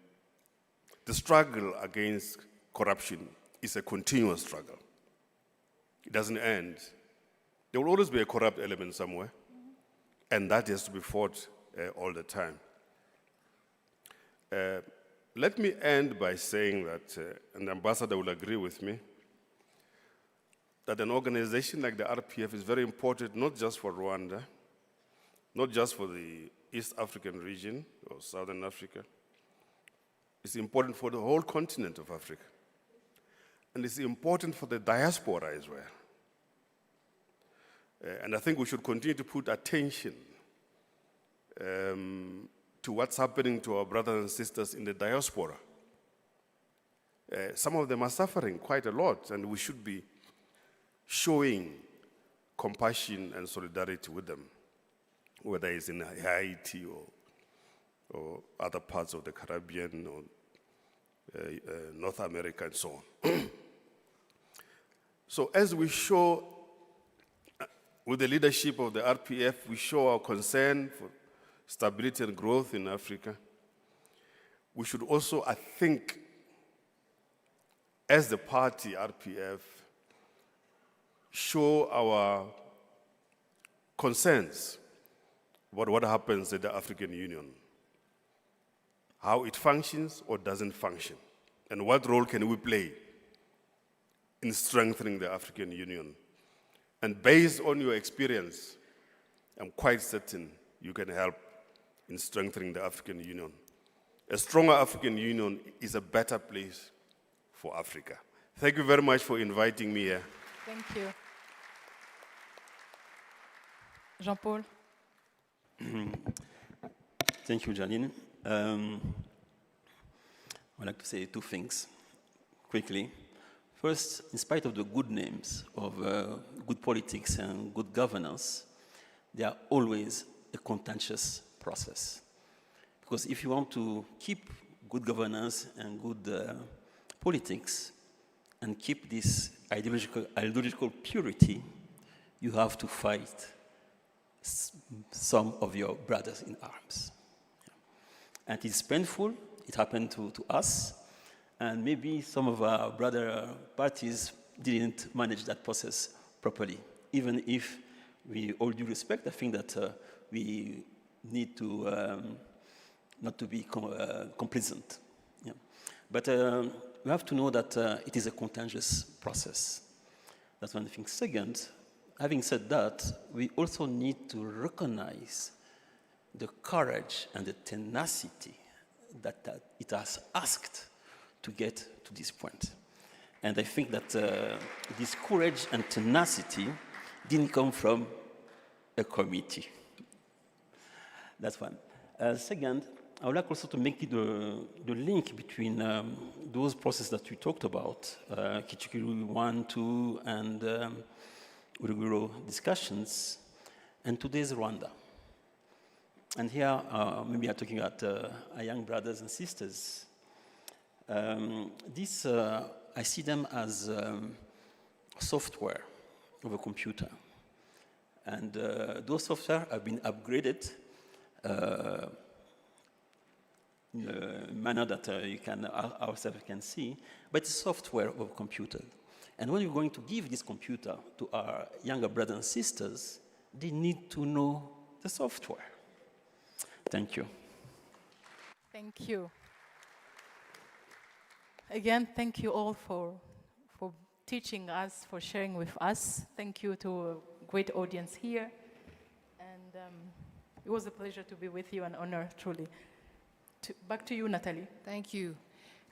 struggle against corruption is a continuous struggle. It doesn't end. There will always be a corrupt element somewhere, and that has to be fought all the time. Let me end by saying that, and the ambassador will agree with me, that an organization like the RPF is very important, not just for Rwanda, not just for the East African region or Southern Africa. It's important for the whole continent of Africa. And it's important for the diaspora as well. And I think we should continue to put attention to what's happening to our brothers and sisters in the diaspora. Some of them are suffering quite a lot, and we should be showing compassion and solidarity with them, whether it's in Haiti or other parts of the Caribbean or North America and so on. So as we show, with the leadership of the RPF, we show our concern for stability and growth in Africa. We should also, I think, as the party, RPF, show our concerns about what happens at the African Union, how it functions or doesn't function, and what role can we play in strengthening the African Union. And based on your experience, I'm quite certain you can help in strengthening the African Union. A stronger African Union is a better place for Africa. Thank you very much for inviting me here. Thank you. Jean-Paul? Thank you, Janine. I'd like to say two things quickly. First, in spite of the good names of good politics and good governance, they are always a contentious process. Because if you want to keep good governance and good politics and keep this ideological purity, you have to fight some of your brothers in arms. And it's painful. It happened to us. And maybe some of our brother parties didn't manage that process properly. Even if, with all due respect, I think that we need to not to be complacent. Yeah. But we have to know that it is a contentious process. That's one thing. Second, having said that, we also need to recognize the courage and the tenacity that it has asked to get to this point. And I think that this courage and tenacity didn't come from a committee. That's one. Second, I would like also to make the link between those processes that we talked about, Kichikuru 1, 2, and Uruguru discussions, and today's Rwanda. And here, maybe I'm talking about our young brothers and sisters. I see them as software of a computer. And those software have been upgraded in a manner that ourselves can see, but it's software of a computer. And when you're going to give this computer to our younger brothers and sisters, they need to know the software. Thank you. Thank you. Again, thank you all for teaching us, for sharing with us. Thank you to a great audience here. And it was a pleasure to be with you, an honor, truly. Back to you, Nathalie. Thank you.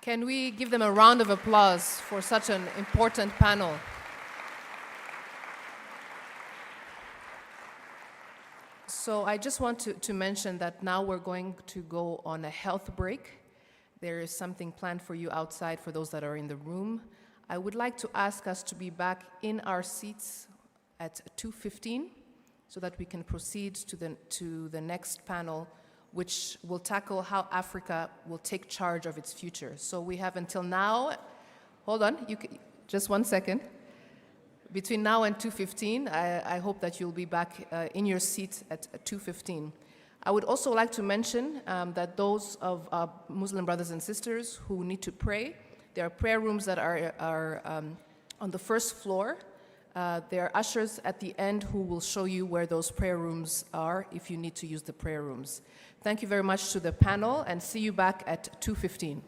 Can we give them a round of applause for such an important panel? So I just want to mention that now we're going to go on a health break. There is something planned for you outside for those that are in the room. I would like to ask us to be back in our seats at 2:15 so that we can proceed to the next panel, which will tackle how Africa will take charge of its future. So we have until now, hold on, just 1 second. Between now and 2:15, I hope that you'll be back in your seat at 2:15. I would also like to mention that those of our Muslim brothers and sisters who need to pray, there are prayer rooms that are on the first floor. There are ushers at the end who will show you where those prayer rooms are if you need to use the prayer rooms. Thank you very much to the panel, and see you back at 2:15.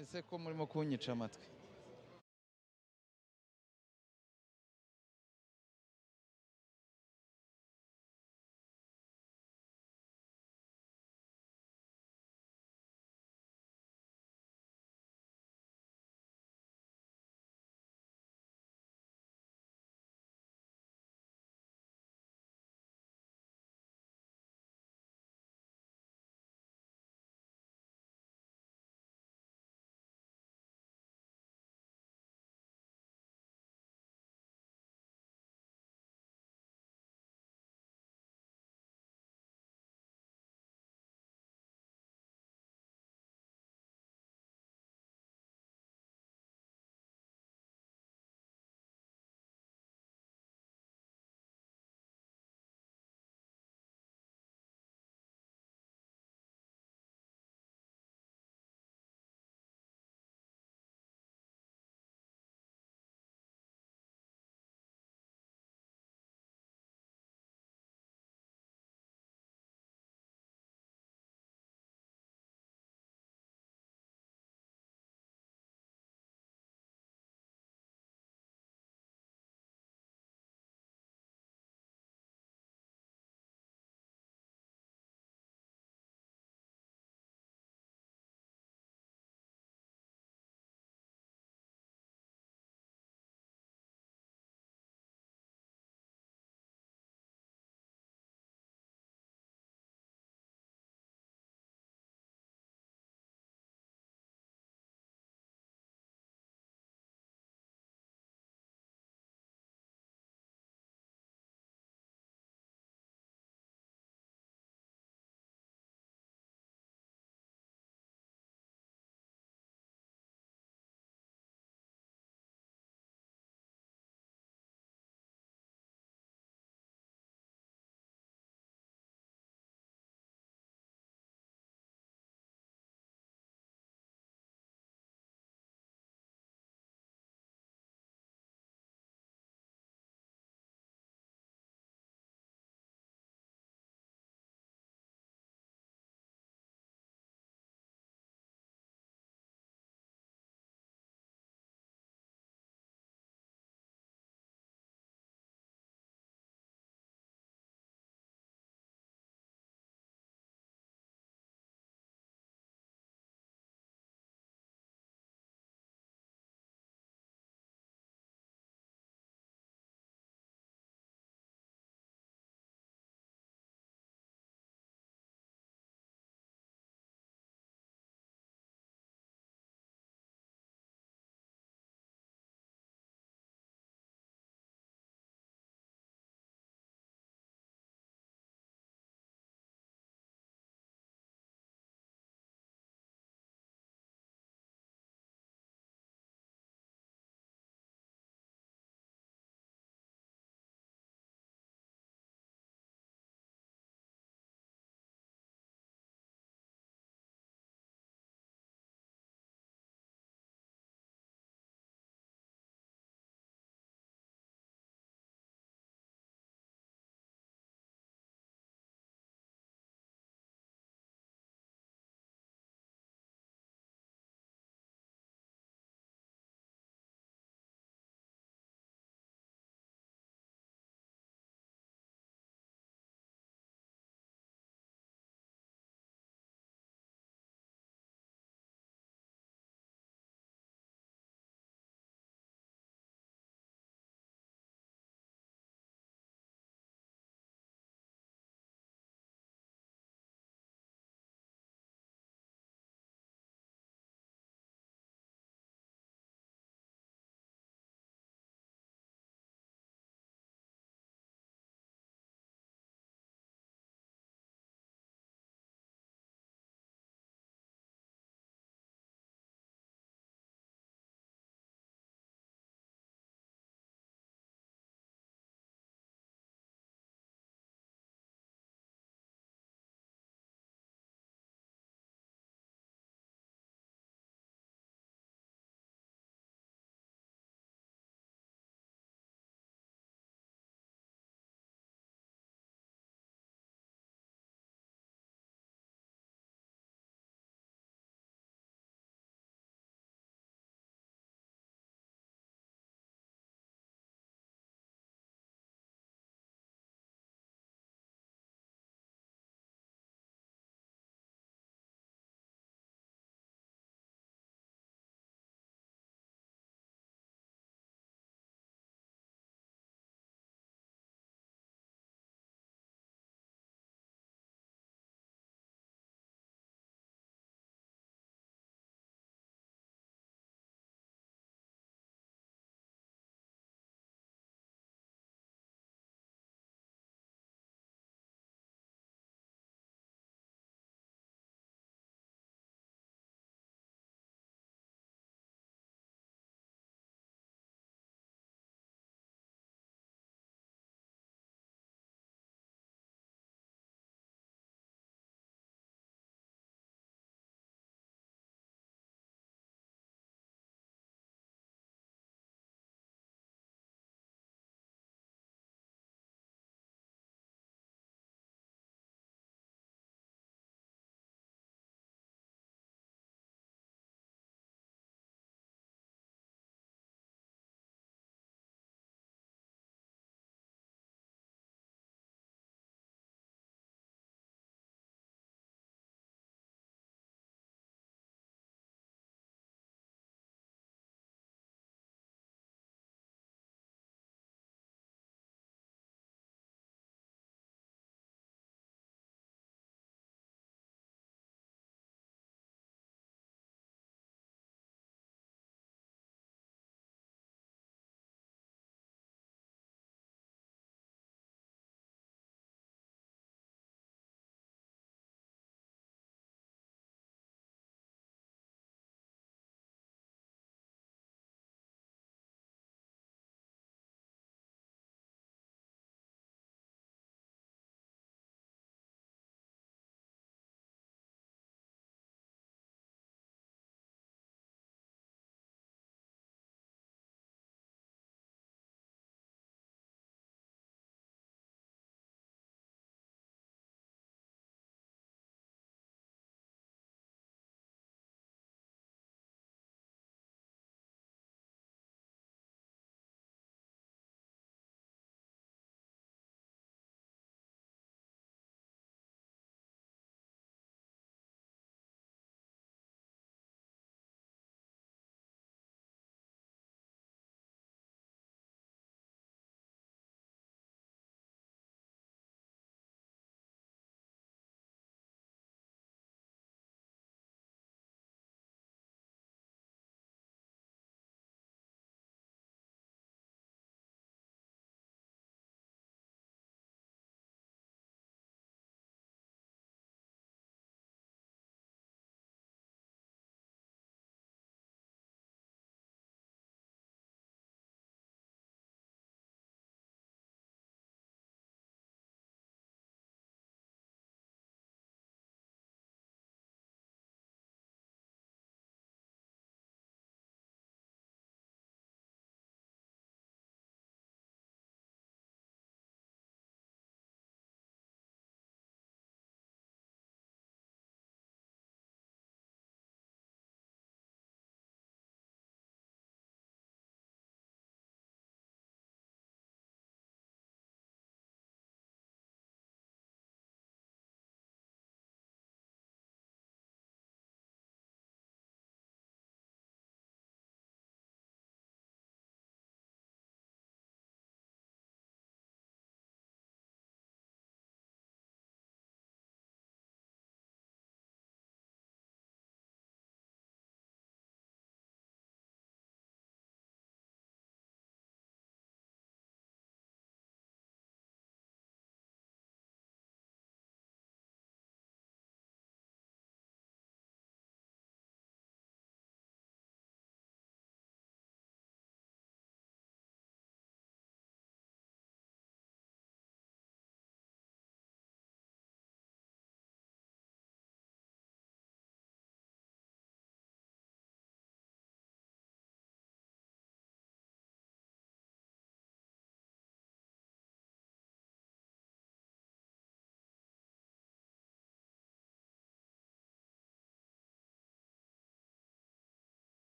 ese ko murimo kunyica amatwi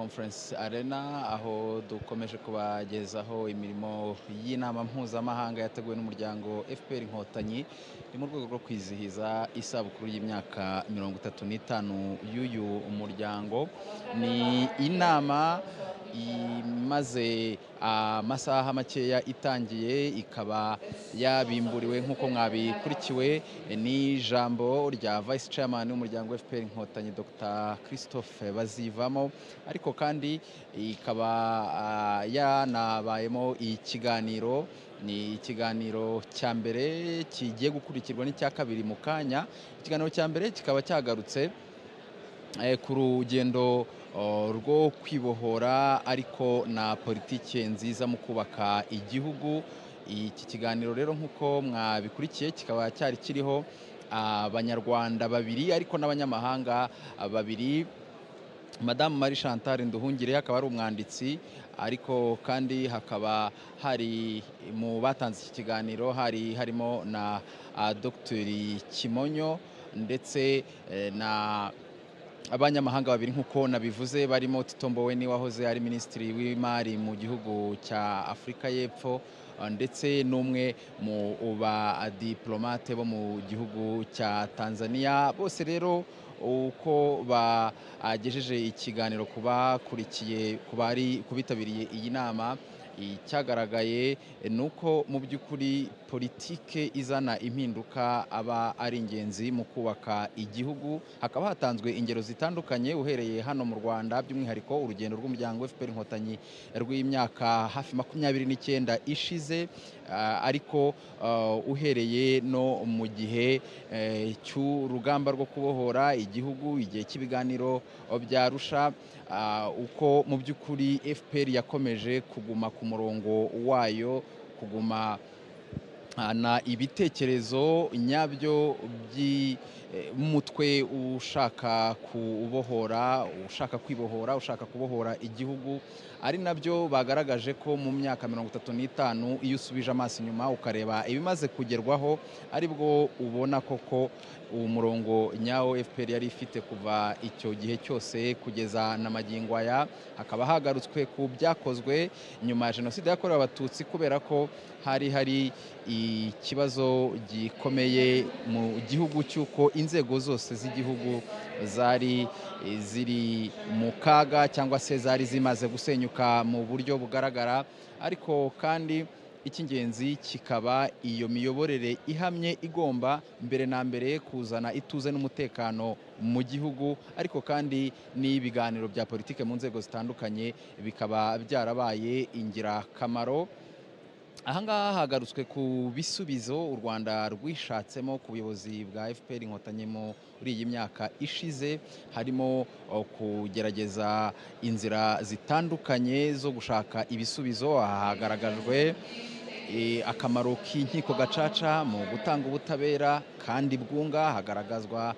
Conference Arena, aho dukomeje kubagezaho imirimo y'inama mpuzamahanga yateguwe n'umuryango FPR Inkotanyi ni mu rwego rwo kwizihiza isabukuru y'imyaka 35 y'uyu umuryango. Ni inama imaze amasaha makeya itangiye, ikaba yabimburiwe nk'uko mwabikurikiwe n'ijambo rya Vice Chairman w'umuryango FPR Inkotanyi Dr. Christophe Bazivamo, ariko kandi ikaba yanabayemo ikiganiro. Ni ikiganiro cya mbere kigiye gukurikirwa n'icya kabiri mu kanya. Ikiganiro cya mbere kikaba cyagarutse ku rugendo rwo kwibohora ariko na politike nziza mu kubaka igihugu. Iki kiganiro rero nk'uko mwabikurikiye kikaba cyari kiriho abanyarwanda babiri ariko n'abanyamahanga babiri. Madame Marie Chantal Nduhungire akaba ari umwanditsi, ariko kandi hakaba hari mu batanze iki kiganiro harimo na Dr. Kimonyo ndetse na abanyamahanga babiri nk'uko nabivuze, barimo Tito Mboweni wahoze ari minisitiri w'imari mu gihugu cya Afurika y'Epfo ndetse n'umwe mu diplomate bo mu gihugu cya Tanzania. Bose rero uko bagejeje ikiganiro kubitabiriye iyi nama, icyagaragaye nuko mu by'ukuri politike izana impinduka aba ari ingenzi mu kubaka igihugu. Hakaba hatanzwe ingero zitandukanye uhereye hano mu Rwanda, by'umwihariko urugendo rw'umuryango FPR Inkotanyi rw'imyaka hafi 29 ishize, ariko uhereye no mu gihe cy'urugamba rwo kubohora igihugu, igihe cy'ibiganiro bya Arusha, uko mu by'ukuri FPR yakomeje kuguma ku murongo wayo, kuguma na ibitekerezo nyabyo by'umutwe ushaka kubohora, ushaka kwibohora, ushaka kubohora igihugu, ari nabyo bagaragaje ko mu myaka 35 iyo usubije amaso inyuma ukareba ibimaze kugerwaho, aribwo ubona koko umurongo nyawo FPR yari ifite kuva icyo gihe cyose kugeza na magingo aya. Hakaba hagarutswe ku byakozwe nyuma ya Jenoside yakorewe Abatutsi, kubera ko hari ikibazo gikomeye mu gihugu cy'uko inzego zose z'igihugu zari ziri mu kaga cyangwa se zari zimaze gusenyuka mu buryo bugaragara. Ariko kandi icy'ingenzi kikaba iyo miyoborere ihamye igomba mbere na mbere kuzana ituze n'umutekano mu gihugu, ariko kandi n'ibiganiro bya politike mu nzego zitandukanye bikaba byarabaye ingirakamaro. Ahangaha hagarutswe ku bisubizo u Rwanda rwishatsemo ku buyobozi bwa FPR Inkotanyi muri iyi myaka ishize, harimo kugerageza inzira zitandukanye zo gushaka ibisubizo. Hagaragajwe akamaro k'inkiko gacaca mu gutanga ubutabera kandi bwunga. Hagaragazwa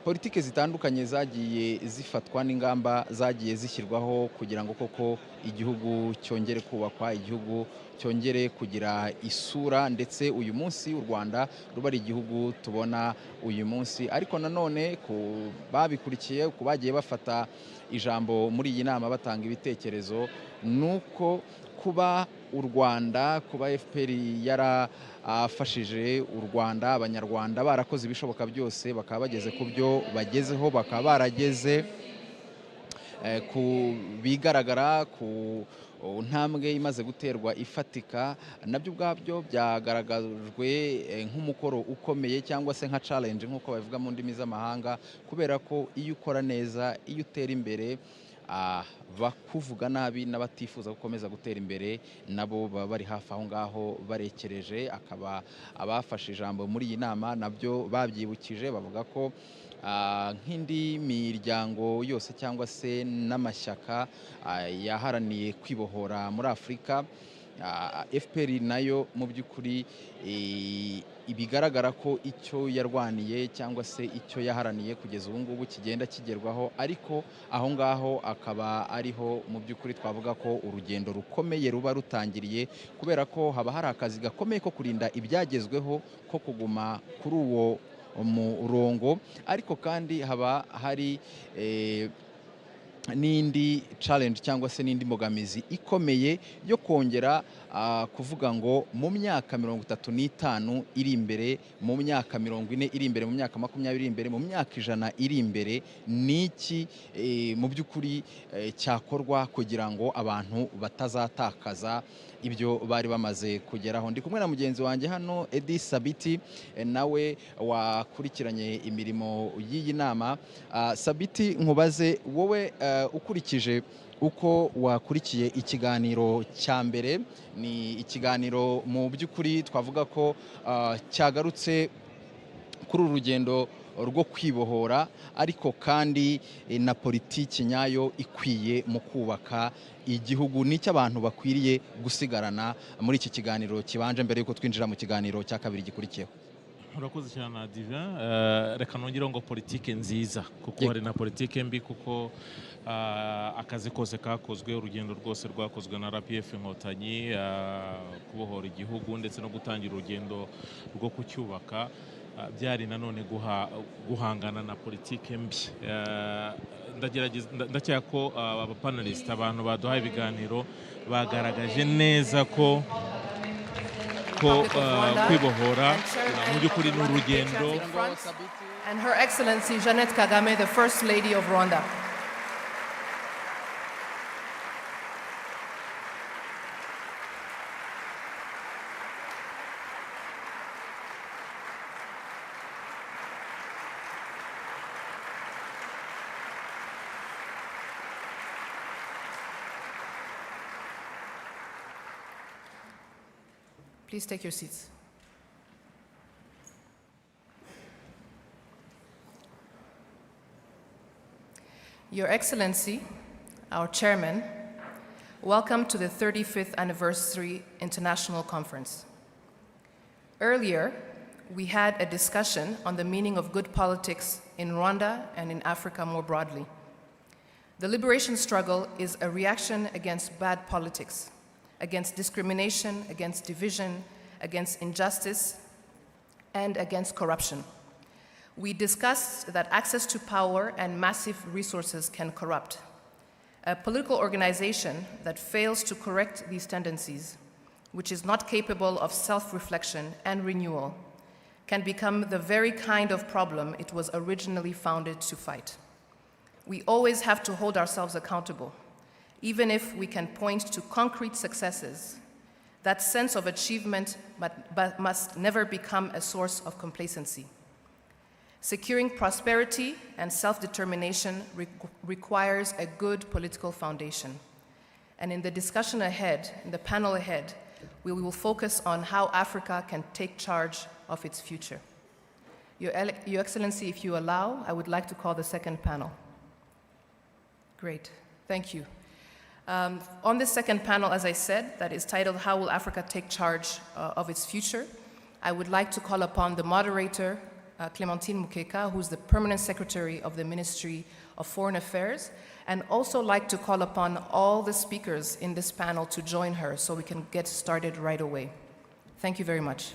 politike zitandukanye zagiye zifatwa n'ingamba zagiye zishyirwaho kugira ngo koko igihugu cyongere kubakwa, igihugu cyongere kugira isura, ndetse uyu munsi u Rwanda ruba ari igihugu tubona uyu munsi. Ariko nanone ku babikurikiye, ku bagiye bafata ijambo muri iyi nama batanga ibitekerezo, nuko kuba u Rwanda, kuba FPR yarafashije u Rwanda, abanyarwanda barakoze ibishoboka byose, bakaba bageze ku byo bagezeho, bakaba barageze ku bigaragara, ku ntambwe imaze guterwa ifatika. Nabyo ubwabyo byagaragajwe nk'umukoro ukomeye cyangwa se nka challenge nk'uko babivuga mu ndimi z'amahanga, kubera ko iyo ukora neza, iyo utera imbere, bakuvuga nabi n'abatifuza gukomeza gutera imbere nabo baba bari hafi aho ngaho barekereje. Akaba abafashe ijambo muri iyi nama nabyo babyibukije, bavuga ko nk'indi miryango yose cyangwa se n'amashyaka yaharaniye kwibohora muri Afurika, FPR nayo mu by'ukuri bigaragara ko icyo yarwaniye cyangwa se icyo yaharaniye kugeza ubu ngubu kigenda kigerwaho, ariko aho ngaho akaba ariho mu by'ukuri twavuga ko urugendo rukomeye ruba rutangiriye, kubera ko haba hari akazi gakomeye ko kurinda ibyagezweho, ko kuguma kuri uwo murongo, ariko kandi haba hari n'indi challenge cyangwa se n'indi mbogamizi ikomeye yo kongera kuvuga ngo mu myaka 35 iri imbere, mu myaka 40 iri imbere, mu myaka 20 iri imbere, mu myaka 100 iri imbere, niki mu by'ukuri cyakorwa kugira ngo abantu batazatakaza ibyo bari bamaze kugeraho. Ndi kumwe na mugenzi wanjye hano Edi Sabiti, nawe wakurikiranye imirimo y'iyi nama. Sabiti, nkubaze wowe ukurikije uko wakurikiye ikiganiro cya mbere, ni ikiganiro mu by'ukuri twavuga ko cyagarutse kuri uru rugendo rwo kwibohora, ariko kandi na politiki nyayo ikwiye mu kubaka igihugu. N'icyo abantu bakwiriye gusigarana muri iki kiganiro kibanje mbere yuko twinjira mu kiganiro cya kabiri gikurikiyeho. Urakoze cyane Divin. Reka nongere ngo politike nziza, kuko hari na politike mbi, kuko akazi kose kakozwe, urugendo rwose rwakozwe na RPF Inkotanyi kubohora igihugu ndetse no gutangira urugendo rwo kucyubaka, byari nanone guhangana na politike mbi. Ndacyeka ko abapanelist, abantu baduhaye ibiganiro, bagaragaje neza ko kwibohora mu by'ukuri ni urugendo. And Her Excellency Jeannette Kagame, the First Lady of Rwanda. Please take your seats. Your Excellency, our Chairman, welcome to the 35th Anniversary International Conference. Earlier, we had a discussion on the meaning of good politics in Rwanda and in Africa more broadly. The liberation struggle is a reaction against bad politics, against discrimination, against division, against injustice, and against corruption. We discussed that access to power and massive resources can corrupt. A political organization that fails to correct these tendencies, which is not capable of self-reflection and renewal, can become the very kind of problem it was originally founded to fight. We always have to hold ourselves accountable. Even if we can point to concrete successes, that sense of achievement but must never become a source of complacency. Securing prosperity and self-determination requires a good political foundation. And in the discussion ahead, in the panel ahead, we will focus on how Africa can take charge of its future. Your Excellency, if you allow, I would like to call the second panel. Great, thank you. On this second panel, as I said, that is titled, How Will Africa Take Charge of Its Future? I would like to call upon the moderator, Clementine Mukeka, who's the Permanent Secretary of the Ministry of Foreign Affairs, and also like to call upon all the speakers in this panel to join her so we can get started right away. Thank you very much.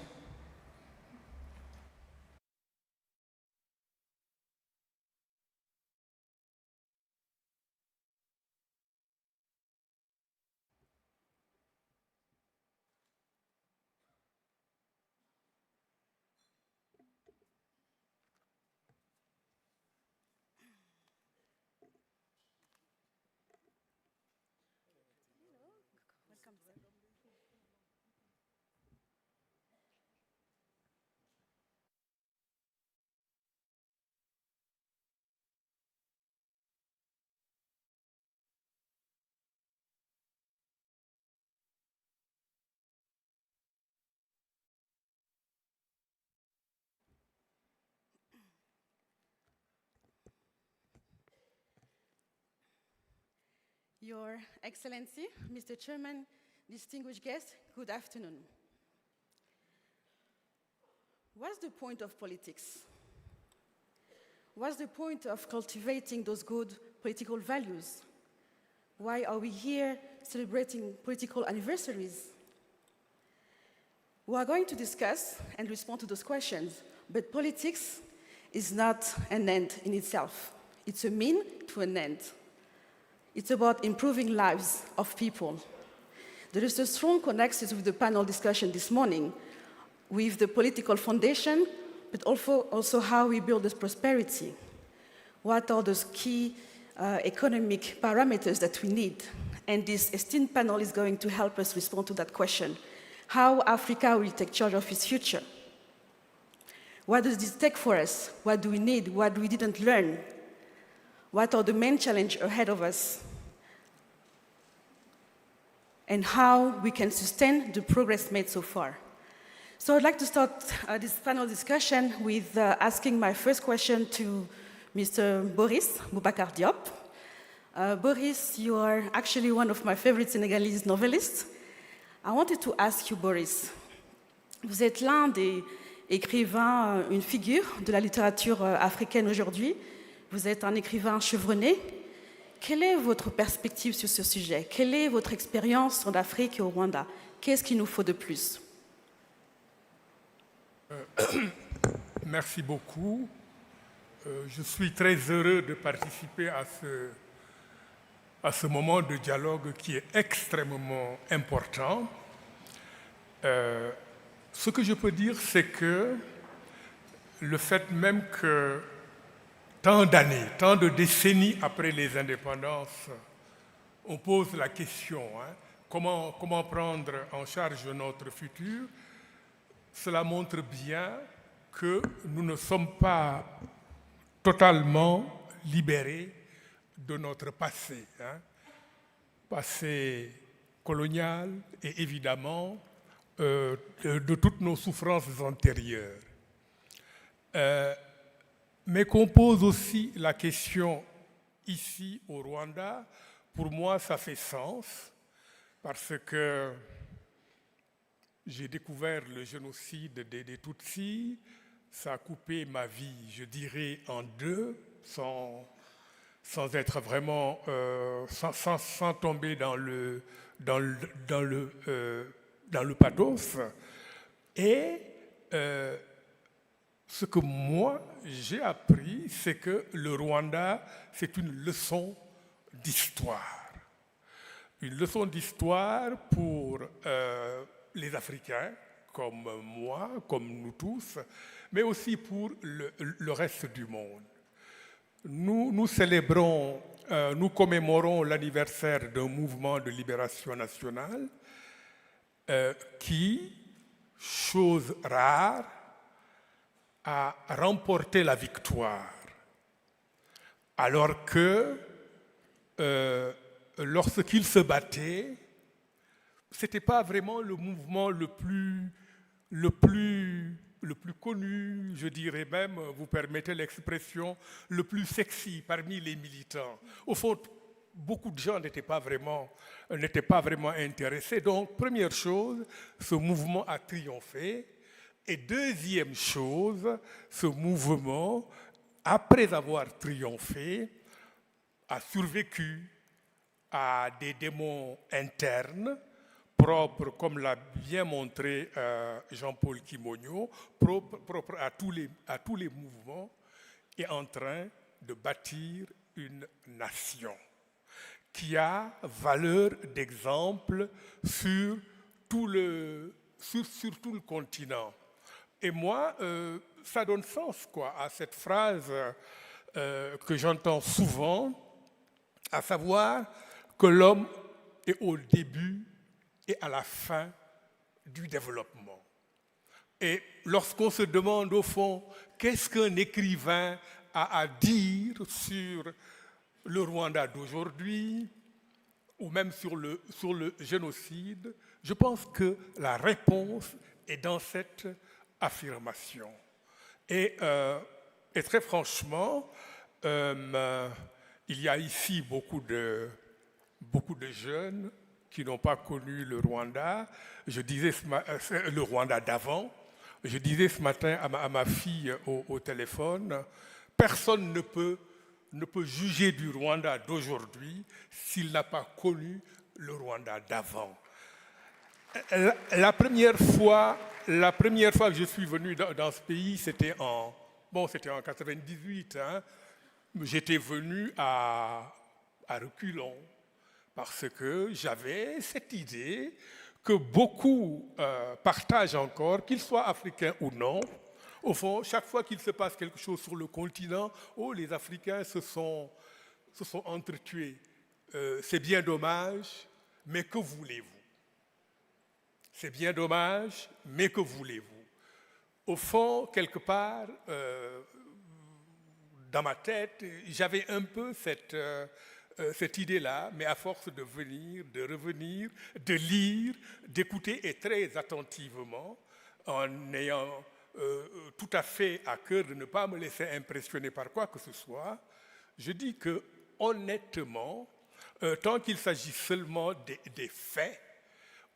Your Excellency, Mr. Chairman, distinguished guests, good afternoon. What's the point of politics? What's the point of cultivating those good political values? Why are we here celebrating political anniversaries? We are going to discuss and respond to those questions, but politics is not an end in itself. It's a mean to an end. It's about improving lives of people. There is a strong connection with the panel discussion this morning with the political foundation, but also how we build this prosperity. What are those key economic parameters that we need? And this esteemed panel is going to help us respond to that question. How Africa will take charge of its future? What does this take for us? What do we need? What we didn't learn? What are the main challenges ahead of us? And how we can sustain the progress made so far. So I'd like to start this panel discussion with asking my first question to Mr. Boris Boubacar Diop. Boris, you are actually one of my favorite Senegalese novelists. I wanted to ask you, Boris, vous êtes l'un des écrivains, une figure de la littérature africaine aujourd'hui. Vous êtes un écrivain chevronné. Quelle est votre perspective sur ce sujet? Quelle est votre expérience en Afrique et au Rwanda? Qu'est-ce qu'il nous faut de plus? Merci beaucoup. Je suis très heureux de participer à ce moment de dialogue qui est extrêmement important. Ce que je peux dire, c'est que le fait même que tant d'années, tant de décennies après les indépendances, on pose la question, comment prendre en charge notre futur? Cela montre bien que nous ne sommes pas totalement libérés de notre passé, passé colonial et évidemment de toutes nos souffrances antérieures. Mais qu'on pose aussi la question ici au Rwanda, pour moi ça fait sens, parce que j'ai découvert le génocide des Tutsis, ça a coupé ma vie, je dirais, en deux, sans être vraiment, sans tomber dans le pathos. Et ce que moi j'ai appris, c'est que le Rwanda, c'est une leçon d'histoire. Une leçon d'histoire pour les Africains, comme moi, comme nous tous, mais aussi pour le reste du monde. Nous célébrons, nous commémorons l'anniversaire d'un mouvement de libération nationale qui, chose rare, a remporté la victoire. Alors que lorsqu'il se battait, ce n'était pas vraiment le mouvement le plus connu, je dirais même, vous permettez l'expression, le plus sexy parmi les militants. Au fond, beaucoup de gens n'étaient pas vraiment intéressés. Donc, première chose, ce mouvement a triomphé. Et deuxième chose, ce mouvement, après avoir triomphé, a survécu à des démons internes, propre, comme l'a bien montré Jean-Paul Kimonyo, propre à tous les mouvements, est en train de bâtir une nation qui a valeur d'exemple sur tout le continent. Et moi, ça donne sens à cette phrase que j'entends souvent, à savoir que l'homme est au début et à la fin du développement. Et lorsqu'on se demande au fond, qu'est-ce qu'un écrivain a à dire sur le Rwanda d'aujourd'hui, ou même sur le génocide, je pense que la réponse est dans cette affirmation. Et très franchement, il y a ici beaucoup de jeunes qui n'ont pas connu le Rwanda. Je disais le Rwanda d'avant. Je disais ce matin à ma fille au téléphone, personne ne peut juger du Rwanda d'aujourd'hui s'il n'a pas connu le Rwanda d'avant. La première fois que je suis venu dans ce pays, c'était en 98. J'étais venu à à reculons, parce que j'avais cette idée que beaucoup partagent encore, qu'ils soient africains ou non. Au fond, chaque fois qu'il se passe quelque chose sur le continent, oh, les Africains se sont entretués. C'est bien dommage, mais que voulez-vous? C'est bien dommage, mais que voulez-vous? Au fond, quelque part, dans ma tête, j'avais un peu cette idée-là, mais à force de venir, de revenir, de lire, d'écouter et très attentivement, en ayant tout à fait à cœur de ne pas me laisser impressionner par quoi que ce soit, je dis que, honnêtement, tant qu'il s'agit seulement des faits,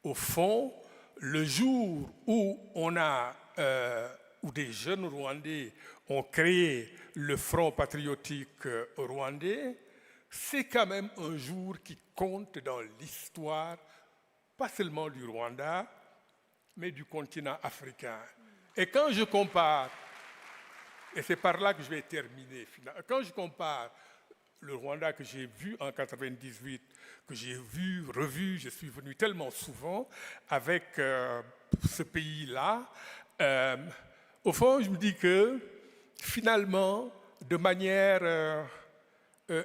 au fond, le jour où où des jeunes Rwandais ont créé le Front patriotique rwandais, c'est quand même un jour qui compte dans l'histoire, pas seulement du Rwanda, mais du continent africain. Et quand je compare, et c'est par là que je vais terminer, quand je compare le Rwanda que j'ai vu en 98, que j'ai vu, revu, je suis venu tellement souvent avec ce pays-là, au fond, je me dis que finalement, de manière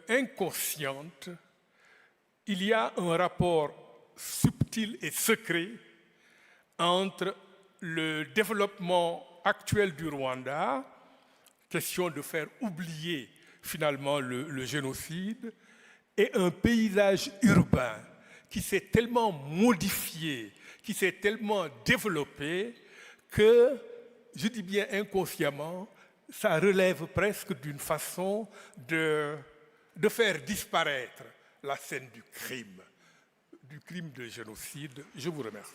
inconsciente, il y a un rapport subtil et secret entre le développement actuel du Rwanda, question de faire oublier finalement le génocide, et un paysage urbain qui s'est tellement modifié, qui s'est tellement développé que, je dis bien inconsciemment, ça relève presque d'une façon de faire disparaître la scène du crime de génocide. Je vous remercie.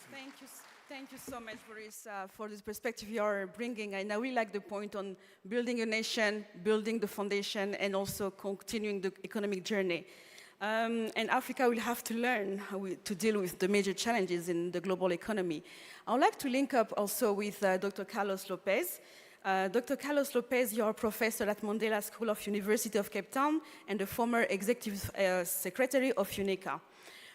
Thank you so much for this perspective you are bringing. And I really like the point on building a nation, building the foundation, and also continuing the economic journey. And Africa will have to learn to deal with the major challenges in the global economy. I would like to link up also with Dr. Carlos Lopez. Dr. Carlos Lopez, you are a professor at Mandela School of University of Cape Town and the former executive secretary of UNECA.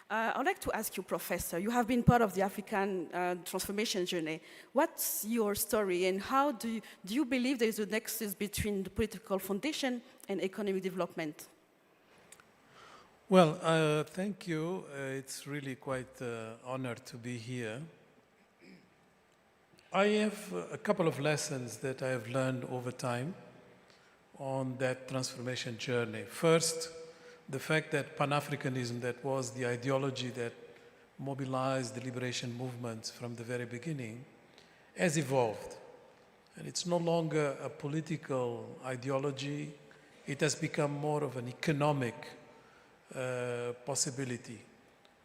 I'd like to ask you, Professor, you have been part of the African transformation journey. What's your story, and how do you believe there is a nexus between the political foundation and economic development? Well, thank you. It's really quite an honor to be here. I have a couple of lessons that I have learned over time on that transformation journey. First, the fact that Pan-Africanism, that was the ideology that mobilized the liberation movements from the very beginning, has evolved. And it's no longer a political ideology. It has become more of an economic possibility,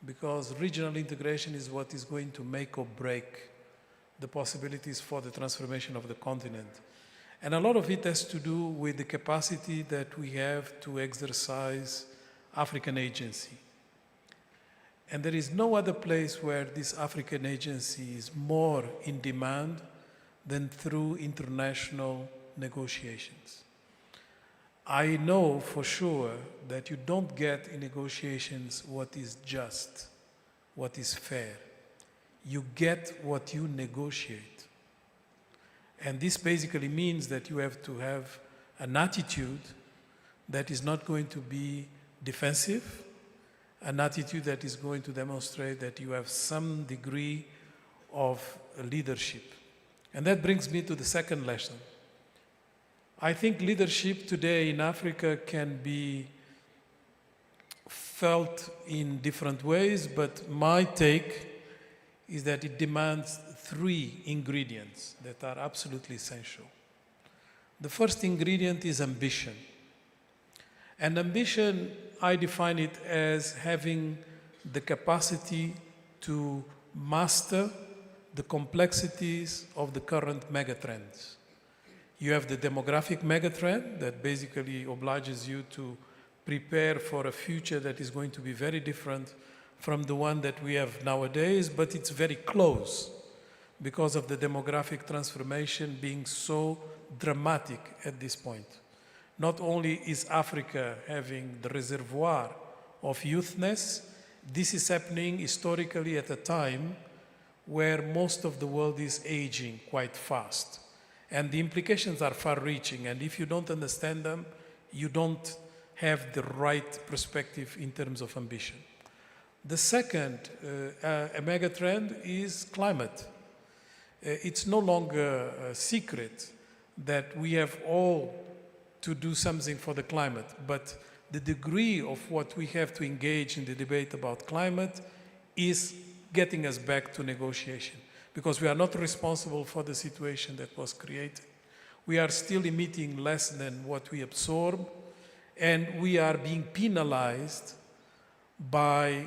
because regional integration is what is going to make or break the possibilities for the transformation of the continent. And a lot of it has to do with the capacity that we have to exercise African agency. And there is no other place where this African agency is more in demand than through international negotiations. I know for sure that you don't get in negotiations what is just, what is fair. You get what you negotiate. And this basically means that you have to have an attitude that is not going to be defensive, an attitude that is going to demonstrate that you have some degree of leadership. And that brings me to the second lesson. I think leadership today in Africa can be felt in different ways, but my take is that it demands three ingredients that are absolutely essential. The first ingredient is ambition. And ambition, I define it as having the capacity to master the complexities of the current megatrends. You have the demographic megatrend that basically obliges you to prepare for a future that is going to be very different from the one that we have nowadays, but it's very close because of the demographic transformation being so dramatic at this point. Not only is Africa having the reservoir of youthness. This is happening historically at a time where most of the world is aging quite fast. And the implications are far-reaching, and if you don't understand them, you don't have the right perspective in terms of ambition. The second a mega trend is climate. It's no longer a secret that we have all to do something for the climate, but the degree of what we have to engage in the debate about climate is getting us back to negotiation, because we are not responsible for the situation that was created. We are still emitting less than what we absorb, and we are being penalized by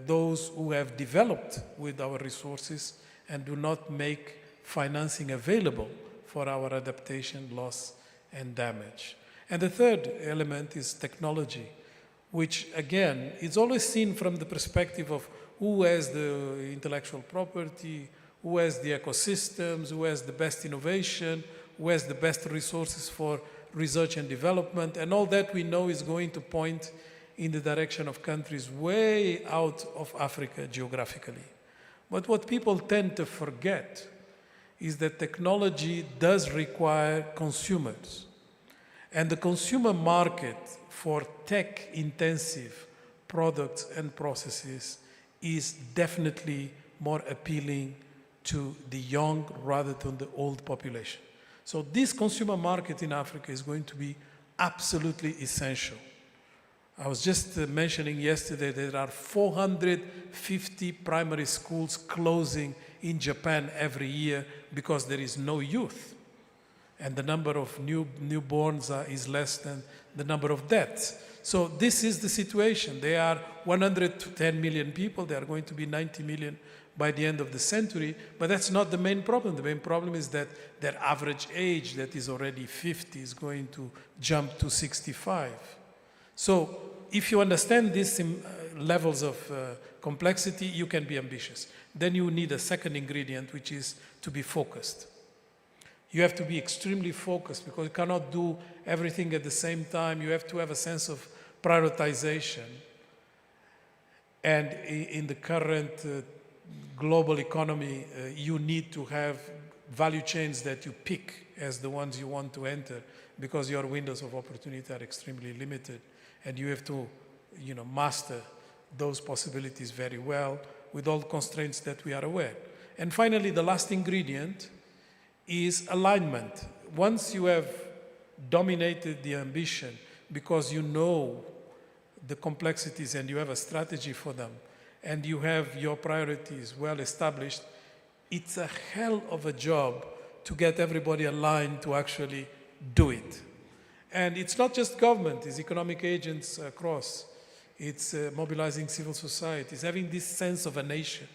those who have developed with our resources and do not make financing available for our adaptation, loss, and damage. And the third element is technology, which again is always seen from the perspective of who has the intellectual property, who has the ecosystems, who has the best innovation, who has the best resources for research and development, and all that we know is going to point in the direction of countries way out of Africa geographically. But what people tend to forget is that technology does require consumers. And the consumer market for tech-intensive products and processes is definitely more appealing to the young rather than the old population. So this consumer market in Africa is going to be absolutely essential. I was just mentioning yesterday that there are 450 primary schools closing in Japan every year because there is no youth. And the number of newborns is less than the number of deaths. So this is the situation. There are 110 million people. There are going to be 90 million by the end of the century. But that's not the main problem. The main problem is that their average age, that is already 50, is going to jump to 65. So if you understand these levels of complexity, you can be ambitious. Then you need a second ingredient, which is to be focused. You have to be extremely focused because you cannot do everything at the same time. You have to have a sense of prioritization. And in the current global economy, you need to have value chains that you pick as the ones you want to enter because your windows of opportunity are extremely limited. And you have to, master those possibilities very well with all constraints that we are aware. And finally, the last ingredient is alignment. Once you have dominated the ambition because you know the complexities and you have a strategy for them and you have your priorities well established, it's a hell of a job to get everybody aligned to actually do it. And it's not just government, it's economic agents across. It's mobilizing civil society. It's having this sense of a nation.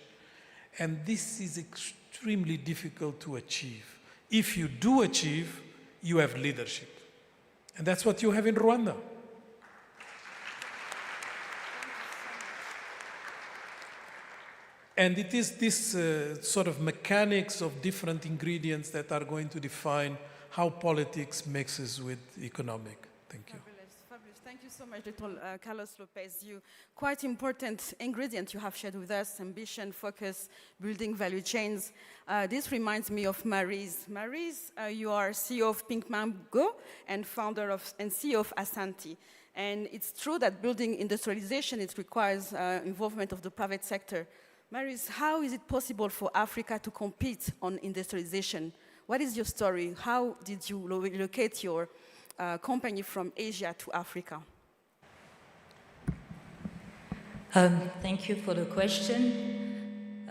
And this is extremely difficult to achieve. If you do achieve, you have leadership. And that's what you have in Rwanda. And it is this sort of mechanics of different ingredients that are going to define how politics mixes with economic. Thank you. Fabulous. Thank you so much, Dr. Carlos Lopez. Quite important ingredient you have shared with us: ambition, focus, building value chains. This reminds me of Maryse. Maryse, you are CEO of Pink Mango and founder and CEO of Asante. And it's true that building industrialization, it requires involvement of the private sector. Maryse, how is it possible for Africa to compete on industrialization? What is your story? How did you relocate your company from Asia to Africa? Thank you for the question.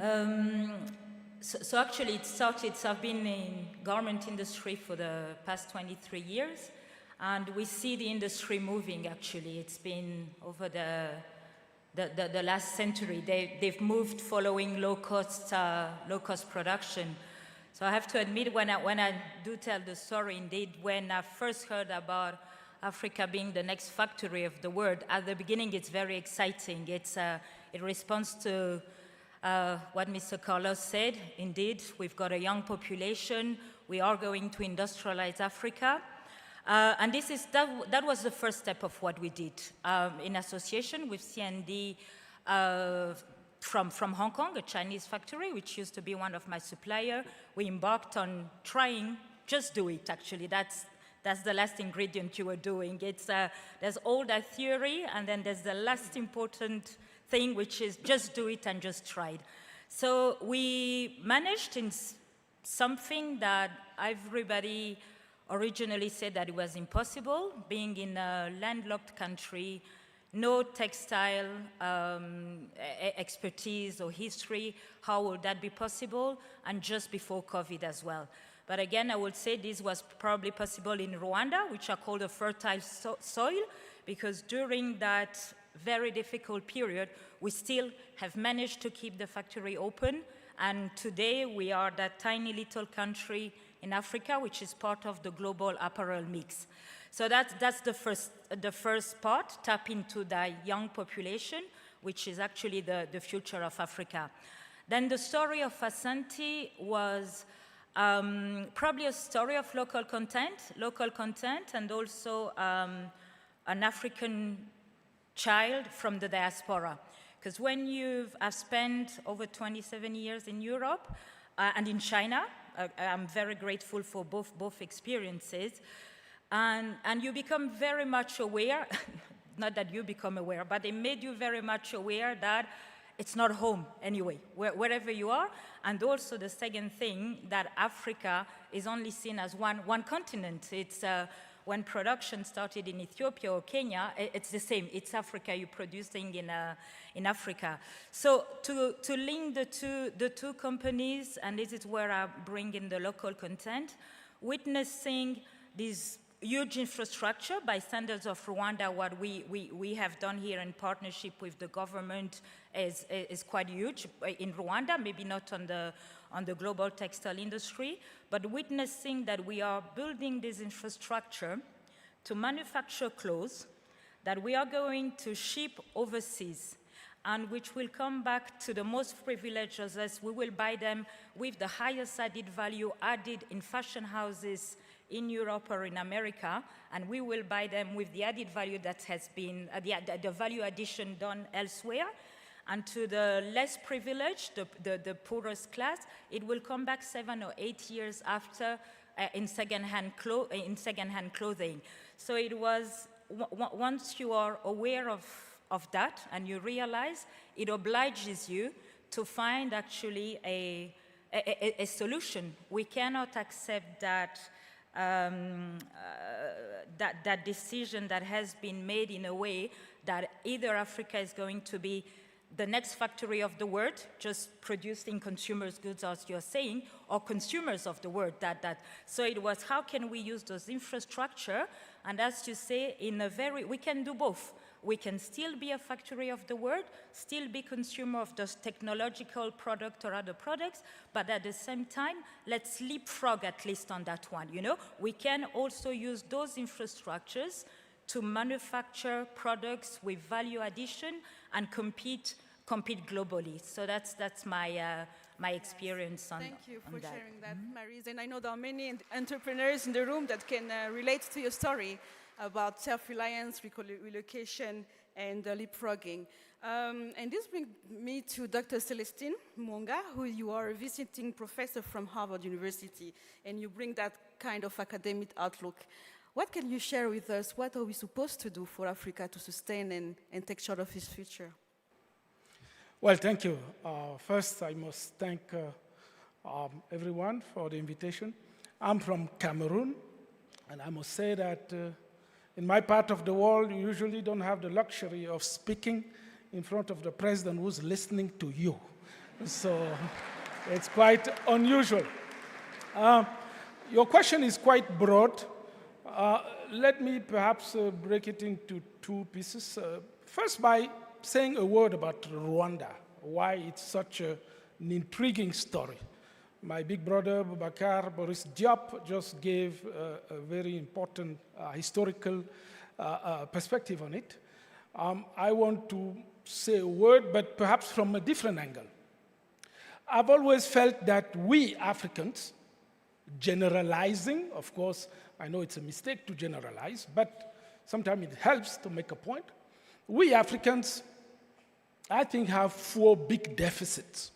So actually it started, so I've been in garment industry for the past 23 years, and we see the industry moving actually. It's been over the last century. They've moved following low-cost production. So I have to admit, when I do tell the story, indeed, when I first heard about Africa being the next factory of the world, at the beginning it's very exciting. It responds to what Mr. Carlos said. Indeed, we've got a young population. We are going to industrialize Africa. And that was the first step of what we did in association with CND from Hong Kong, a Chinese factory, which used to be one of my suppliers. We embarked on trying, just do it, actually. That's the last ingredient you were doing. There's all that theory, and then there's the last important thing, which is just do it and just try it. So we managed in something that everybody originally said that it was impossible, being in a landlocked country, no textile expertise or history. How would that be possible? And just before COVID as well. But again, I would say this was probably possible in Rwanda, which are called a fertile soil, because during that very difficult period, we still have managed to keep the factory open. And today, we are that tiny little country in Africa, which is part of the global apparel mix. So that's the first part, tap into the young population, which is actually the future of Africa. Then the story of Asante was probably a story of local content, and also an African child from the diaspora. Because when I've spent over 27 years in Europe and in China, I'm very grateful for both experiences. And you become very much aware, not that you become aware, but they made you very much aware that it's not home anyway, wherever you are. And also the second thing, that Africa is only seen as one continent. It's when production started in Ethiopia or Kenya, it's the same. It's Africa, you're producing in Africa. So to link the two companies, and this is where I bring in the local content, witnessing this huge infrastructure by standards of Rwanda, what we have done here in partnership with the government is quite huge in Rwanda, maybe not on the global textile industry, but witnessing that we are building this infrastructure to manufacture clothes that we are going to ship overseas, and which will come back to the most privileged of us. We will buy them with the highest added value added in fashion houses in Europe or in America, and we will buy them with the added value that has been, the value addition done elsewhere. And to the less privileged, the poorest class, it will come back 7 or 8 years after in second-hand clothing. So it was, once you are aware of that and you realize, it obliges you to find actually a solution. We cannot accept that that decision that has been made in a way that either Africa is going to be the next factory of the world, just producing consumers' goods, as you're saying, or consumers of the world. So it was, how can we use those infrastructure? And as you say, we can do both. We can still be a factory of the world, still be consumer of those technological product or other products, but at the same time, let's leapfrog at least on that one, We can also use those infrastructures to manufacture products with value addition and compete globally. So that's my experience on that. Thank you for sharing that, Maryse. And I know there are many entrepreneurs in the room that can relate to your story about self-reliance, relocation, and leapfrogging. And this brings me to Dr. Celestine Mwonga, who you are a visiting professor from Harvard University, and you bring that kind of academic outlook. What can you share with us? What are we supposed to do for Africa to sustain and take charge of its future? Well, thank you. First, I must thank everyone for the invitation. I'm from Cameroon, and I must say that in my part of the world, you usually don't have the luxury of speaking in front of the president who's listening to you. So it's quite unusual. Your question is quite broad. Let me perhaps break it into two pieces. First, by saying a word about Rwanda, why it's such an intriguing story. My big brother, Boubacar Boris Diop, just gave a very important historical perspective on it. I want to say a word, but perhaps from a different angle. I've always felt that we Africans generalizing. Of course, I know it's a mistake to generalize, but sometimes it helps to make a point. We Africans, I think, have 4 big deficits.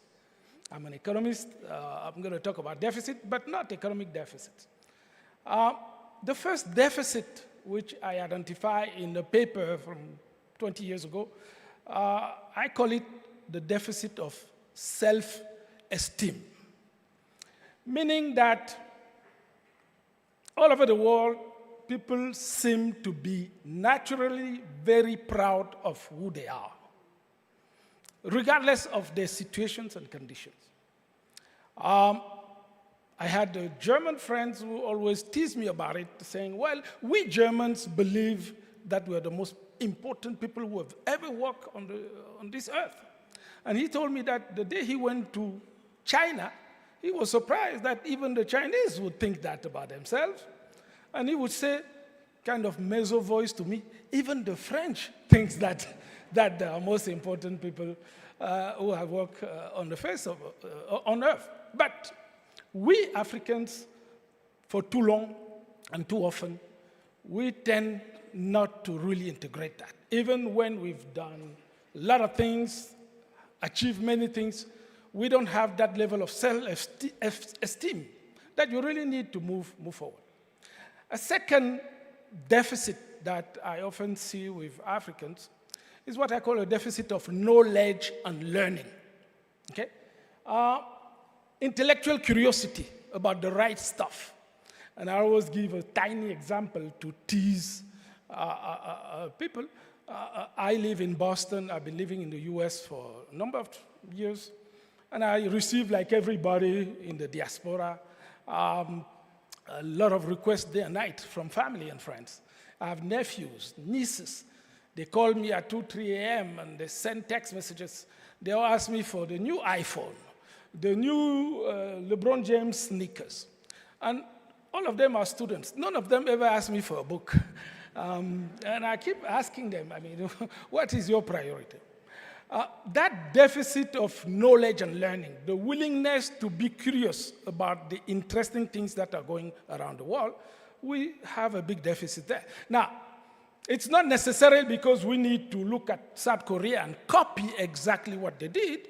I'm an economist. I'm going to talk about deficit, but not economic deficits. The first deficit, which I identify in a paper from 20 years ago, I call it the deficit of self-esteem, meaning that all over the world, people seem to be naturally very proud of who they are, regardless of their situations and conditions. I had German friends who always tease me about it, saying, well, we Germans believe that we're the most important people who have ever walked on this earth. And he told me that the day he went to China, he was surprised that even the Chinese would think that about themselves. And he would say, kind of mezzo voice to me, even the French thinks that they are most important people who have walked on the face of on earth. But we Africans, for too long and too often, we tend not to really integrate that. Even when we've done a lot of things, achieved many things, we don't have that level of self-esteem that you really need to move forward. A second deficit that I often see with Africans is what I call a deficit of knowledge and learning. Okay? Intellectual curiosity about the right stuff. And I always give a tiny example to tease people. I live in Boston. I've been living in the US for a number of years. And I receive, like everybody in the diaspora, a lot of requests day and night from family and friends. I have nephews, nieces. They call me at 2, 3 a.m. and they send text messages. They all ask me for the new iPhone, the new LeBron James sneakers. And all of them are students. None of them ever ask me for a book. And I keep asking them, I mean, what is your priority? That deficit of knowledge and learning, the willingness to be curious about the interesting things that are going around the world, we have a big deficit there. Now, it's not necessarily because we need to look at South Korea and copy exactly what they did,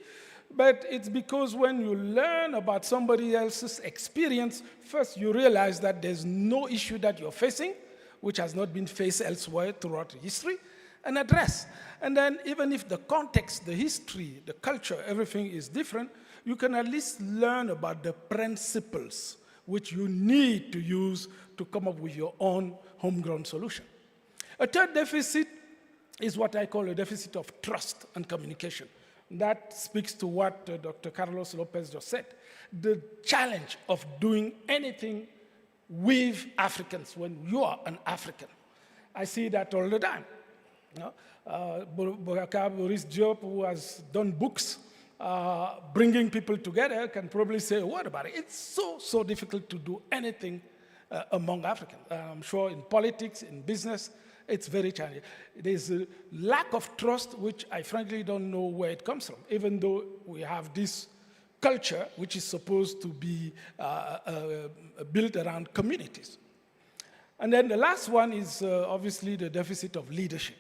but it's because when you learn about somebody else's experience, first you realize that there's no issue that you're facing, which has not been faced elsewhere throughout history, and address. And then even if the context, the history, the culture, everything is different, you can at least learn about the principles which you need to use to come up with your own homegrown solution. A third deficit is what I call a deficit of trust and communication. That speaks to what Dr. Carlos Lopez just said. The challenge of doing anything with Africans when you are an African. I see that all the time. You know? Boris Diop, who has done books, bringing people together, can probably say a word about it. It's so difficult to do anything among Africans. I'm sure in politics, in business, it's very challenging. There's a lack of trust, which I frankly don't know where it comes from, even though we have this culture which is supposed to be built around communities. And then the last one is obviously the deficit of leadership.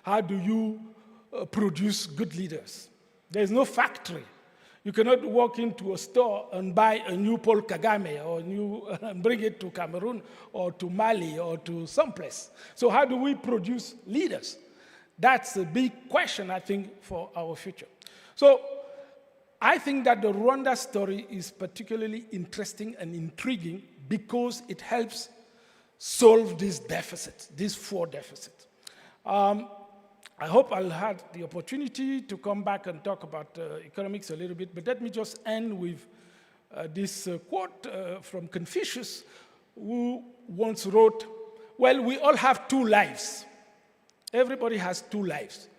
How do you produce good leaders? There's no factory. You cannot walk into a store and buy a new Paul Kagame or bring it to Cameroon or to Mali or to someplace. So how do we produce leaders? That's a big question, I think, for our future. So I think that the Rwanda story is particularly interesting and intriguing because it helps solve these deficits, these 4 deficits. I hope I'll have the opportunity to come back and talk about economics a little bit, but let me just end with this quote from Confucius, who once wrote, well, we all have 2 lives. Everybody has 2 lives.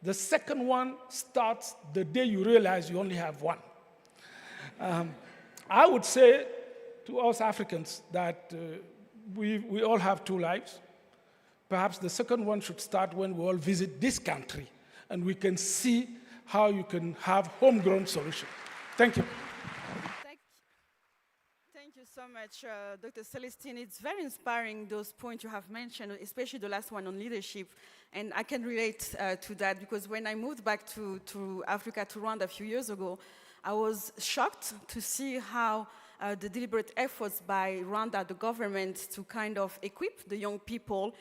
The second one starts the day you realize you only have 1. I would say to us Africans that we all have 2 lives. Perhaps the second one should start when we all visit this country and we can see how you can have homegrown solutions. Thank you. Thank so much, Dr. Celestine. It's very inspiring, those points you have mentioned, especially the last one on leadership. And I can relate to that because when I moved back to Africa, to Rwanda a few years ago, I was shocked to see how the deliberate efforts by Rwanda, the government, to kind of equip the young people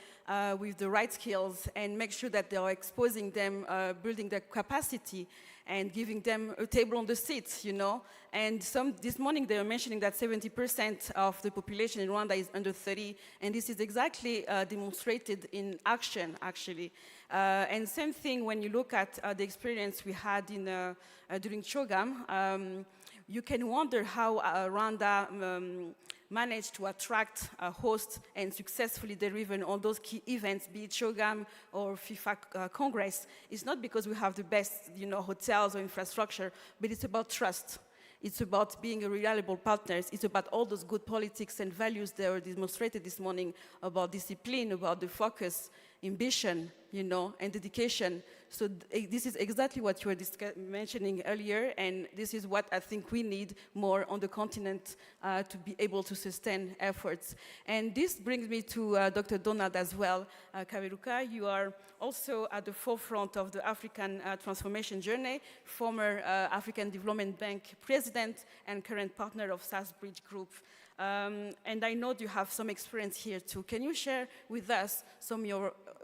with the right skills and make sure that they are exposing them, building their capacity, and giving them a table on the seats, you know. And this morning they were mentioning that 70% of the population in Rwanda is under 30, and this is exactly demonstrated in action, actually. And same thing when you look at the experience we had during CHOGM, you can wonder how Rwanda managed to attract, host, and successfully deliver on those key events, be it CHOGM or FIFA Congress. It's not because we have the best, you know, hotels or infrastructure, but it's about trust. It's about being a reliable partner. It's about all those good politics and values that were demonstrated this morning about discipline, about the focus, ambition, you know, and dedication. So this is exactly what you were mentioning earlier, and this is what I think we need more on the continent to be able to sustain efforts. And this brings me to Dr. Donald as well. Kaberuka, you are also at the forefront of the African transformation journey, former African Development Bank president and current partner of Southbridge Group. And I know you have some experience here too. Can you share with us some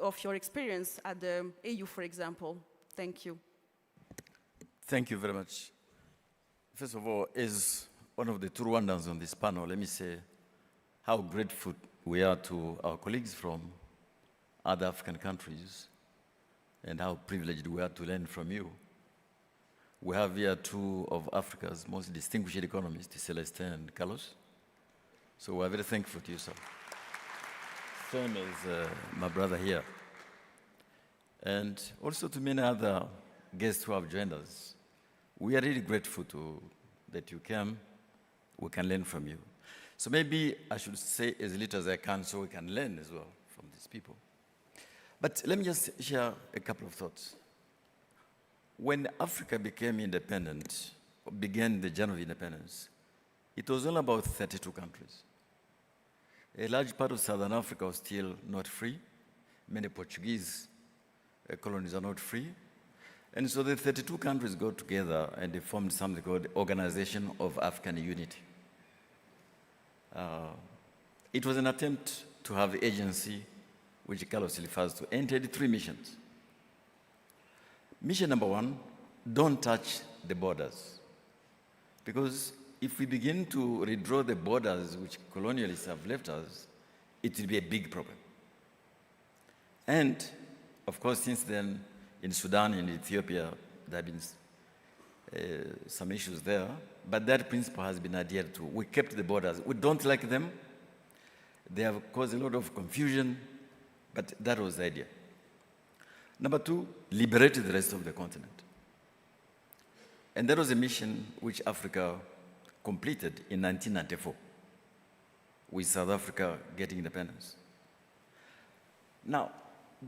of your experience at the AU, for example? Thank you. Thank you very much. First of all, as one of the two Rwandans on this panel, let me say how grateful we are to our colleagues from other African countries and how privileged we are to learn from you. We have here two of Africa's most distinguished economists, Celestin and Carlos. So we're very thankful to you, sir. Same as my brother here. And also to many other guests who have joined us. We are really grateful that you came. We can learn from you. So maybe I should say as little as I can so we can learn as well from these people. But let me just share a couple of thoughts. When Africa became independent, or began the journey of independence, it was only about 32 countries. A large part of Southern Africa was still not free. Many Portuguese colonies are not free. And so the 32 countries got together and they formed something called the Organization of African Unity. It was an attempt to have agency, which Carlos refers to, and had 3 missions. Mission number 1, don't touch the borders. Because if we begin to redraw the borders which colonialists have left us, it will be a big problem. And, of course, since then, in Sudan and Ethiopia, there have been some issues there, but that principle has been adhered to. We kept the borders. We don't like them. They have caused a lot of confusion, but that was the idea. Number 2, liberate the rest of the continent. And that was a mission which Africa completed in 1994, with South Africa getting independence. Now,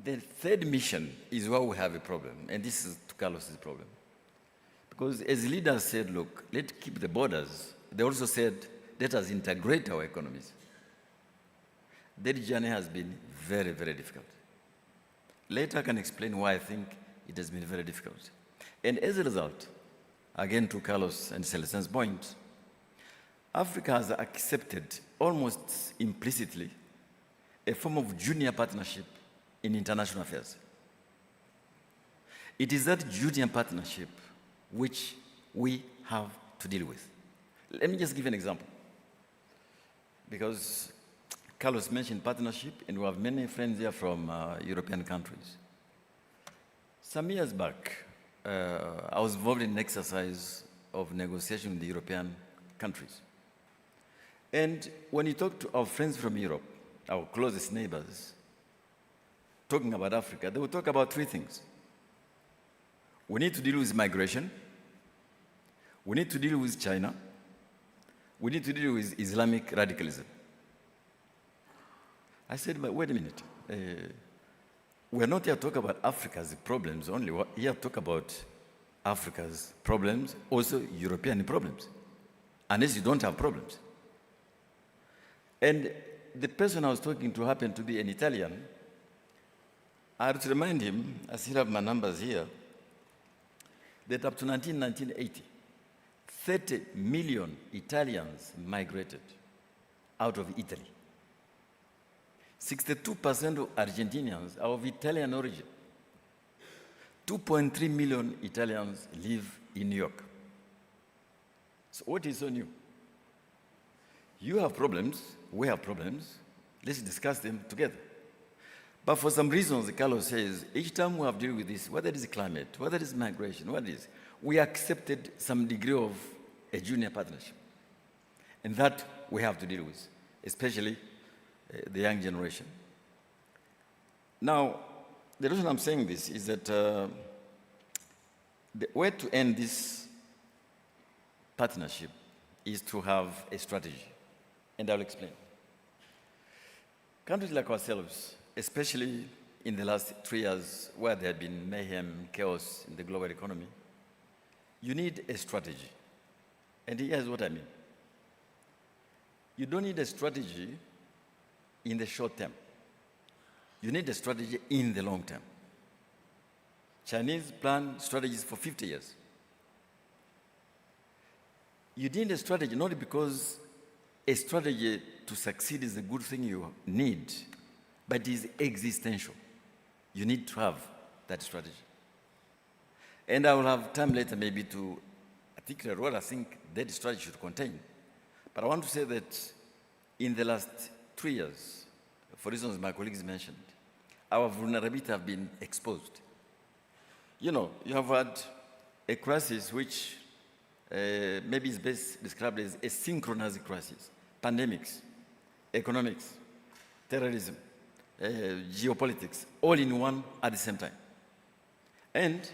the 3rd mission is where we have a problem, and this is Carlos's problem. Because as leaders said, look, let's keep the borders. They also said, let us integrate our economies. That journey has been very, very difficult. Later I can explain why I think it has been very difficult. And as a result, again to Carlos and Celestin's point, Africa has accepted almost implicitly a form of junior partnership in international affairs. It is that junior partnership which we have to deal with. Let me just give an example. Because Carlos mentioned partnership, and we have many friends here from European countries. Some years back, I was involved in an exercise of negotiation with the European countries. And when you talk to our friends from Europe, our closest neighbors, talking about Africa, they will talk about 3 things. We need to deal with migration. We need to deal with China. We need to deal with Islamic radicalism. I said, but wait a minute. We're not here to talk about Africa's problems only. We're here to talk about Africa's problems, also European problems. Unless you don't have problems. And the person I was talking to happened to be an Italian. I had to remind him, I still have my numbers here, that up to 1980, 30 million Italians migrated out of Italy. 62% of Argentinians are of Italian origin. 2.3 million Italians live in New York. So what is so new? You have problems, we have problems, let's discuss them together. But for some reasons, Carlos says, each time we have to deal with this, whether it is climate, whether it is migration, what it is, we accepted some degree of a junior partnership. And that we have to deal with, especially the young generation. Now, the reason I'm saying this is that the way to end this partnership is to have a strategy, and I'll explain. Countries like ourselves, especially in the last 3 years where there had been mayhem, chaos in the global economy, you need a strategy. And here's what I mean. You don't need a strategy in the short term. You need a strategy in the long term. Chinese plan strategies for 50 years. You need a strategy not because a strategy to succeed is a good thing you need, but it is existential. You need to have that strategy. And I will have time later maybe to articulate what I think that strategy should contain. But I want to say that in the last 3 years, for reasons my colleagues mentioned, our vulnerability have been exposed. You know, you have had a crisis which maybe is best described as a synchronized crisis. Pandemics, economics, terrorism, geopolitics, all in one at the same time. And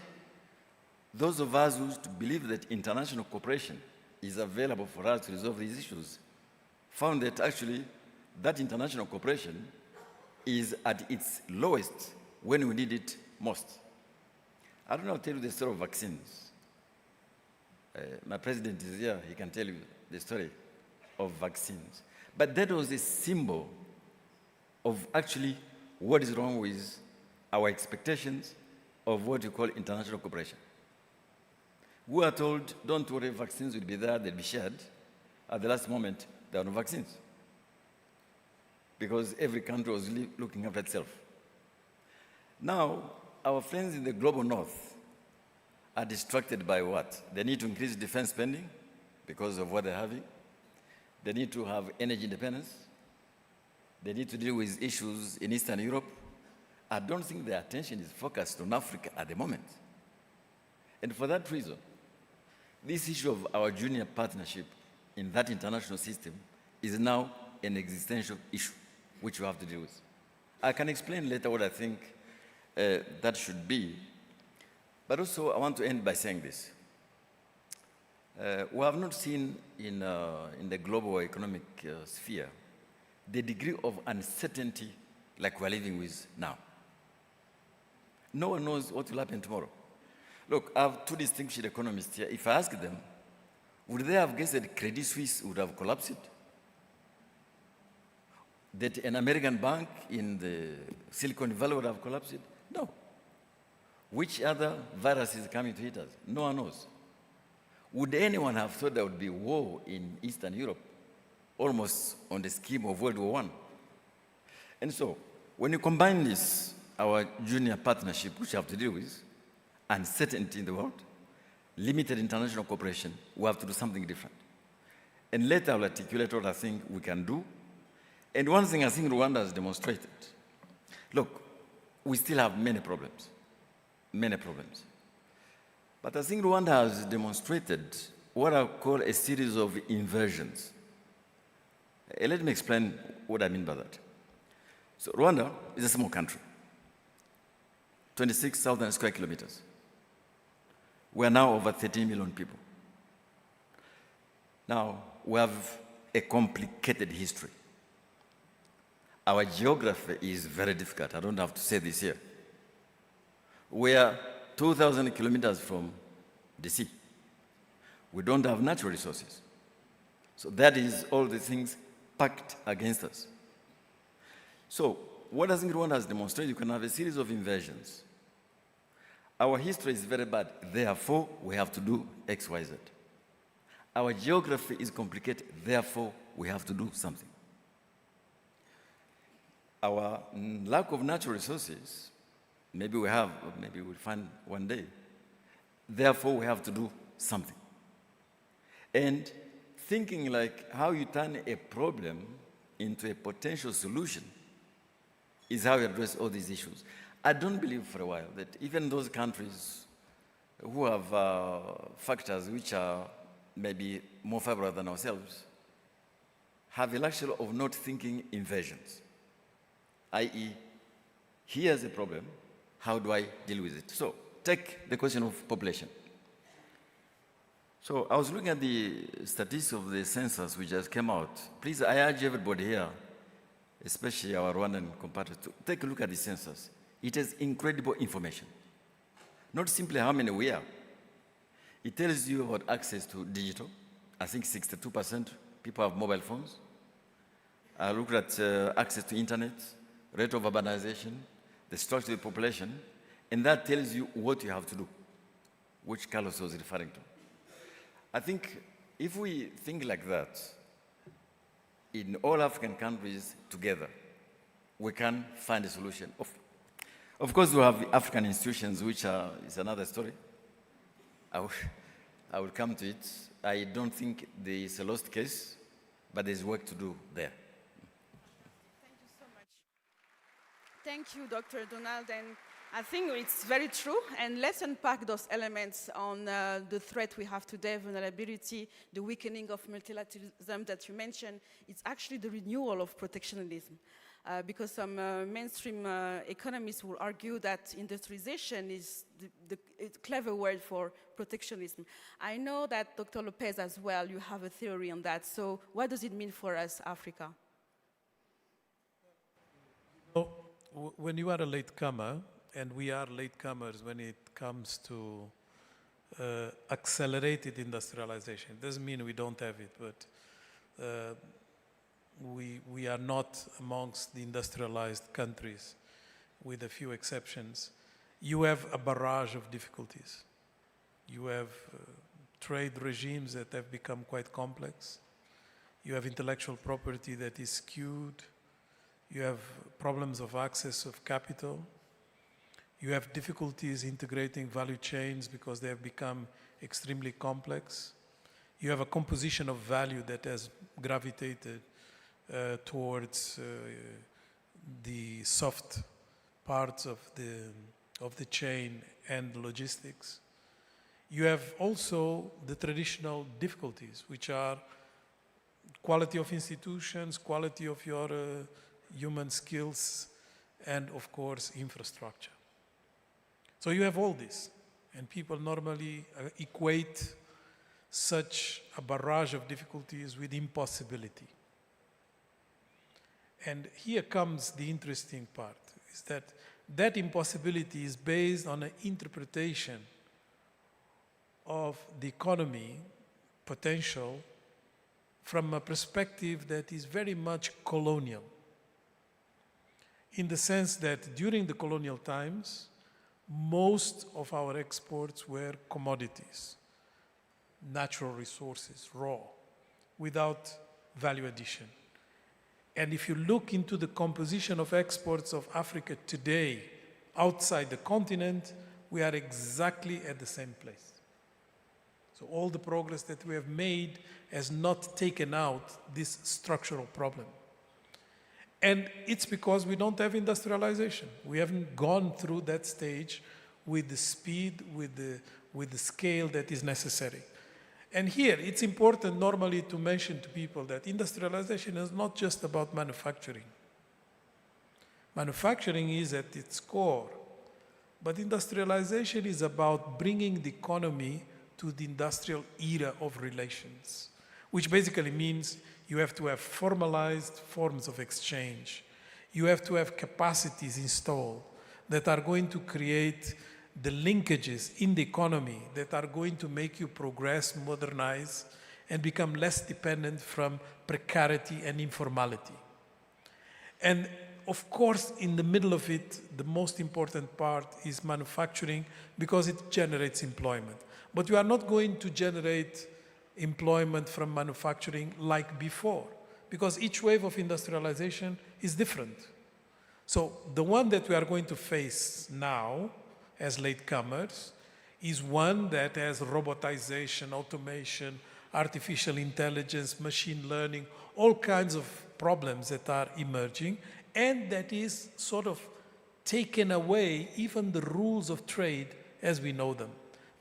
those of us who used to believe that international cooperation is available for us to resolve these issues found that actually that international cooperation is at its lowest when we need it most. I don't know, I'll tell you the story of vaccines. My president is here, he can tell you the story of vaccines. But that was a symbol of actually what is wrong with our expectations of what you call international cooperation. We are told, don't worry, vaccines will be there, they'll be shared. At the last moment, there are no vaccines. Because every country was looking after itself. Now, our friends in the global north are distracted by what? They need to increase defense spending because of what they're having. They need to have energy independence. They need to deal with issues in Eastern Europe. I don't think their attention is focused on Africa at the moment. And for that reason, this issue of our junior partnership in that international system is now an existential issue which we have to deal with. I can explain later what I think that should be. But also, I want to end by saying this. We have not seen in the global economic sphere the degree of uncertainty like we're living with now. No one knows what will happen tomorrow. Look, I have two distinguished economists here. If I ask them, would they have guessed that Credit Suisse would have collapsed? That an American bank in the Silicon Valley would have collapsed? No. Which other virus is coming to hit us? No one knows. Would anyone have thought there would be war in Eastern Europe, almost on the scheme of World War I? And so, when you combine this, our junior partnership, which we have to deal with, uncertainty in the world, limited international cooperation, we have to do something different. And later I'll articulate what I think we can do. And one thing I think Rwanda has demonstrated, look, we still have many problems. But I think Rwanda has demonstrated what I call a series of inversions. Let me explain what I mean by that. So Rwanda is a small country, 26,000 square kilometers. We are now over 13 million people. Now, we have a complicated history. Our geography is very difficult. I don't have to say this here. We are 2,000 kilometers from the sea. We don't have natural resources. So that is all the things packed against us. So what I think Rwanda has demonstrated, you can have a series of invasions. Our history is very bad, therefore we have to do X, Y, Z. Our geography is complicated, therefore we have to do something. Our lack of natural resources, maybe we have, or maybe we'll find one day, therefore we have to do something. And thinking like how you turn a problem into a potential solution is how you address all these issues. I don't believe for a while that even those countries who have factors which are maybe more favorable than ourselves have a luxury of not thinking invasions, i.e., here's a problem, how do I deal with it? So take the question of population. So I was looking at the statistics of the census which just came out. Please, I urge everybody here, especially our Rwandan compatriots, to take a look at the census. It has incredible information. Not simply how many we are. It tells you about access to digital. I think 62% people have mobile phones. I looked at access to internet, rate of urbanization, the structure of the population, and that tells you what you have to do, which Carlos was referring to. I think if we think like that, in all African countries together, we can find a solution. Of course, we have African institutions, which is another story. I will come to it. I don't think there is a lost case, but there's work to do there. Thank you so much. Thank you, Dr. Donald. And I think it's very true. And let's unpack those elements on the threat we have today, vulnerability, the weakening of multilateralism that you mentioned. It's actually the renewal of protectionism. Because some mainstream economists will argue that industrialization is the clever word for protectionism. I know that Dr. Lopez as well, you have a theory on that. So what does it mean for us, Africa? So, when you are a latecomer, and we are latecomers when it comes to accelerated industrialization, it doesn't mean we don't have it, but we are not amongst the industrialized countries, with a few exceptions. You have a barrage of difficulties. You have trade regimes that have become quite complex. You have intellectual property that is skewed. You have problems of access of capital. You have difficulties integrating value chains because they have become extremely complex. You have a composition of value that has gravitated towards the soft parts of the chain and logistics. You have also the traditional difficulties, which are quality of institutions, quality of your human skills, and of course, infrastructure. So you have all this, and people normally equate such a barrage of difficulties with impossibility. And here comes the interesting part, is that that impossibility is based on an interpretation of the economy potential from a perspective that is very much colonial, in the sense that during the colonial times, most of our exports were commodities, natural resources, raw, without value addition. And if you look into the composition of exports of Africa today, outside the continent, we are exactly at the same place. So all the progress that we have made has not taken out this structural problem. And it's because we don't have industrialization. We haven't gone through that stage with the speed, with the scale that is necessary. And here, it's important normally to mention to people that industrialization is not just about manufacturing. Manufacturing is at its core, but industrialization is about bringing the economy to the industrial era of relations, which basically means you have to have formalized forms of exchange. You have to have capacities installed that are going to create the linkages in the economy that are going to make you progress, modernize, and become less dependent from precarity and informality. And of course, in the middle of it, the most important part is manufacturing because it generates employment. But you are not going to generate employment from manufacturing like before, because each wave of industrialization is different. So the one that we are going to face now as latecomers is one that has robotization, automation, artificial intelligence, machine learning, all kinds of problems that are emerging, and that is sort of taken away even the rules of trade as we know them.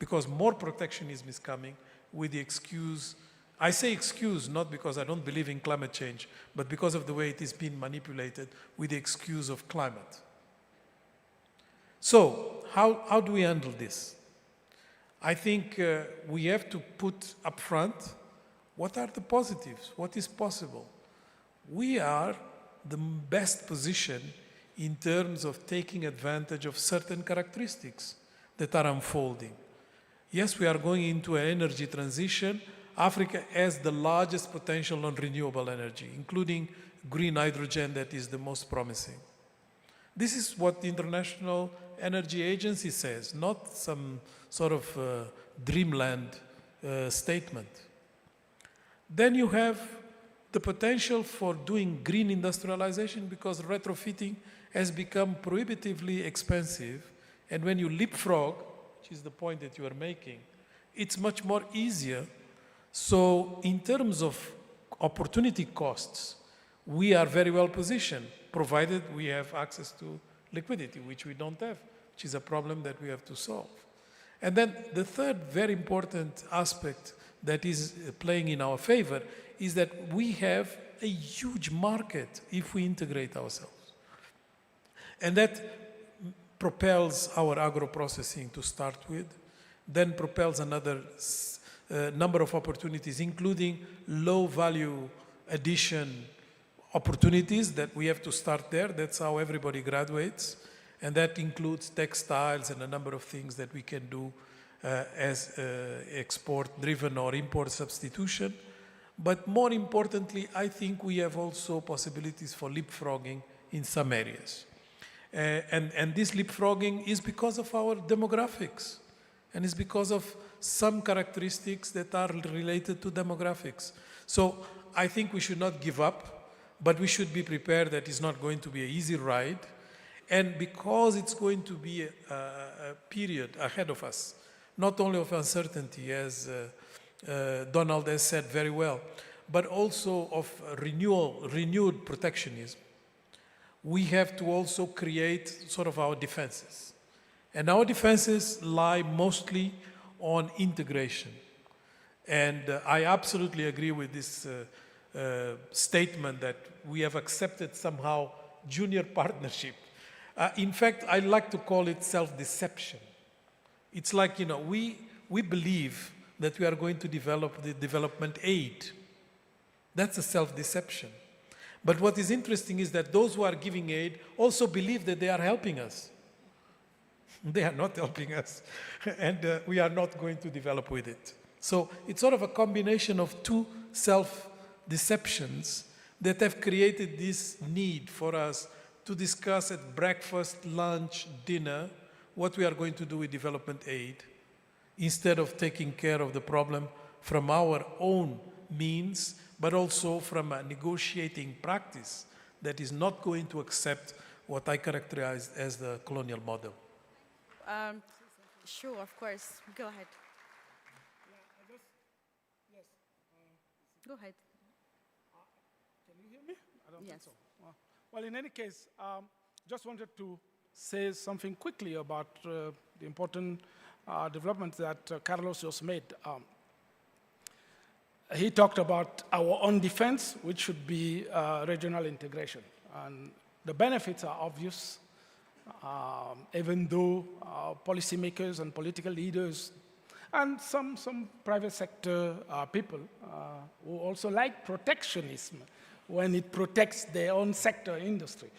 Because more protectionism is coming with the excuse, I say excuse not because I don't believe in climate change, but because of the way it is being manipulated with the excuse of climate. So, how do we handle this? I think we have to put up front what are the positives, what is possible. We are the best position in terms of taking advantage of certain characteristics that are unfolding. Yes, we are going into an energy transition. Africa has the largest potential on renewable energy, including green hydrogen that is the most promising. This is what the International Energy Agency says, not some sort of dreamland statement. Then you have the potential for doing green industrialization because retrofitting has become prohibitively expensive, and when you leapfrog, which is the point that you are making, it's much more easier. So in terms of opportunity costs, we are very well positioned, provided we have access to liquidity, which we don't have, which is a problem that we have to solve. And then the third very important aspect that is playing in our favor is that we have a huge market if we integrate ourselves. And that propels our agro-processing to start with, then propels another number of opportunities, including low-value addition opportunities that we have to start there. That's how everybody graduates. And that includes textiles and a number of things that we can do as export-driven or import substitution. But more importantly, I think we have also possibilities for leapfrogging in some areas. And this leapfrogging is because of our demographics, and it's because of some characteristics that are related to demographics. So I think we should not give up, but we should be prepared that it's not going to be an easy ride. And because it's going to be a period ahead of us, not only of uncertainty, as Donald has said very well, but also of renewed protectionism, we have to also create sort of our defenses. And our defenses lie mostly on integration. And I absolutely agree with this statement that we have accepted somehow junior partnership. In fact, I like to call it self-deception. It's like, you know, we believe that we are going to develop the development aid. That's a self-deception. But what is interesting is that those who are giving aid also believe that they are helping us. They are not helping us, and we are not going to develop with it. So it's sort of a combination of two self-deceptions that have created this need for us to discuss at breakfast, lunch, dinner, what we are going to do with development aid, instead of taking care of the problem from our own means, but also from a negotiating practice that is not going to accept what I characterize as the colonial model. Sure, of course. Go ahead. Go ahead. Can you hear me? I don't Yes. think so. Well, in any case, just wanted to say something quickly about the important developments that Carlos just made. He talked about our own defense, which should be regional integration. And the benefits are obvious, even though policymakers and political leaders and some private sector people who also like protectionism when it protects their own sector industry,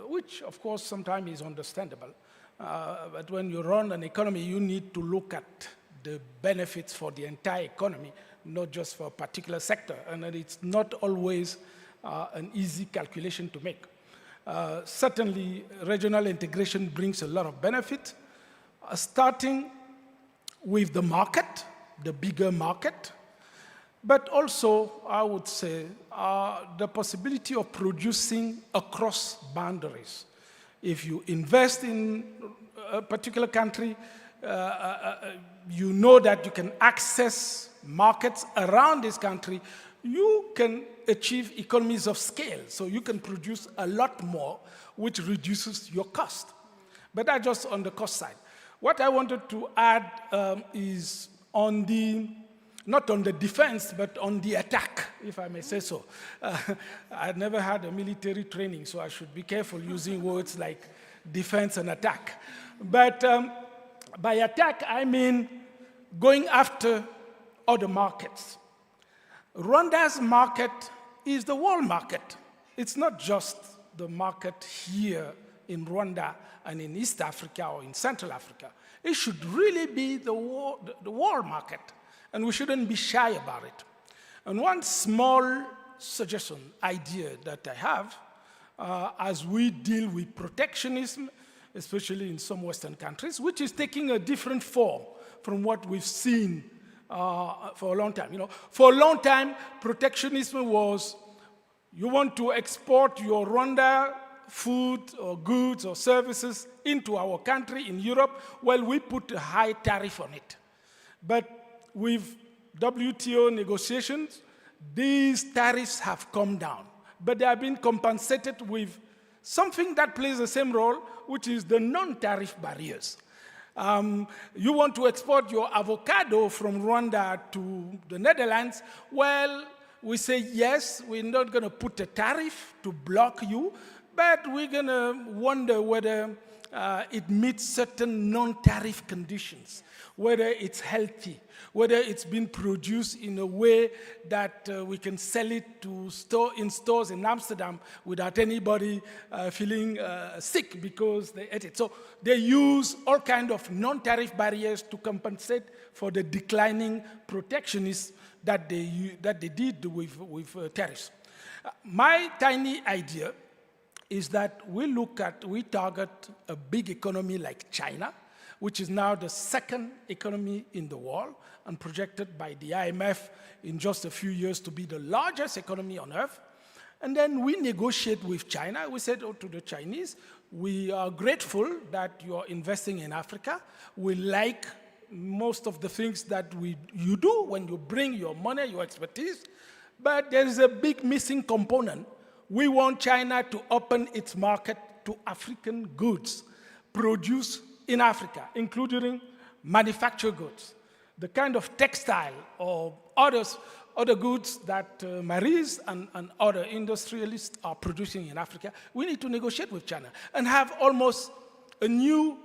which of course sometimes is understandable. But when you run an economy, you need to look at the benefits for the entire economy, not just for a particular sector, and that it's not always an easy calculation to make. Certainly, regional integration brings a lot of benefit, starting with the market, the bigger market, but also, I would say, the possibility of producing across boundaries. If you invest in a particular country, you know that you can access markets around this country, you can achieve economies of scale. So you can produce a lot more, which reduces your cost. But that's just on the cost side. What I wanted to add is on the, not on the defense, but on the attack, if I may say so. I've never had a military training, so I should be careful using words like defense and attack. But by attack, I mean going after other markets. Rwanda's market is the world market. It's not just the market here in Rwanda and in East Africa or in Central Africa. It should really be the world market, and we shouldn't be shy about it. And one small suggestion, idea that I have, as we deal with protectionism, especially in some Western countries, which is taking a different form from what we've seen for a long time. You know, for a long time, protectionism was, you want to export your Rwanda food or goods or services into our country in Europe, well, we put a high tariff on it. But with WTO negotiations, these tariffs have come down. But they have been compensated with something that plays the same role, which is the non-tariff barriers. You want to export your avocado from Rwanda to the Netherlands, well, we say, yes, we're not going to put a tariff to block you, but we're going to wonder whether it meets certain non-tariff conditions, whether it's healthy, whether it's been produced in a way that we can sell it to in stores in Amsterdam without anybody feeling sick because they ate it. So they use all kinds of non-tariff barriers to compensate for the declining protectionism that they did with tariffs. My tiny idea is that we target a big economy like China, which is now the second economy in the world and projected by the IMF in just a few years to be the largest economy on earth. And then we negotiate with China. We said to the Chinese, we are grateful that you are investing in Africa. We like most of the things that you do when you bring your money, your expertise, but there is a big missing component. We want China to open its market to African goods produced in Africa, including manufactured goods, the kind of textile or other goods that Maryse and other industrialists are producing in Africa. We need to negotiate with China and have almost a new,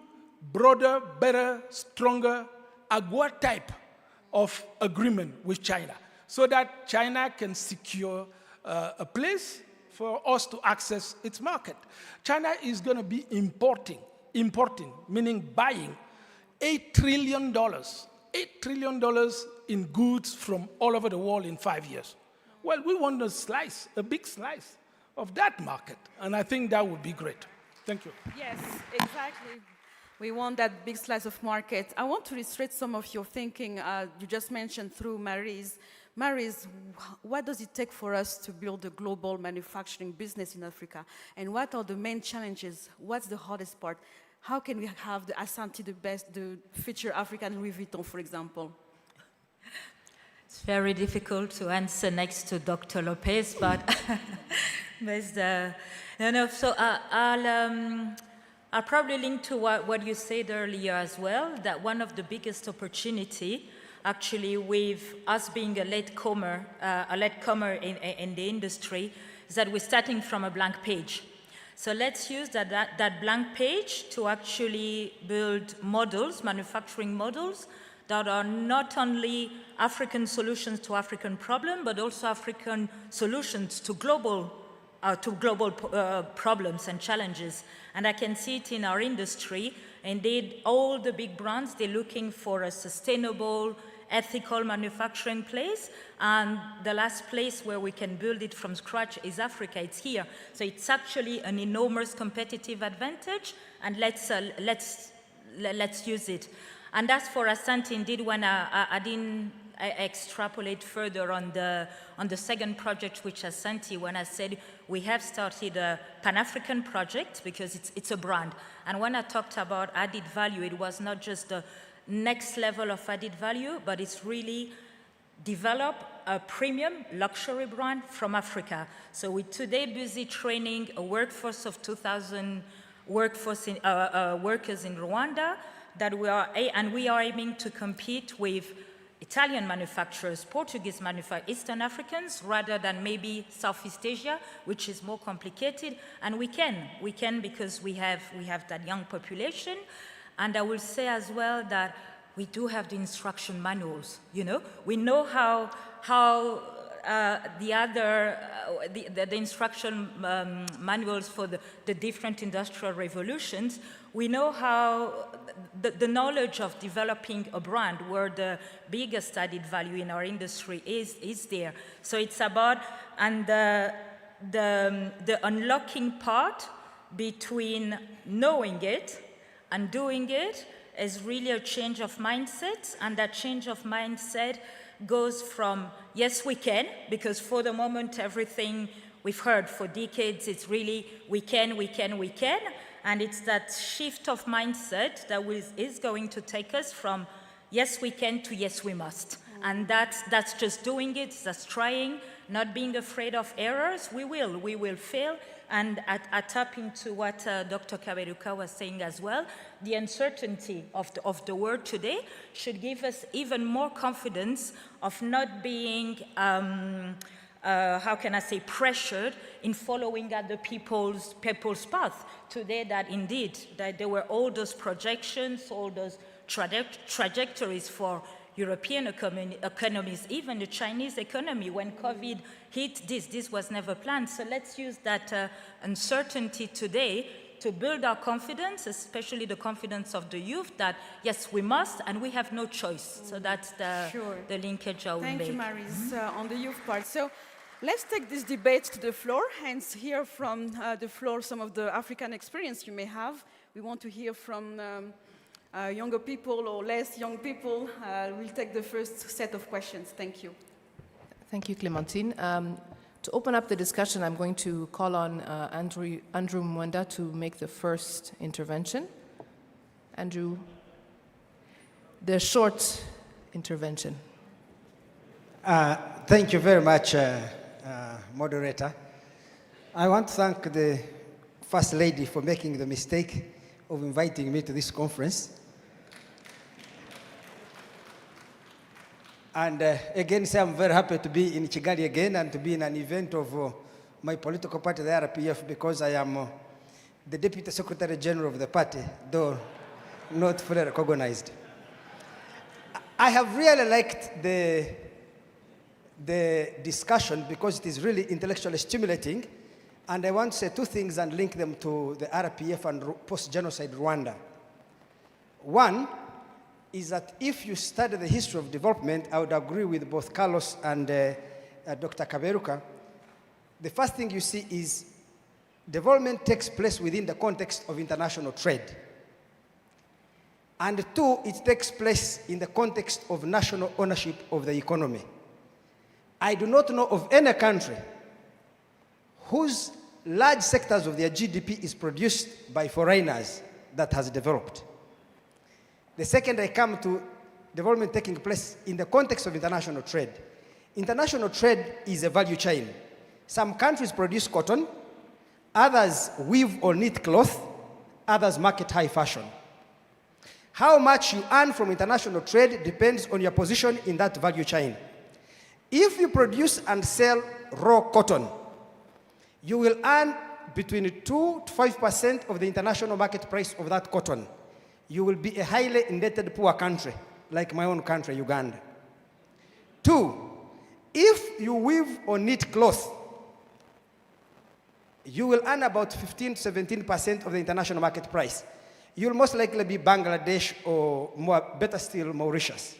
broader, better, stronger AGOA type of agreement with China so that China can secure a place for us to access its market. China is going to be importing, meaning buying $8 trillion in goods from all over the world in 5 years. Well, we want a big slice of that market, and I think that would be great. Thank you. Yes, exactly. We want that big slice of market. I want to illustrate some of your thinking you just mentioned through Maryse. Maryse, what does it take for us to build a global manufacturing business in Africa? And what are the main challenges? What's the hardest part? How can we have the Ashanti, the future African Louis Vuitton, for example? It's very difficult to answer next to Dr. Lopez, but, so I'll probably link to what you said earlier as well, that one of the biggest opportunity, actually, with us being a latecomer in the industry, is that we're starting from a blank page. So let's use that blank page to actually build models, manufacturing models, that are not only African solutions to African problems, but also African solutions to global problems and challenges. And I can see it in our industry. Indeed, all the big brands, they're looking for a sustainable ethical manufacturing place. And the last place where we can build it from scratch is Africa. It's here. So it's actually an enormous competitive advantage, and let's use it. And that's for Asante. Indeed, when I extrapolate further on the second project, which Asante, when I said we have started a Pan-African project because it's a brand. And when I talked about added value, it was not just the next level of added value, but it's really develop a premium luxury brand from Africa. So we're today busy training a workforce of 2,000 workers in Rwanda, and we are aiming to compete with Italian manufacturers, Portuguese manufacturers, Eastern Africans, rather than maybe Southeast Asia, which is more complicated. And we can because we have that young population. And I will say as well that we do have the instruction manuals. You know, we know how the instruction manuals for the different industrial revolutions. We know how the knowledge of developing a brand where the biggest added value in our industry is there. So it's about, and the unlocking part between knowing it and doing it is really a change of mindset, and that change of mindset goes from, yes, we can, because for the moment, everything we've heard for decades, it's really, we can, and it's that shift of mindset that is going to take us from, yes, we can, to yes, we must. And that's just doing it, that's trying, not being afraid of errors. We will fail. And I tap into what Dr. Kaberuka was saying as well. The uncertainty of the world today should give us even more confidence of not being, how can I say, pressured in following other people's path. Today that indeed, that there were all those projections, all those trajectories for European economies, even the Chinese economy. When COVID hit, this was never planned. So let's use that uncertainty today to build our confidence, especially the confidence of the youth, that yes, we must, and we have no choice. So that's the linkage I will make. Thank you, Maryse, on the youth part. So let's take this debate to the floor, hence hear from the floor some of the African experience you may have. We want to hear from younger people or less young people. We'll take the first set of questions. Thank you. Thank you, Clementine. To open up the discussion, I'm going to call on Andrew Mwenda to make the first intervention. Andrew, the short intervention. Thank you very much, moderator. I want to thank the First Lady for making the mistake of inviting me to this conference. And again, say I'm very happy to be in Kigali again and to be in an event of my political party, the RPF, because I am the Deputy Secretary General of the party, though not fully recognized. I have really liked the discussion because it is really intellectually stimulating, and I want to say two things and link them to the RPF and post-genocide Rwanda. One is that if you study the history of development, I would agree with both Carlos and Dr. Kaberuka. The first thing you see is development takes place within the context of international trade. And two, it takes place in the context of national ownership of the economy. I do not know of any country whose large sectors of their GDP is produced by foreigners that has developed. The second, I come to development taking place in the context of international trade. International trade is a value chain. Some countries produce cotton, others weave or knit cloth, others market high fashion. How much you earn from international trade depends on your position in that value chain. If you produce and sell raw cotton, you will earn between 2 to 5% of the international market price of that cotton. You will be a highly indebted poor country, like my own country, Uganda. Two, if you weave or knit cloth, you will earn about 15 to 17% of the international market price. You will most likely be Bangladesh or better still, Mauritius.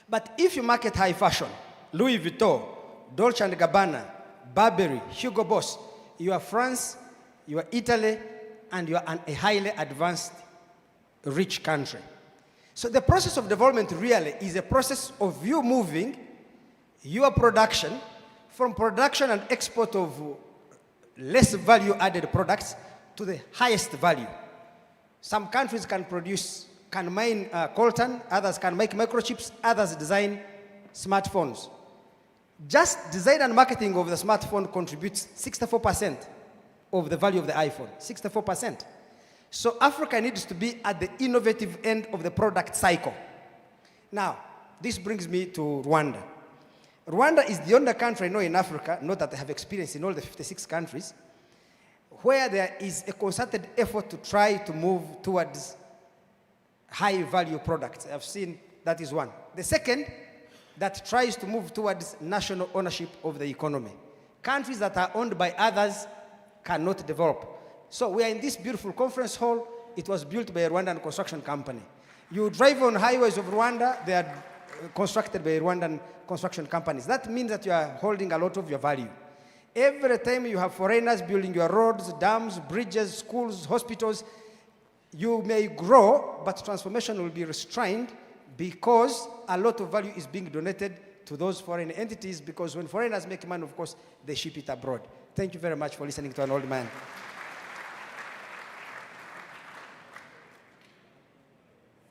But if you market high fashion, Louis Vuitton, Dolce & Gabbana, Burberry, Hugo Boss, you are France, you are Italy, and you are a highly advanced, rich country. So the process of development really is a process of you moving your production from production and export of less value-added products to the highest value. Some countries can mine coltan, others can make microchips, others design smartphones. Just design and marketing of the smartphone contributes 64% of the value of the iPhone, 64%. So Africa needs to be at the innovative end of the product cycle. Now, this brings me to Rwanda. Rwanda is the only country I know in Africa, not that I have experience in all the 56 countries, where there is a concerted effort to try to move towards high-value products. I've seen that is one. The second, that tries to move towards national ownership of the economy. Countries that are owned by others cannot develop. So we are in this beautiful conference hall. It was built by a Rwandan construction company. You drive on highways of Rwanda, they are constructed by Rwandan construction companies. That means that you are holding a lot of your value. Every time you have foreigners building your roads, dams, bridges, schools, hospitals, you may grow, but transformation will be restrained because a lot of value is being donated to those foreign entities, because when foreigners make money, of course, they ship it abroad. Thank you very much for listening to an old man.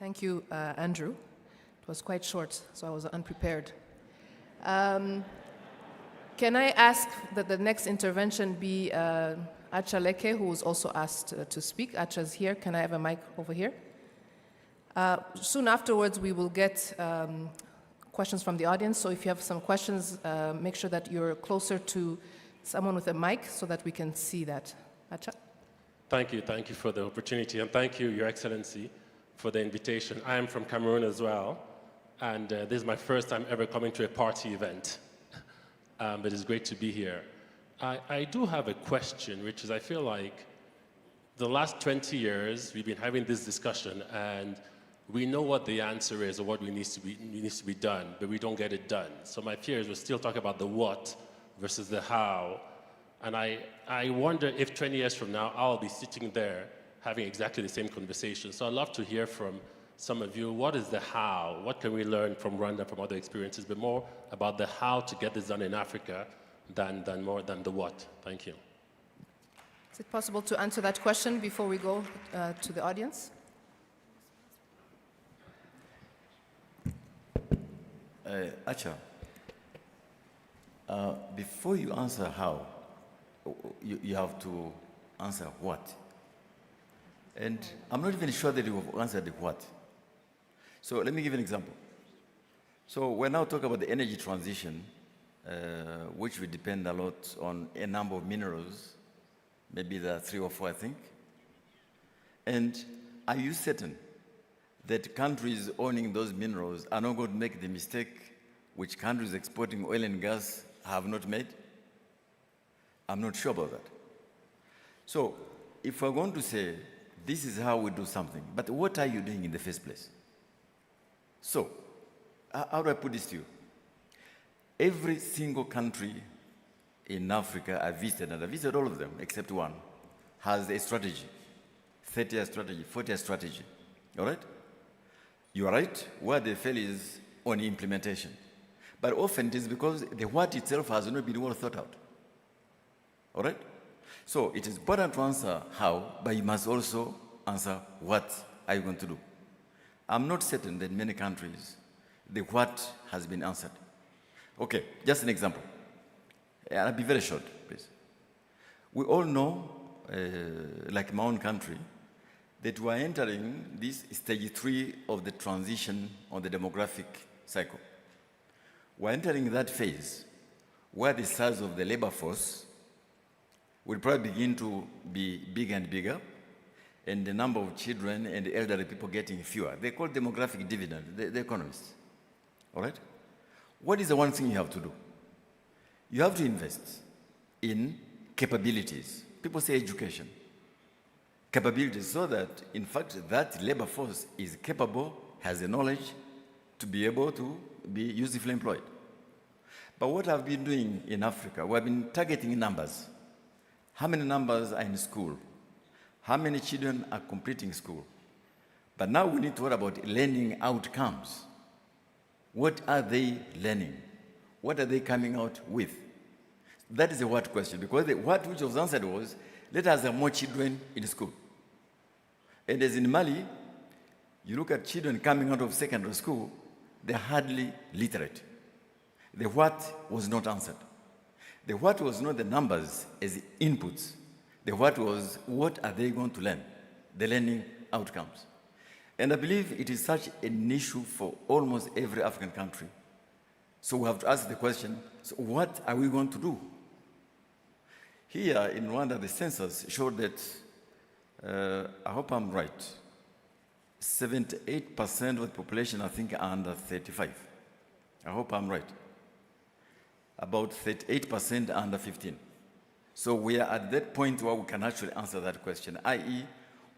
Thank you, Andrew. It was quite short, so I was unprepared. Can I ask that the next intervention be Acha Leke, who was also asked to speak? Acha's here. Can I have a mic over here? Soon afterwards, we will get questions from the audience. So if you have some questions, make sure that you're closer to someone with a mic so that we can see that. Acha? Thank you for the opportunity, and thank you, Your Excellency, for the invitation. I am from Cameroon as well, and this is my first time ever coming to a party event, but it's great to be here. I do have a question, which is I feel like the last 20 years we've been having this discussion, and we know what the answer is or what needs to be done, but we don't get it done. So my fear is we're still talking about the what versus the how, and I wonder if 20 years from now I'll be sitting there having exactly the same conversation. So I'd love to hear from some of you, what is the how? What can we learn from Rwanda, from other experiences, but more about the how to get this done in Africa than the what? Thank you. Is it possible to answer that question before we go to the audience? Acha, before you answer how, you have to answer what. And I'm not even sure that you have answered the what. So let me give you an example. So we're now talking about the energy transition, which will depend a lot on a number of minerals. Maybe there are 3 or 4, I think. And are you certain that countries owning those minerals are not going to make the mistake which countries exporting oil and gas have not made? I'm not sure about that. So if we're going to say, this is how we do something, but what are you doing in the first place? So, how do I put this to you? Every single country in Africa I visited, and I visited all of them except one, has a strategy, 30-year strategy, 40-year strategy, all right? You are right, where they fail is on implementation. But often it is because the what itself has not been well thought out, all right? So it is important to answer how, but you must also answer what are you going to do. I'm not certain that in many countries, the what has been answered. Okay, just an example. I'll be very short, please. We all know, like my own country, that we're entering this stage 3 of the transition on the demographic cycle. We're entering that phase where the size of the labor force will probably begin to be bigger and bigger, and the number of children and elderly people getting fewer. They call demographic dividend, the economists. All right? What is the one thing you have to do? You have to invest in capabilities. People say education. Capabilities, so that, in fact, that labor force is capable, has the knowledge, to be able to be usefully employed. But what I've been doing in Africa, we've been targeting numbers. How many numbers are in school? How many children are completing school? But now we need to worry about learning outcomes. What are they learning? What are they coming out with? That is a what question, because the what which was answered was, let us have more children in school. And as in Mali, you look at children coming out of secondary school, they're hardly literate. The what was not answered. The what was not the numbers as inputs. The what was, what are they going to learn? The learning outcomes. And I believe it is such an issue for almost every African country. So we have to ask the question, so what are we going to do? Here in Rwanda, the census showed that, I hope I'm right, 78% of the population, I think, are under 35. I hope I'm right. About 38% are under 15. So we are at that point where we can actually answer that question, i.e.,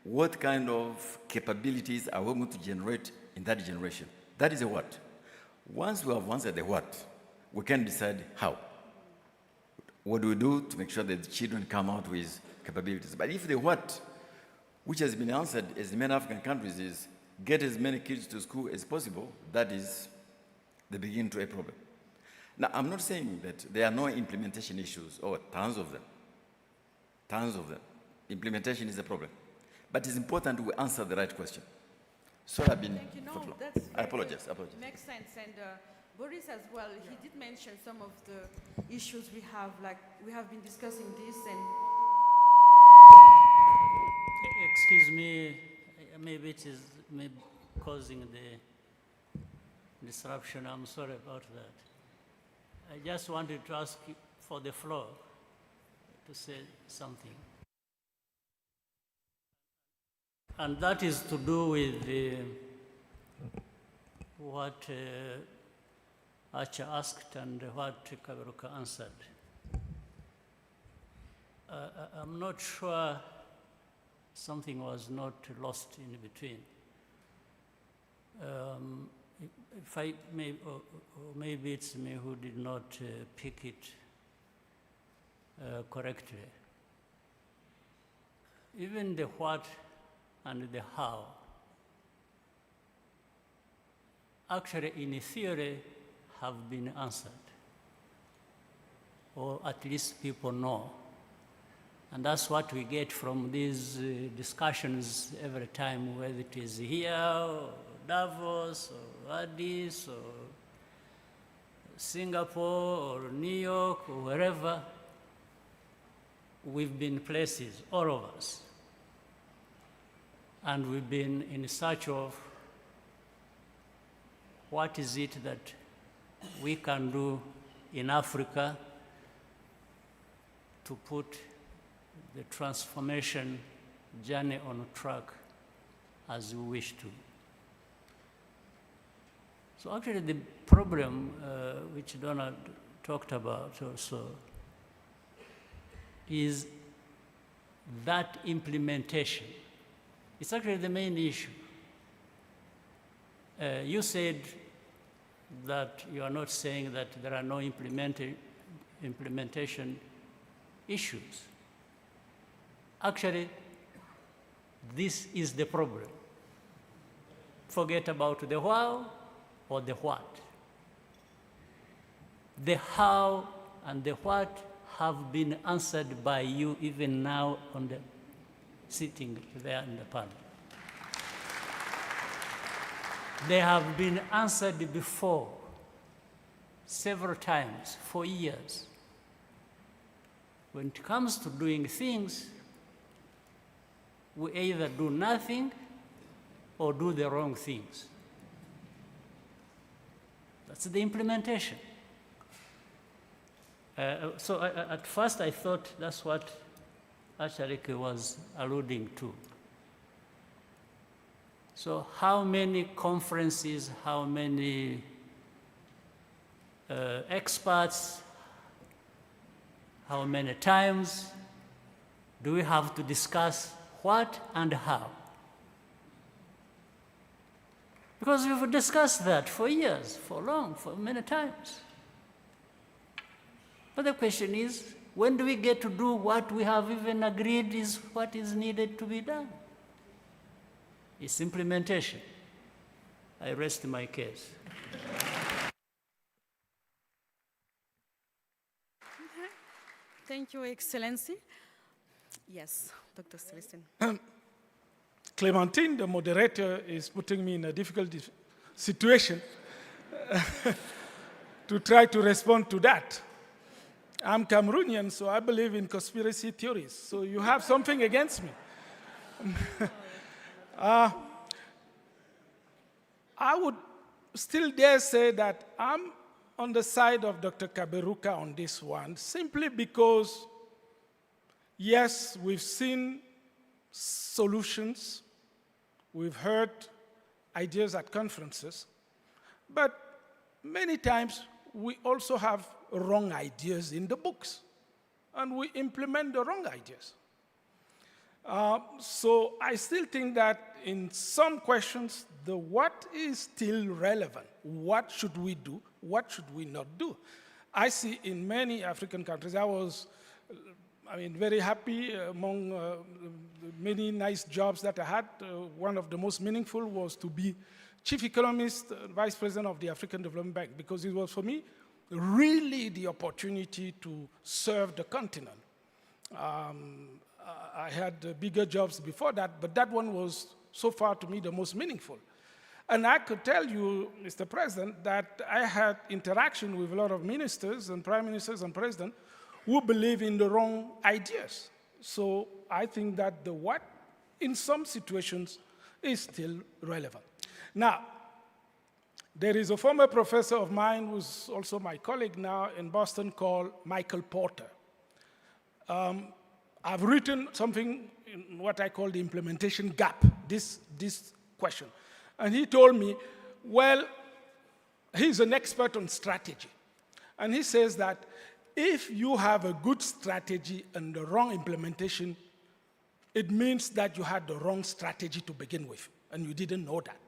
what kind of capabilities are we going to generate in that generation? That is a what. Once we have answered the what, we can decide how. What do we do to make sure that the children come out with capabilities? But if the what, which has been answered as in many African countries, is get as many kids to school as possible, that is the beginning to a problem. Now, I'm not saying that there are no implementation issues, or tons of them. Tons of them. Implementation is a problem. But it's important we answer the right question. So I've been... Thank you. No, that's I apologize. Makes sense. And Boris as well, he did mention some of the issues we have, like we have been discussing this and... Excuse me, maybe it is causing the disruption. I'm sorry about that. I just wanted to ask you for the floor to say something. And that is to do with what Acha asked and what Kaberuka answered. I'm not sure something was not lost in between. If I may, or maybe it's me who did not pick it correctly. Even the what and the how, actually in theory have been answered, or at least people know. And that's what we get from these discussions every time, whether it is here, or Davos, or Addis, or Singapore, or New York, or wherever. We've been places, all of us. And we've been in search of what is it that we can do in Africa to put the transformation journey on track as we wish to. So actually the problem which Donald talked about also is that implementation. It's actually the main issue. You said that you are not saying that there are no implementation issues. Actually, this is the problem. Forget about the how or the what. The how and the what have been answered by you even now on the sitting there in the panel. They have been answered before, several times, for years. When it comes to doing things, we either do nothing or do the wrong things. That's the implementation. So at first I thought that's what Achareke was alluding to. So how many conferences, how many experts, how many times do we have to discuss what and how? Because we've discussed that for years, for long, for many times. But the question is, when do we get to do what we have even agreed is what is needed to be done? It's implementation. I rest my case. Thank you, Excellency. Yes, Dr. Celestin. Clementine, the moderator, is putting me in a difficult situation to try to respond to that. I'm Cameroonian, so I believe in conspiracy theories. So you have something against me. I would still dare say that I'm on the side of Dr. Kaberuka on this one, simply because, yes, we've seen solutions, we've heard ideas at conferences, but many times we also have wrong ideas in the books, and we implement the wrong ideas. So I still think that in some questions, the what is still relevant. What should we do? What should we not do? I see in many African countries, I was very happy among many nice jobs that I had. One of the most meaningful was to be chief economist, vice president of the African Development Bank, because it was for me really the opportunity to serve the continent. I had bigger jobs before that, but that one was so far to me the most meaningful. And I could tell you, Mr. President, that I had interaction with a lot of ministers and prime ministers and presidents who believe in the wrong ideas. So I think that the what, in some situations, is still relevant. Now, there is a former professor of mine who's also my colleague now in Boston called Michael Porter. I've written something in what I call the implementation gap, this question. And he told me, well, he's an expert on strategy. And he says that if you have a good strategy and the wrong implementation, it means that you had the wrong strategy to begin with, and you didn't know that.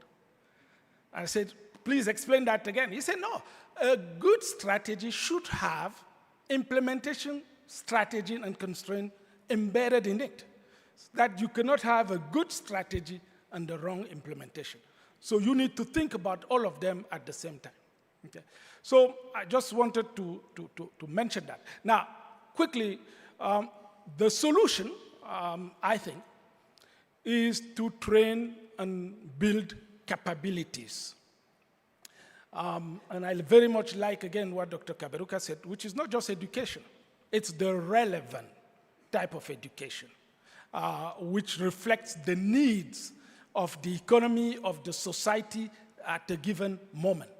I said, please explain that again. He said, no, a good strategy should have implementation, strategy, and constraint embedded in it. That you cannot have a good strategy and the wrong implementation. So you need to think about all of them at the same time. Okay? So I just wanted to mention that. Now, quickly, the solution, I think, is to train and build capabilities. And I very much like, again, what Dr. Kaberuka said, which is not just education. It's the relevant type of education, which reflects the needs of the economy, of the society at a given moment.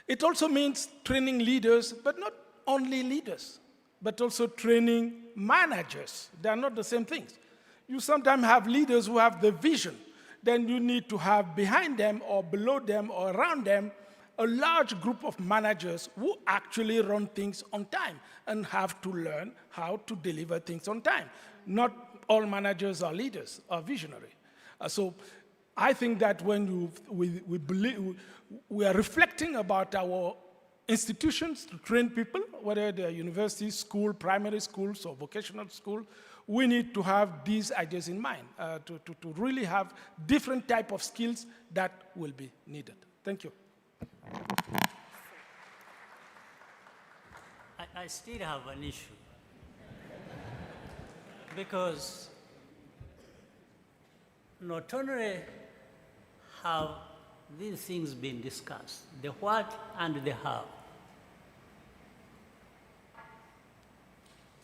It also means training leaders, but not only leaders, but also training managers. They are not the same things. You sometimes have leaders who have the vision. Then you need to have behind them or below them or around them a large group of managers who actually run things on time and have to learn how to deliver things on time. Not all managers are leaders, are visionary. So I think that when we are reflecting about our institutions to train people, whether they're universities, school, primary schools, or vocational school, we need to have these ideas in mind to really have different type of skills that will be needed. Thank you. I still have an issue. Because not only have these things been discussed, the what and the how,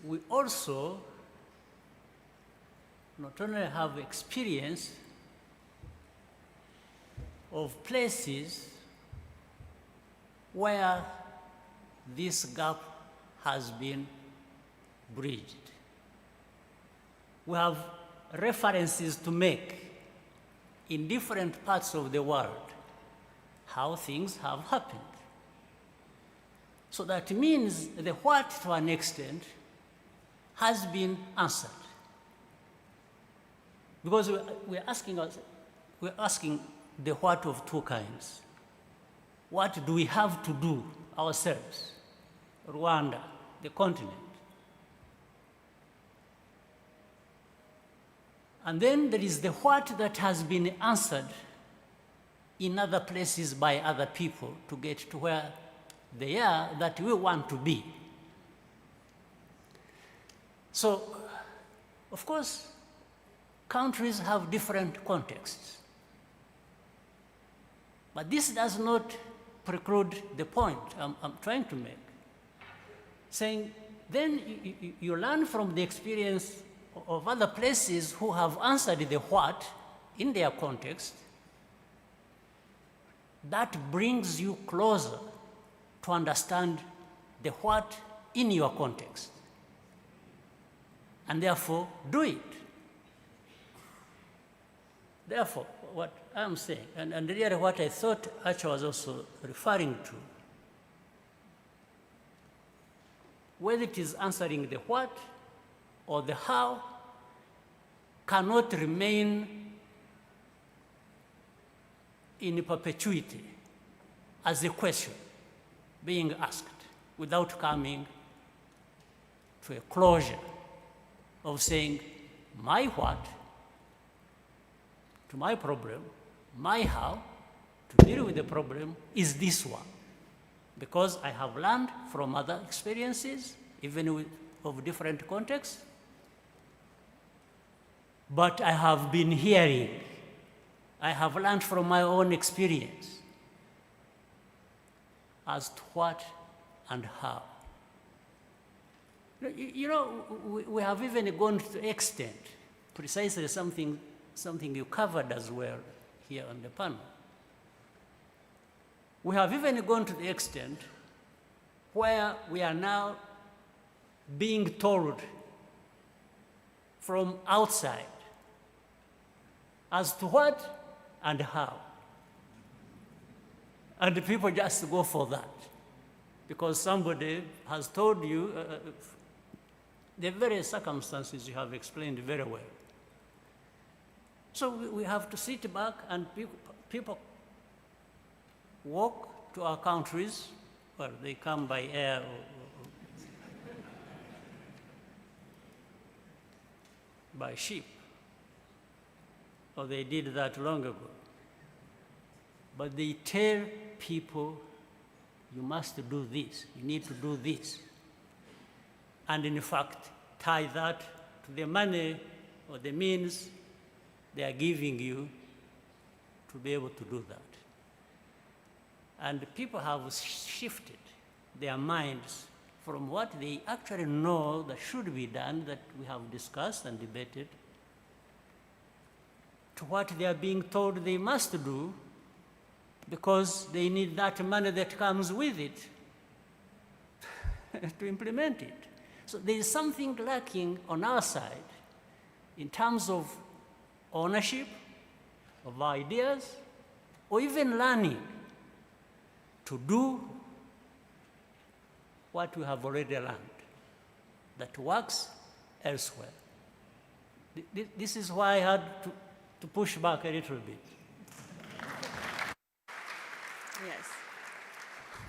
we also not only have experience of places where this gap has been bridged. We have references to make in different parts of the world how things have happened. So that means the what, to an extent, has been answered. Because we're asking the what of two kinds. What do we have to do ourselves? Rwanda, the continent. And then there is the what that has been answered in other places by other people to get to where they are that we want to be. So, of course, countries have different contexts. But this does not preclude the point I'm trying to make. Saying, then you learn from the experience of other places who have answered the what in their context. That brings you closer to understand the what in your context. And therefore, do it. Therefore, what I'm saying, and really what I thought Acha was also referring to, whether it is answering the what or the how, cannot remain in perpetuity as a question being asked without coming to a closure of saying, my what to my problem, my how to deal with the problem is this one. Because I have learned from other experiences, even of different contexts, but I have been hearing, I have learned from my own experience as to what and how. You know, we have even gone to the extent, precisely something you covered as well here on the panel. We have even gone to the extent where we are now being told from outside as to what and how. And the people just go for that because somebody has told you the various circumstances you have explained very well. So we have to sit back and people walk to our countries, well, they come by air or by ship, or they did that long ago. But they tell people, you must do this, you need to do this. And in fact, tie that to the money or the means they are giving you to be able to do that. And people have shifted their minds from what they actually know that should be done, that we have discussed and debated, to what they are being told they must do because they need that money that comes with it to implement it. So there is something lacking on our side in terms of ownership of ideas or even learning to do what we have already learned that works elsewhere. This is why I had to push back a little bit. Yes.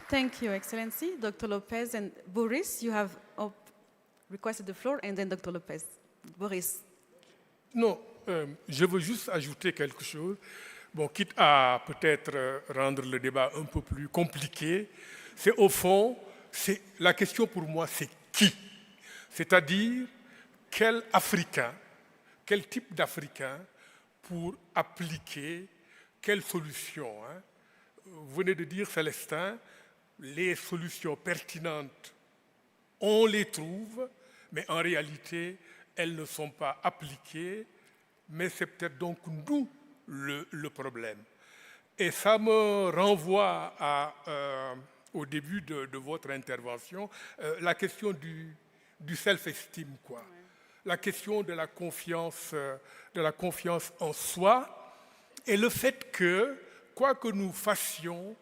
Thank you, Excellency. Dr. Lopez and Boris, you have requested the floor, and then Dr. Lopez. Boris. Non, je veux juste ajouter quelque chose. Bon, quitte à peut-être rendre le débat un peu plus compliqué, c'est au fond, la question pour moi, c'est qui? C'est-à-dire, quel Africain, quel type d'Africain pour appliquer quelle solution, hein? Vous venez de dire, Célestin, les solutions pertinentes, on les trouve, mais en réalité, elles ne sont pas appliquées, mais c'est peut-être donc nous le problème. Et ça me renvoie au début de votre intervention, la question du self-esteem, quoi. Ouais. La question de la confiance en soi et le fait que, quoi que nous fassions,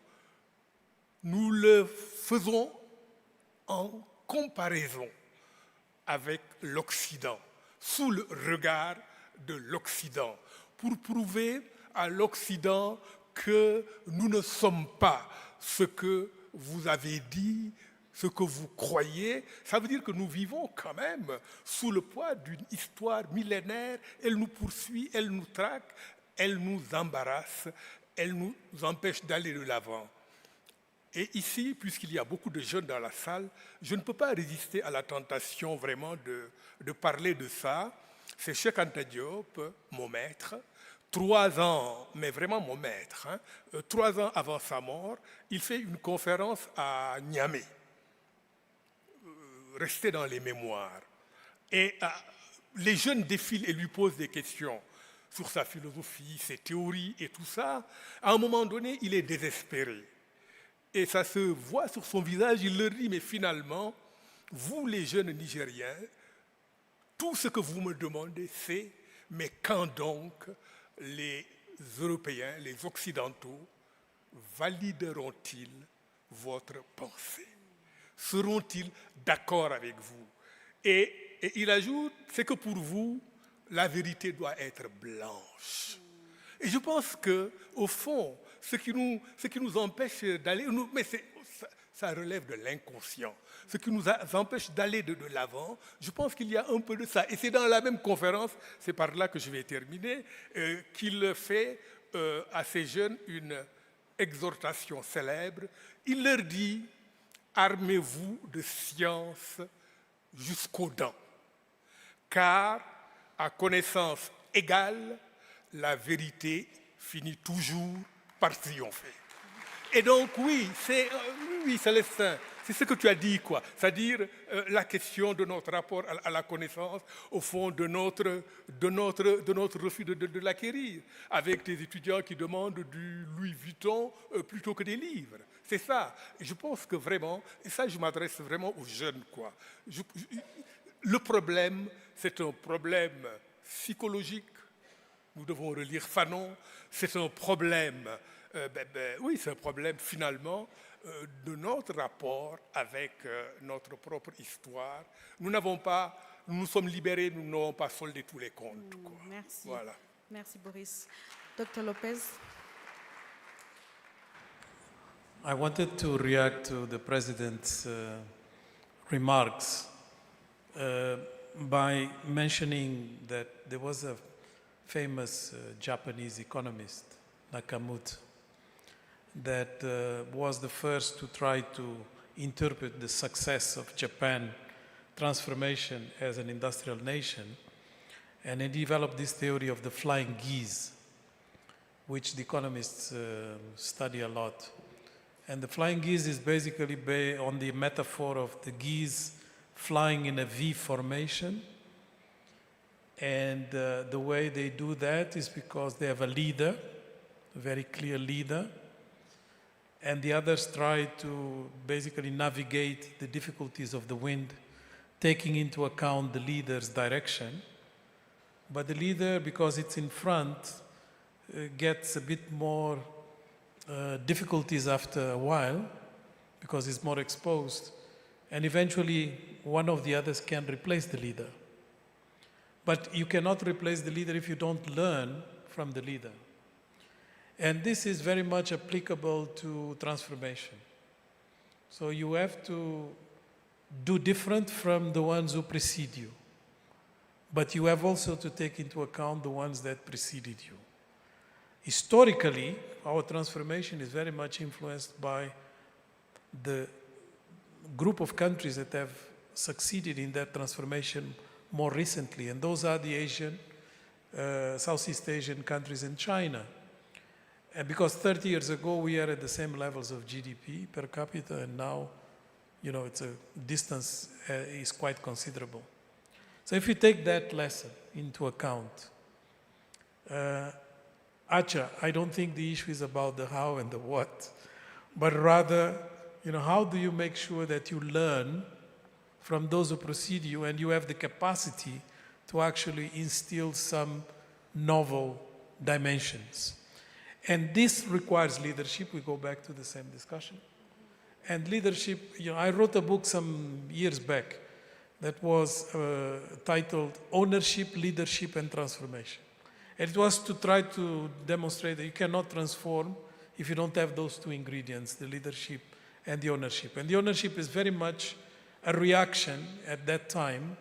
nous le faisons en comparaison avec l'Occident, sous le regard de l'Occident, pour prouver à l'Occident que nous ne sommes pas ce que vous avez dit, ce que vous croyez, ça veut dire que nous vivons quand même sous le poids d'une histoire millénaire. Elle nous poursuit, elle nous traque, elle nous embarrasse, elle nous empêche d'aller de l'avant. Et ici, puisqu'il y a beaucoup de jeunes dans la salle, je ne peux pas résister à la tentation vraiment de parler de ça. C'est Cheikh Anta Diop, mon maître, 3 ans, mais vraiment mon maître, 3 ans avant sa mort, il fait une conférence à Niamey, restez dans les mémoires. Et les jeunes défilent et lui posent des questions sur sa philosophie, ses théories et tout ça. À un moment donné, il est désespéré. Et ça se voit sur son visage, il leur dit, mais finalement, vous les jeunes Nigériens, tout ce que vous me demandez, c'est, mais quand donc les Européens, les Occidentaux, valideront-ils votre pensée? Seront-ils d'accord avec vous? Et il ajoute, c'est que pour vous, la vérité doit être blanche. Et je pense qu'au fond, ce qui nous empêche d'aller, mais ça relève de l'inconscient, ce qui nous empêche d'aller de l'avant, je pense qu'il y a un peu de ça. Et c'est dans la même conférence, c'est par là que je vais terminer, qu'il fait à ces jeunes une exhortation célèbre. Il leur dit, armez-vous de science jusqu'aux dents, car à connaissance égale, la vérité finit toujours par triompher. Et donc oui, Célestin, c'est ce que tu as dit, quoi. C'est-à-dire la question de notre rapport à la connaissance, au fond de notre refus de l'acquérir, avec des étudiants qui demandent du Louis Vuitton plutôt que des livres. C'est ça. Et je pense que vraiment, et ça je m'adresse vraiment aux jeunes, quoi. Le problème, c'est un problème psychologique. Nous devons relire Fanon. C'est un problème, oui, c'est un problème finalement de notre rapport avec notre propre histoire. Nous nous sommes libérés, nous n'avons pas soldé tous les comptes, quoi. Merci. Voilà. Merci, Boris. Dr. Lopez. I wanted to react to the President's remarks by mentioning that there was a famous Japanese economist, Nakamoto, that was the first to try to interpret the success of Japan transformation as an industrial nation. And he developed this theory of the flying geese, which the economists study a lot. And the flying geese is basically based on the metaphor of the geese flying in a V formation. And the way they do that is because they have a leader, a very clear leader, and the others try to basically navigate the difficulties of the wind, taking into account the leader's direction. But the leader, because it's in front, gets a bit more difficulties after a while, because it's more exposed, and eventually one of the others can replace the leader. But you cannot replace the leader if you don't learn from the leader. And this is very much applicable to transformation. So you have to do different from the ones who precede you. But you have also to take into account the ones that preceded you. Historically, our transformation is very much influenced by the group of countries that have succeeded in that transformation more recently, and those are the Asian, Southeast Asian countries and China. And because 30 years ago we are at the same levels of GDP per capita, and now, it's a distance is quite considerable. So if you take that lesson into account, Acha, I don't think the issue is about the how and the what, but rather, how do you make sure that you learn from those who precede you, and you have the capacity to actually instill some novel dimensions. And this requires leadership. We go back to the same discussion. And leadership, I wrote a book some years back that was titled Ownership, Leadership, and Transformation. And it was to try to demonstrate that you cannot transform if you don't have those two ingredients, the leadership and the ownership. And the ownership is very much a reaction at that time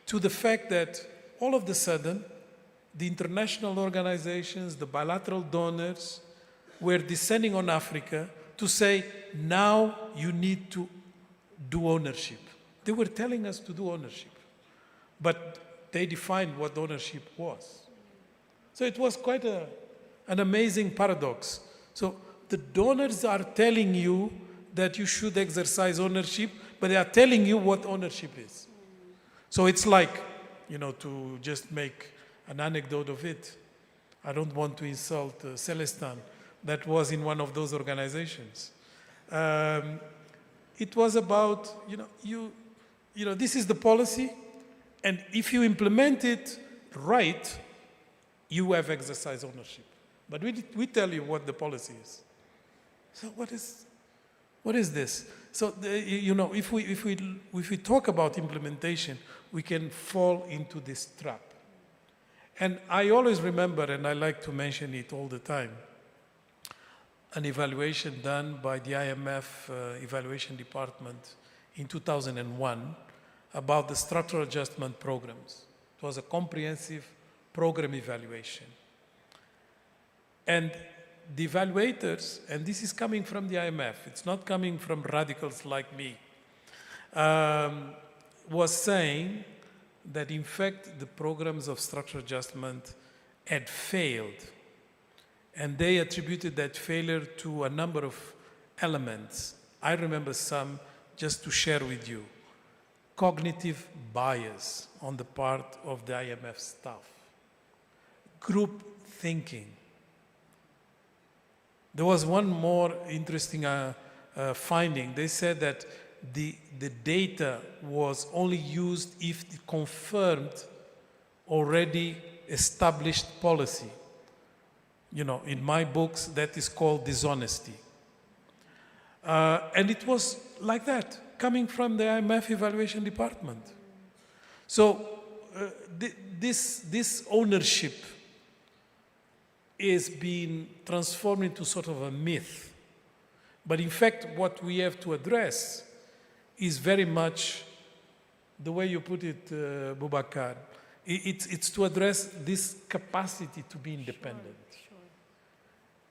to the fact that all of a sudden, the international organizations, the bilateral donors, were descending on Africa to say, now you need to do ownership. They were telling us to do ownership, but they defined what ownership was. So it was quite an amazing paradox. So the donors are telling you that you should exercise ownership, but they are telling you what ownership is. So it's like, to just make an anecdote of it. I don't want to insult Celestin, that was in one of those organizations. It was about, this is the policy, and if you implement it right, you have exercised ownership. But we tell you what the policy is. So what is this? So if we talk about implementation, we can fall into this trap. And I always remember, and I like to mention it all the time, an evaluation done by the IMF evaluation department in 2001 about the structural adjustment programs. It was a comprehensive program evaluation. And the evaluators, and this is coming from the IMF, it's not coming from radicals like me, was saying that in fact the programs of structural adjustment had failed. And they attributed that failure to a number of elements. I remember some just to share with you. Cognitive bias on the part of the IMF staff. Group thinking. There was one more interesting finding. They said that the data was only used if it confirmed already established policy. In my books, that is called dishonesty. And it was like that, coming from the IMF evaluation department. So this ownership is being transformed into sort of a myth. But in fact, what we have to address is very much the way you put it, Boubacar. It's to address this capacity to be independent.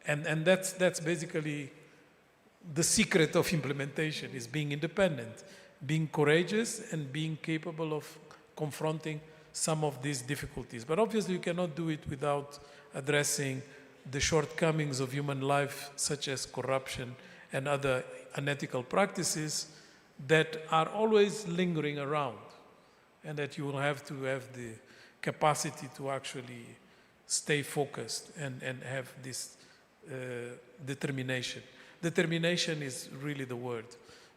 And that's basically the secret of implementation, is being independent, being courageous, and being capable of confronting some of these difficulties. But obviously you cannot do it without addressing the shortcomings of human life, such as corruption and other unethical practices that are always lingering around, and that you will have to have the capacity to actually stay focused and have this determination. Determination is really the word,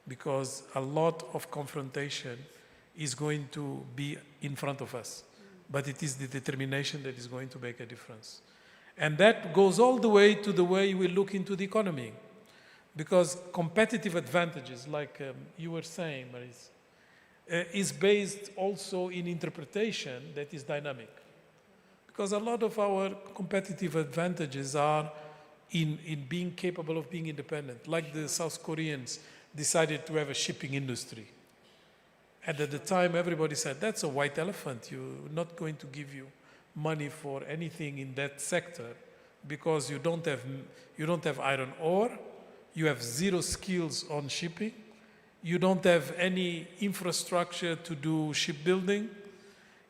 because a lot of confrontation is going to be in front of us, but it is the determination that is going to make a difference. And that goes all the way to the way we look into the economy, because competitive advantages, like you were saying, Maris, is based also in interpretation that is dynamic. Because a lot of our competitive advantages are in being capable of being independent, like the South Koreans decided to have a shipping industry. And at the time, everybody said, that's a white elephant. You're not going to give you money for anything in that sector because you don't have iron ore, you have zero skills on shipping, you don't have any infrastructure to do shipbuilding,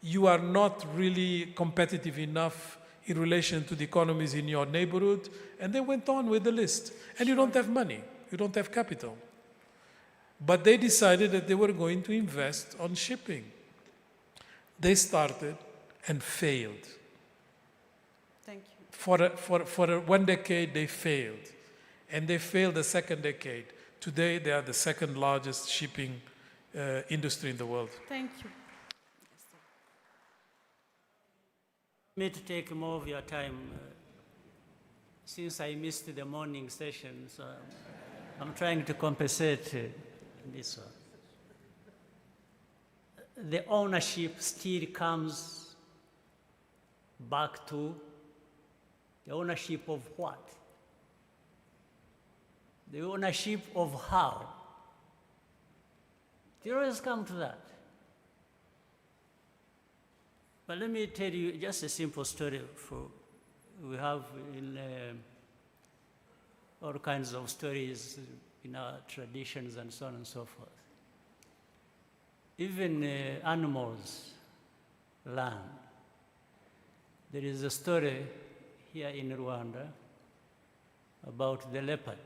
you are not really competitive enough in relation to the economies in your neighborhood, and they went on with the list. And you don't have money, you don't have capital. But they decided that they were going to invest on shipping. They started and failed. Thank you. For one decade, they failed. And they failed the second decade. Today, they are the second largest shipping industry in the world. Thank you. Me to take more of your time, since I missed the morning session, so I'm trying to compensate this one. The ownership still comes back to the ownership of what? The ownership of how? It always come to that. But let me tell you just a simple story we have in all kinds of stories in our traditions and so on and so forth. Even animals learn. There is a story here in Rwanda about the leopard.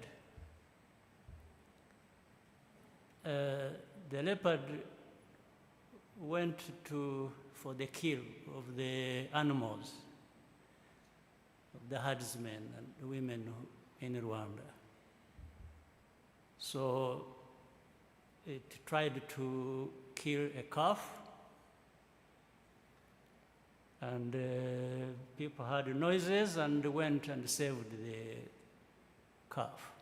The leopard went for the kill of the animals, of the herdsmen and the women in Rwanda. So it tried to kill a calf, and people heard noises and went and saved the calf.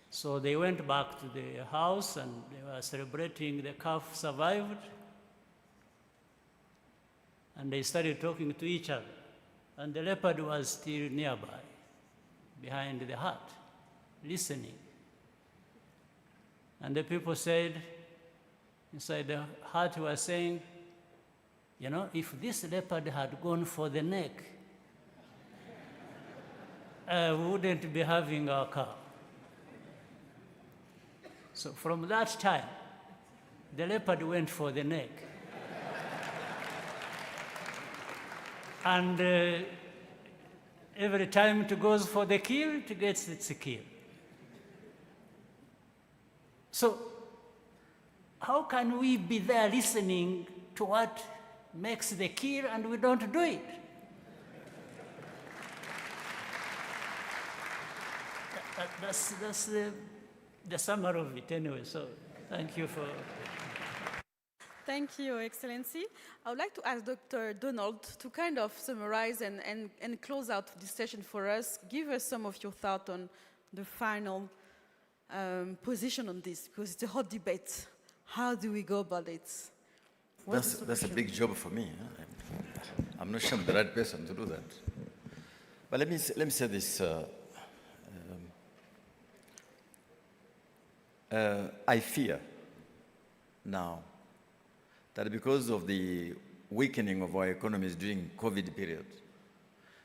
So they went back to the house and they were celebrating the calf survived. And they started talking to each other. And the leopard was still nearby, behind the hut, listening. And the people said, inside the hut were saying, you know, if this leopard had gone for the neck, we wouldn't be having our calf. So from that time, the leopard went for the neck. And every time it goes for the kill, it gets its kill. So how can we be there listening to what makes the kill and we don't do it? That's the summary of it anyway, so thank you for... Thank you, Excellency. I would like to ask Dr. Donald to kind of summarize and close out this session for us. Give us some of your thoughts on the final position on this, because it's a hot debate. How do we go about it? That's a big job for me. I'm not sure I'm the right person to do that. But let me say this. I fear now that because of the weakening of our economies during COVID period,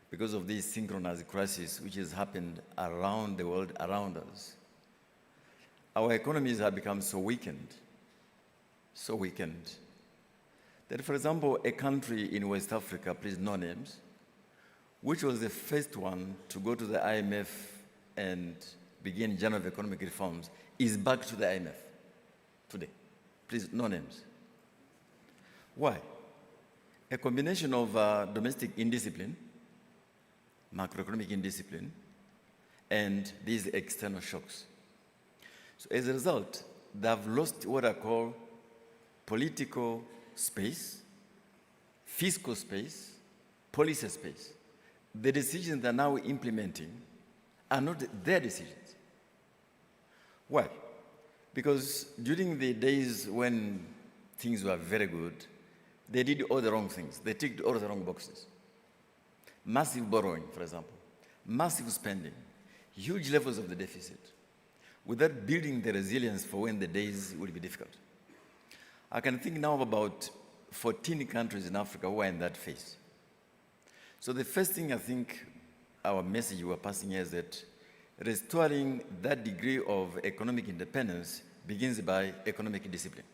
because of this synchronized crisis which has happened around the world, around us, our economies have become so weakened, that, for example, a country in West Africa, please no names, which was the first one to go to the IMF and begin general economic reforms, is back to the IMF today. Please, no names. Why? A combination of domestic indiscipline, macroeconomic indiscipline, and these external shocks. So as a result, they have lost what I call political space, fiscal space, policy space. The decisions they're now implementing are not their decisions. Why? Because during the days when things were very good, they did all the wrong things. They ticked all the wrong boxes. Massive borrowing, for example, massive spending, huge levels of the deficit, without building the resilience for when the days will be difficult. I can think now of about 14 countries in Africa who are in that phase. So the first thing I think our message we're passing here is that restoring that degree of economic independence begins by economic discipline.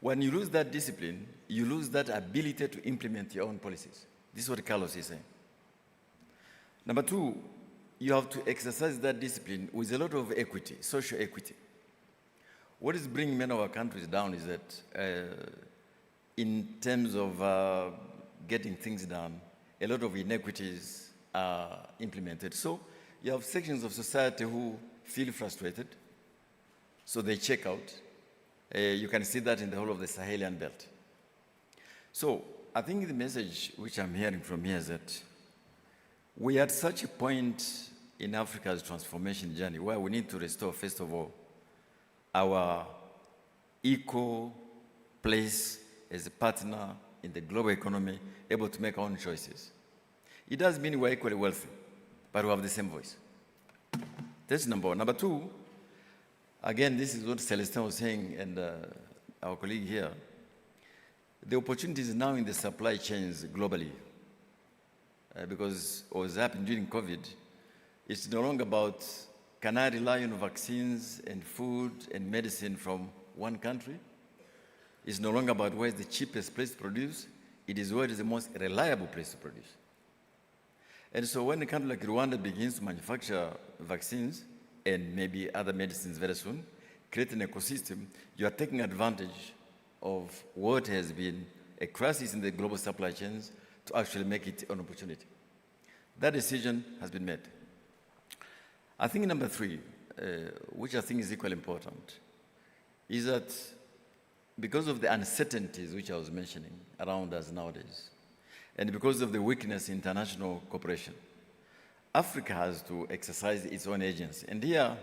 When you lose that discipline, you lose that ability to implement your own policies. This is what Carlos is saying. Number two, you have to exercise that discipline with a lot of equity, social equity. What is bringing many of our countries down is that in terms of getting things done, a lot of inequities are implemented. So you have sections of society who feel frustrated, so they check out. You can see that in the whole of the Sahelian belt. So I think the message which I'm hearing from here is that we are at such a point in Africa's transformation journey where we need to restore, first of all, our equal place as a partner in the global economy, able to make our own choices. It does mean we're equally wealthy, but we have the same voice. That's number one. Number two, again, this is what Celestin was saying and our colleague here. The opportunities now in the supply chains globally, because what was happening during COVID, it's no longer about can I rely on vaccines and food and medicine from one country? It's no longer about where is the cheapest place to produce. It is where is the most reliable place to produce. And so when a country like Rwanda begins to manufacture vaccines and maybe other medicines very soon, create an ecosystem, you are taking advantage of what has been a crisis in the global supply chains to actually make it an opportunity. That decision has been made. I think number three, which I think is equally important, is that because of the uncertainties which I was mentioning around us nowadays, and because of the weakness in international cooperation, Africa has to exercise its own agency. And here,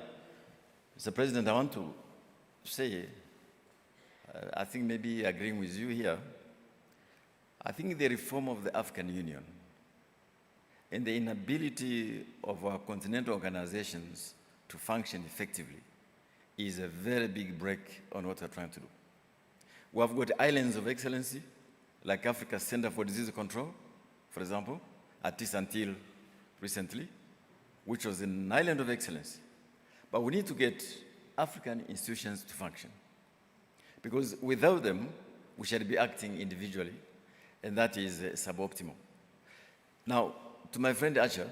Mr. President, I want to say, I think maybe agreeing with you here, I think the reform of the African Union and the inability of our continental organizations to function effectively is a very big break on what we're trying to do. We have got islands of excellency, like Africa's Center for Disease Control, for example, at least until recently, which was an island of excellence. But we need to get African institutions to function, because without them, we shall be acting individually, and that is suboptimal. Now, to my friend Archer,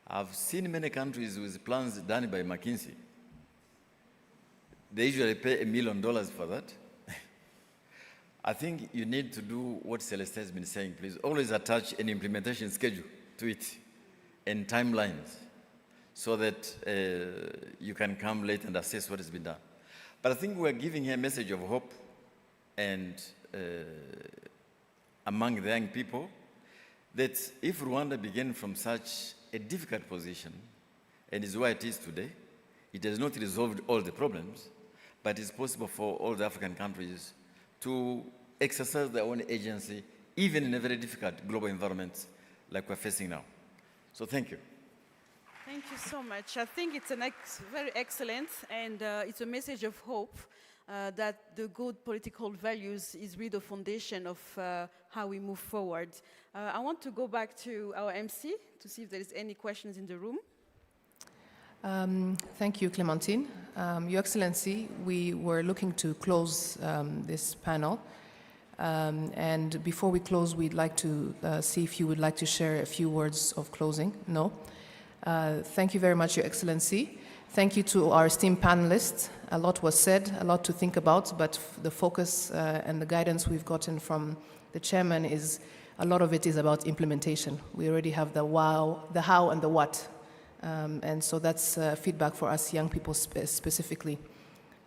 I've seen many countries with plans done by McKinsey. They usually pay $1 million for that. I think you need to do what Celestin has been saying, please. Always attach an implementation schedule to it and timelines so that you can come late and assess what has been done. But I think we're giving here a message of hope and among the young people that if Rwanda began from such a difficult position and is where it is today, it has not resolved all the problems, but it's possible for all the African countries to exercise their own agency, even in a very difficult global environment like we're facing now. So thank you. Thank you so much. I think it's very excellent, and it's a message of hope that the good political values is really the foundation of how we move forward. I want to go back to our MC to see if there is any questions in the room. Thank you, Clementine. Your Excellency, we were looking to close this panel. And before we close, we'd like to see if you would like to share a few words of closing. No? Thank you very much, Your Excellency. Thank you to our esteemed panelists. A lot was said, a lot to think about, but the focus and the guidance we've gotten from the chairman is, a lot of it is about implementation. We already have the how and the what. And so that's feedback for us young people specifically.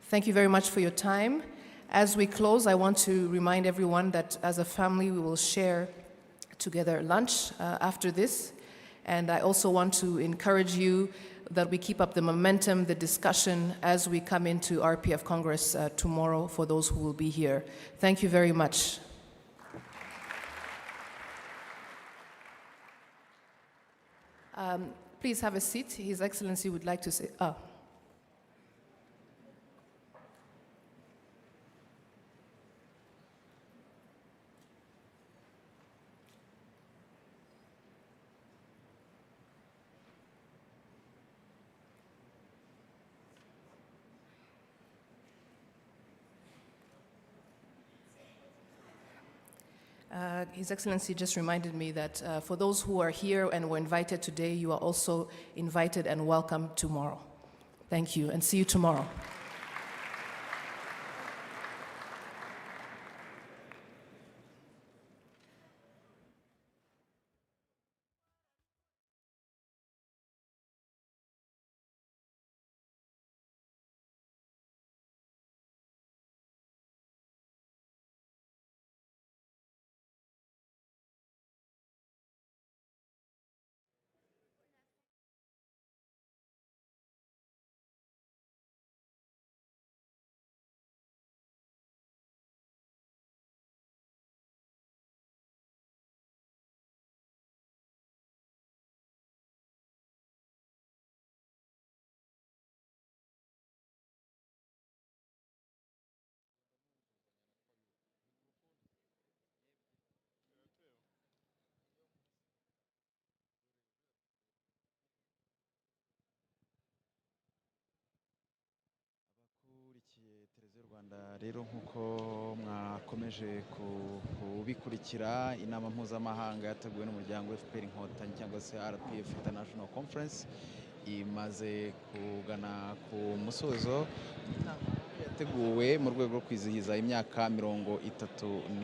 Thank you very much for your time. As we close, I want to remind everyone that as a family, we will share together lunch after this. And I also want to encourage you that we keep up the momentum, the discussion as we come into RPF Congress tomorrow for those who will be here. Thank you very much. Please have a seat. His Excellency would like to say, His Excellency just reminded me that for those who are here and were invited today, you are also invited and welcome tomorrow. Thank you, and see you tomorrow. televiziyo Rwanda rero nk'uko mwakomeje kubikurikira inama mpuzamahanga yateguwe n'umuryango FPR Inkotanyi cyangwa se RPF International Conference imaze kugana ku musozo yateguwe mu rwego rwo kwizihiza imyaka 30